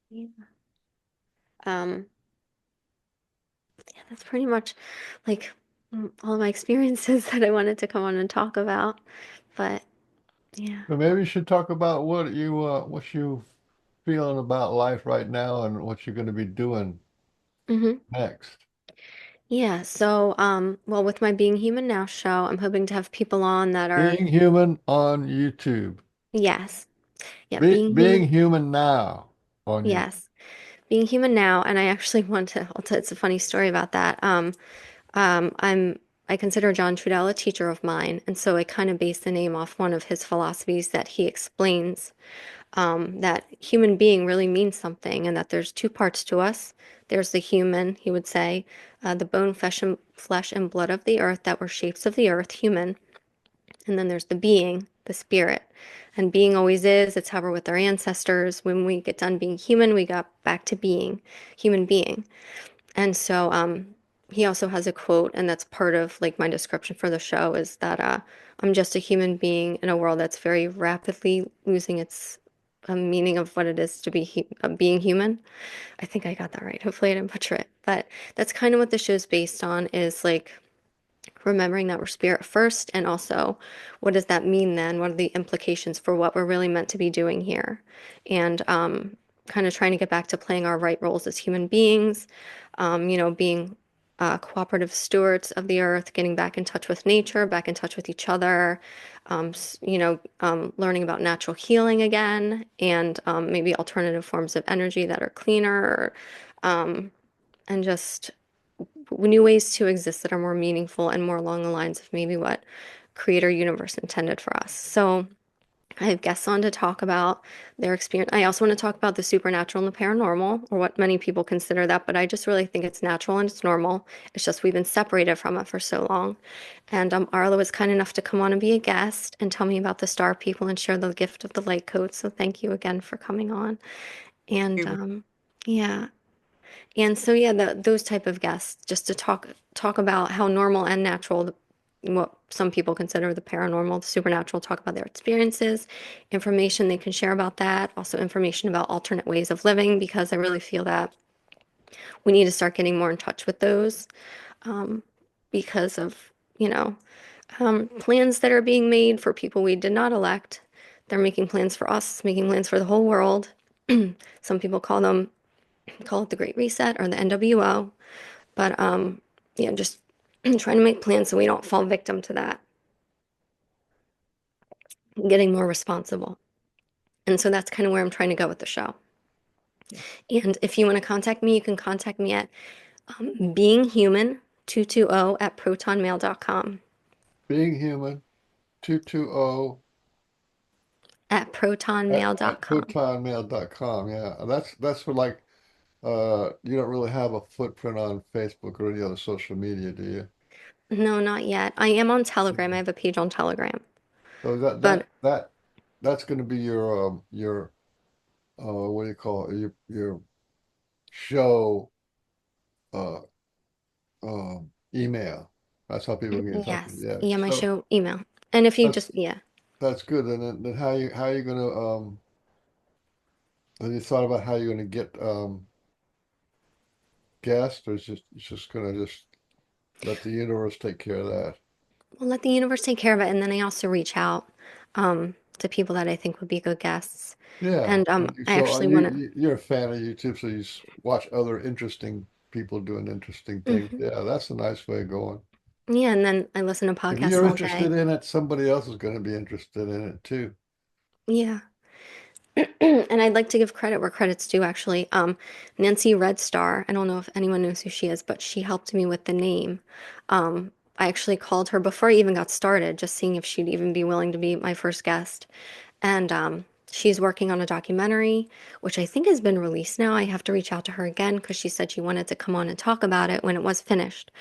yeah, um, yeah, that's pretty much like all my experiences that I wanted to come on and talk about. But yeah. But maybe you should talk about what you feeling about life right now and what you're going to be doing hmm next. Yeah, so well, with my Being Human Now show, I'm hoping to have people on that are Being human on YouTube. yes. Yeah, Being Being Human. human now on YouTube. Yes. Being Human Now, and I actually want to, it's a funny story about that. I'm I consider John Trudell a teacher of mine, and so I kind of base the name off one of his philosophies that he explains that human being really means something, and that there's two parts to us. There's the human, he would say, the bone, flesh and blood of the earth that were shapes of the earth, human, and then there's the being, the spirit. And being always is, it's how we're with our ancestors. When we get done being human, we got back to being human being. And so he also has a quote, and that's part of like my description for the show is that I'm just a human being in a world that's very rapidly losing its meaning of what it is to be being human. I think I got that right. Hopefully I didn't butcher it. But that's kind of what the show's based on is like remembering that we're spirit first, and also what does that mean then? What are the implications for what we're really meant to be doing here? And kind of trying to get back to playing our right roles as human beings, being cooperative stewards of the earth, getting back in touch with nature, back in touch with each other, learning about natural healing again, and maybe alternative forms of energy that are cleaner, and just new ways to exist that are more meaningful and more along the lines of maybe what creator universe intended for us. So I have guests on to talk about their experience. I also want to talk about the supernatural and the paranormal, or what many people consider that, but I just really think it's natural and it's normal. It's just we've been separated from it for so long. And Arla was kind enough to come on and be a guest and tell me about the star people and share the gift of the light code. So thank you again for coming on. And yeah, and so yeah, those type of guests just to talk about how normal and natural what some people consider the paranormal, the supernatural, talk about their experiences, information they can share about that, also information about alternate ways of living, because I really feel that we need to start getting more in touch with those because of, you know, plans that are being made for people we did not elect. They're making plans for us, making plans for the whole world. Some people call it the Great Reset or the NWO. But yeah, just trying to make plans so we don't fall victim to that, getting more responsible. And so that's kind of where I'm trying to go with the show. And if you want to contact me, you can contact me at beinghuman220 at protonmail.com. Being human 220 At at protonmail.com. protonmail.com. Yeah, that's for like you don't really have a footprint on Facebook or any other social media, do you? No, not yet. I am on Telegram. I have a page on Telegram. So But that's going to be your what do you call it? Your show uh email. That's how people get in touch with yes, you. Yeah. yeah, my So show email. And if you that's just, yeah. that's good. And then how you gonna have you thought about how you're gonna get guests, or it's just gonna just let the universe take care of that? Well, let the universe take care of it. And then I also reach out to people that I think would be good guests. Yeah. And I So actually want to, you're a fan of YouTube, so you watch other interesting people doing interesting things. hmm Yeah, that's a nice way of going. yeah, and then I listen to If podcasts you're all interested day. in it, somebody else is going to be interested in it too. Yeah. And I'd like to give credit where credit's due, actually. Nancy Red Star, I don't know if anyone knows who she is, but she helped me with the name. I actually called her before I even got started, just seeing if she'd even be willing to be my first guest. And she's working on a documentary, which I think has been released now. I have to reach out to her again because she said she wanted to come on and talk about it when it was finished.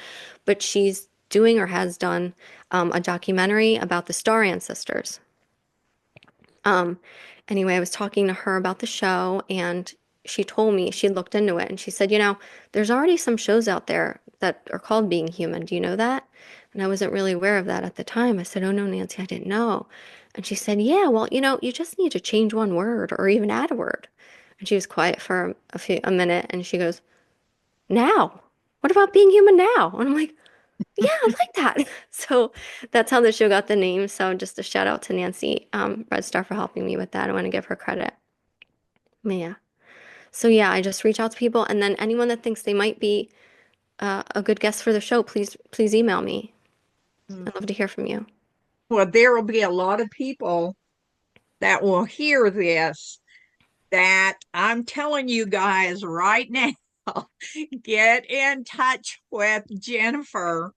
But she's doing or has done a documentary about the star ancestors. Um, anyway, I was talking to her about the show, and she told me she looked into it and she said, there's already some shows out there that are called Being Human. Do you know that? And I wasn't really aware of that at the time. I said, oh no, Nancy, I didn't know. And she said, yeah, well, you just need to change one word or even add a word. And she was quiet for a minute and she goes, now, what about being human now? And I'm like, yeah, I like that. So that's how the show got the name. So just a shout out to Nancy, Red Star for helping me with that. I want to give her credit. Yeah. So yeah, I just reach out to people, and then anyone that thinks they might be a good guest for the show, please email me. I'd love to hear from you. Well, there will be a lot of people that will hear this that I'm telling you guys right now, get in touch with Jennifer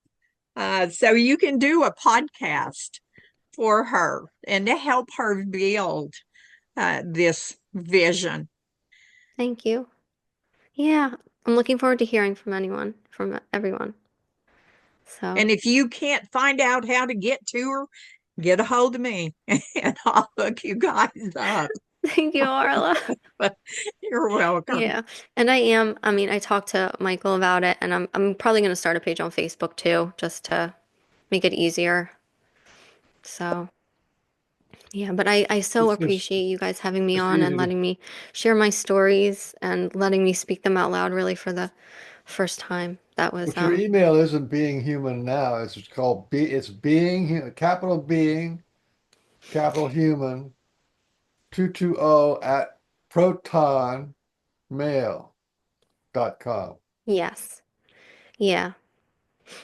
so you can do a podcast for her and to help her build this vision. Thank you. Yeah, I'm looking forward to hearing from everyone. So And if you can't find out how to get to her, get a hold of me and I'll hook you guys up. thank you, Arla. You're welcome. Yeah, and I mean, I talked to Michael about it, and I'm probably going to start a page on Facebook too, just to make it easier. So. Yeah, but I so It's just, appreciate you guys having me it's on and easy to, letting me share my stories and letting me speak them out loud really for the first time. That was but your email isn't being human now. It's called it's capital being, capital human, 220 at protonmail.com. yes. Yeah,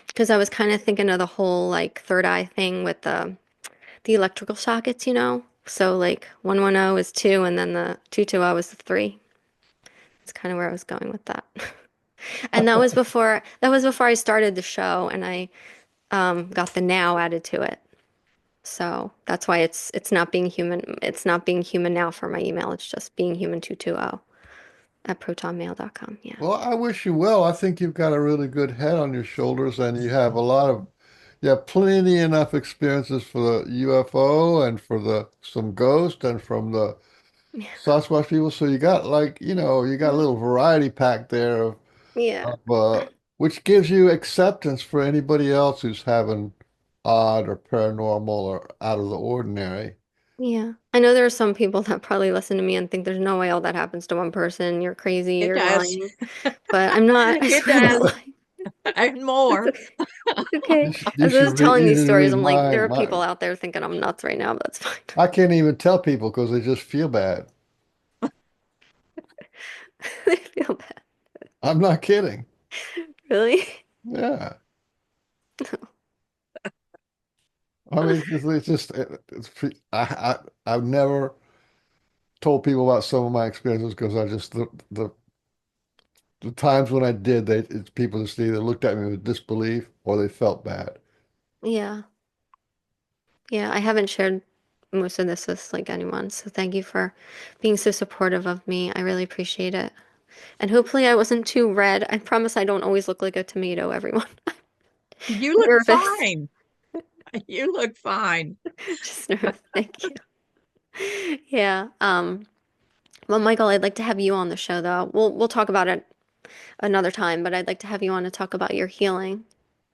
because I was kind of thinking of the whole like third eye thing with the electrical sockets. So like 110 is 2 and then the 220 is the 3. It's kind of where I was going with that. And that was before I started the show and I got the now added to it. So that's why it's not being human. It's not being human now for my email. It's just being human 220 at protonmail.com. Yeah. Well, I wish you well. I think you've got a really good head on your shoulders, and you have plenty enough experiences for the UFO and for the some ghost and from the Yeah. Sasquatch people. So you got you got a little variety pack there Yeah. of which gives you acceptance for anybody else who's having odd or paranormal or out of the ordinary. Yeah. I know there are some people that probably listen to me and think there's no way all that happens to one person. You're crazy. It You're does. lying. But I'm not. I It swear I'm not does. lying. And It's more. okay. It's okay. You As I should was telling you these need to stories, read I'm like, there are my people out there thinking I'm nuts right now, but that's fine. I can't even tell people because they just feel bad. They feel bad. I'm not kidding. Really? Yeah. I mean, I've never told people about some of my experiences because I just the times when I did, people just either looked at me with disbelief or they felt bad. Yeah. Yeah. I haven't shared most of this with like anyone. So thank you for being so supportive of me. I really appreciate it. And hopefully I wasn't too red. I promise I don't always look like a tomato, everyone. You look Nervous. fine. You look fine. Just nervous. Thank you. Yeah. Well, Michael, I'd like to have you on the show though. We'll talk about it another time, but I'd like to have you on to talk about your healing.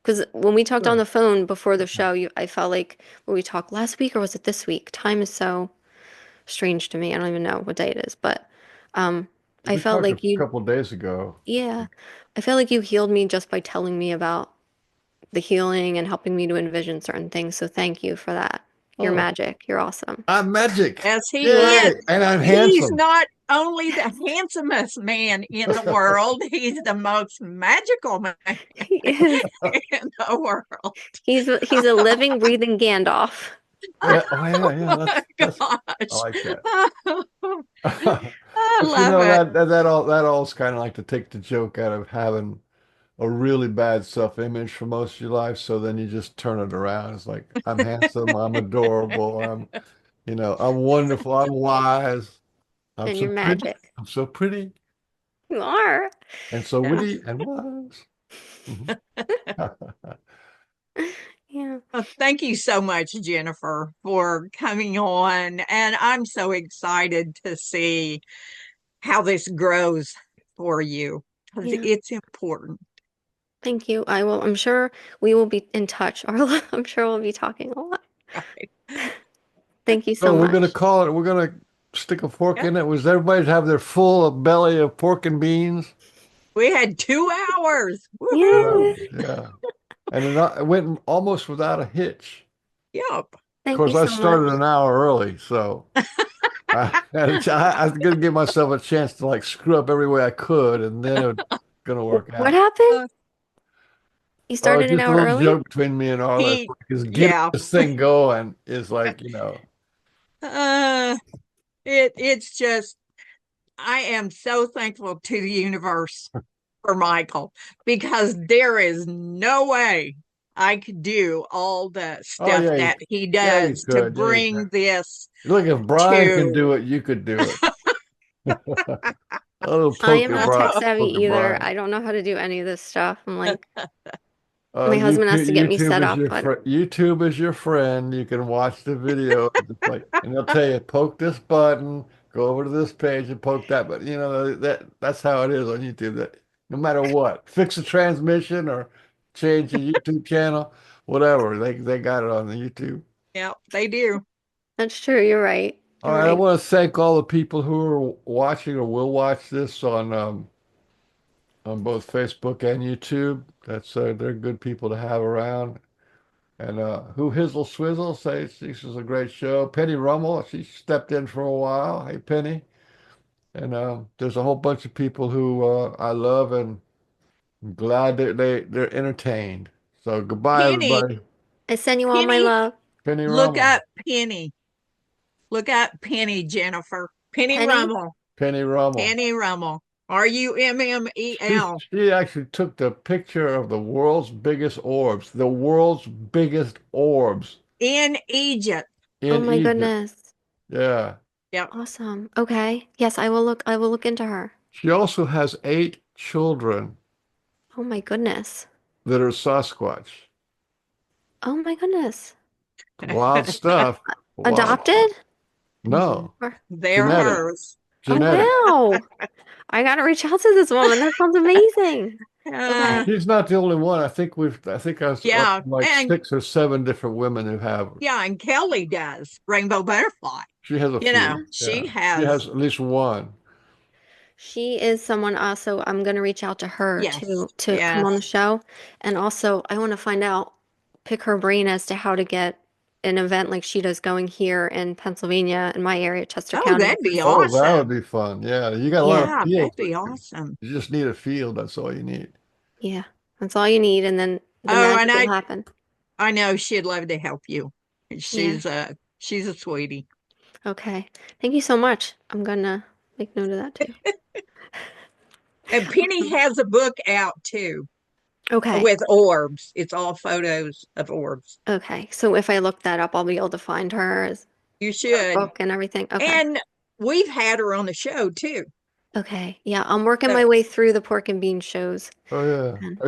Because when we talked on Sure. the phone before the show, I felt like when we talked last week or was it this week? Time is so strange to me. I don't even know what day it is, but um, I We felt talked a like you, couple of days ago. yeah, I felt like you healed me just by telling me about the healing and helping me to envision certain things. So thank you for that. You're Oh, magic. You're awesome. I'm magic. Yes, he Yay! is. And I'm He's handsome. not only the handsomest man in the world, he's the most magical man He is. in the world. He's a living, breathing Gandalf. Yeah. Oh yeah, Oh yeah. my That's I gosh. like that. I But you love know it. that all's kind of like to take the joke out of having a really bad self-image for most of your life. So then you just turn it around. It's like I'm handsome, I'm adorable, I'm wonderful, I'm wise, I'm And so you're pretty, magic. I'm so pretty, You are. and so Yeah. witty and wise. Mhm. Yeah. Well, thank you so much, Jennifer, for coming on. And I'm so excited to see how this grows for you because Yeah. it's important. Thank you. I will. I'm sure we will be in touch, Arla. I'm sure we'll be talking a lot. Thank you so So we're gonna much. call it. We're gonna stick a fork Yep. in it. Was everybody have their full belly of pork and beans? We had 2 hours. Yeah, Woohoo! Yay. yeah. And it went almost without a hitch. Yep. Of Thank you course, I so started much. an hour early, so I was gonna give myself a chance to like screw up every way I could, and then it was gonna work What out. happened? Uh, You Oh, started an just a hour little early? joke between me and Arla. he, Because getting yeah. this thing going is like, Uh, it's just I am so thankful to the universe for Michael because there is no way I could do all the oh stuff yeah, that he yeah, you does to could, yeah, you bring could. this Look, if Brian can to do it, you could do it. A little I am poker, not tech Brian, savvy poker, either. Brian. I don't know how to do any of this stuff. I'm like, my husband has YouTube, to get me YouTube set is up, your but friend. YouTube is your friend. You can watch the video, just like, and they'll tell you, poke this button, go over to this page and poke that. But that's how it is on YouTube. That no matter what, fix the transmission or change the YouTube channel, whatever, they got it on the YouTube. yeah, they do. that's true. You're right. All You're right, I right. want to thank all the people who are watching or will watch this on both Facebook and YouTube. That's they're good people to have around. And who Hizzle Swizzle says this is a great show. Penny Rummel, she stepped in for a while. Hey Penny. And there's a whole bunch of people who I love and I'm glad that they're entertained. So goodbye Penny, everybody. I send you all my Penny, love. Penny look Rummel. up Penny. Look up Penny, Jennifer. Penny Penny? Rummel. Penny Rummel. Penny Rummel. Rummel. She actually took the picture of the world's biggest orbs, the world's biggest orbs In Egypt. Oh in my Egypt. goodness. Yeah. Yep. Awesome. Okay. Yes, I will look. I will look into her. She also has 8 children Oh my goodness. that are Sasquatch. Oh my goodness. Wild stuff. Wild. Adopted? No, Or They're genetic. hers. oh Genetic. wow. I gotta reach out to this woman. That sounds amazing. Uh, Okay. She's not the only one. I think I was up yeah. to like And 6 or 7 different women who have. yeah, and Kelly does. Rainbow Butterfly. She has a few. She Yeah. She has, has at least one. She is someone also I'm gonna reach out to her yes, to come on the yes. show. And also I want to find out, pick her brain as to how to get an event like she does going here in Pennsylvania in my area, Chester Oh, County. that'd be Oh, that would awesome. be fun. Yeah, you got a lot of Yeah, Yeah, field. that'd be awesome. You just need a field. That's all you need. yeah. That's all you need, and then the Oh, and magic will happen. I know she'd love to help you. Yeah. She's a sweetie. Okay. Thank you so much. I'm gonna make note of that too. And Penny Awesome. has a book out too Okay. with orbs. It's all photos of orbs. Okay. So if I look that up, I'll be able to find You her should. book and everything. Okay. And we've had her on the show too. Okay. Yeah, I'm working So, my way through the pork and bean shows. Oh yeah. And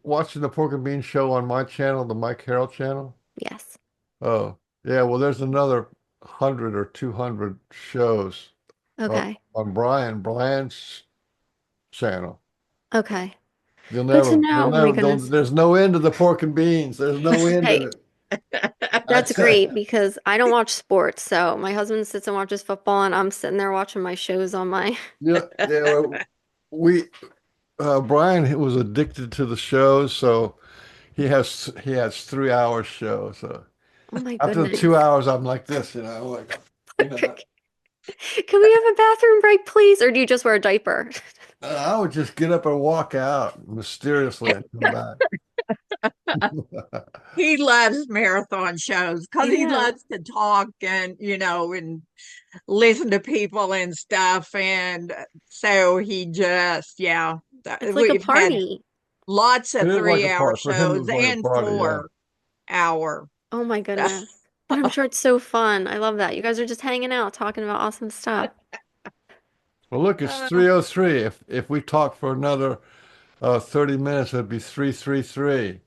Watching the Pork and Bean show on my channel, the Mike Carroll channel? yes. Oh yeah. Well, there's another 100 or 200 shows Okay. on Brian's channel. Okay. You'll Good to never, you'll know. Oh my never, goodness. there's no end to the pork and beans. There's no end to Hey, it. that's That's great because I don't watch sports. So my husband sits and watches football, and I'm sitting there watching my shows on my. yeah, yeah. We Brian was addicted to the shows, so he has 3 hour shows. So Oh my after the goodness. 2 hours, I'm like this, like Can we have a bathroom break, please? Or do you just wear a diaper? I would just get up and walk out mysteriously and come back. he loves marathon shows because he Yeah. loves to talk and and listen to people and stuff. And so he just, yeah, It's like a we've had party. lots It of is like a 3 hour party. For him, it shows was like a and party, yeah. 4 hour. Oh my goodness. But I'm sure it's so fun. I love that. You guys are just hanging out, talking about awesome stuff. Well, look, it's 3:03. If we talk for another 30 minutes, it'd be 3:33.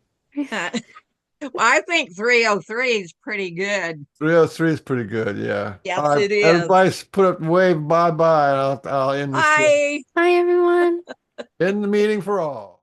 Well, I think 303 is pretty good. 303 is pretty good. Yeah. All Yes, right. it is. Everybody's put up wave bye bye. And I'll end the show. Bye. Hi, everyone. In the meeting for all.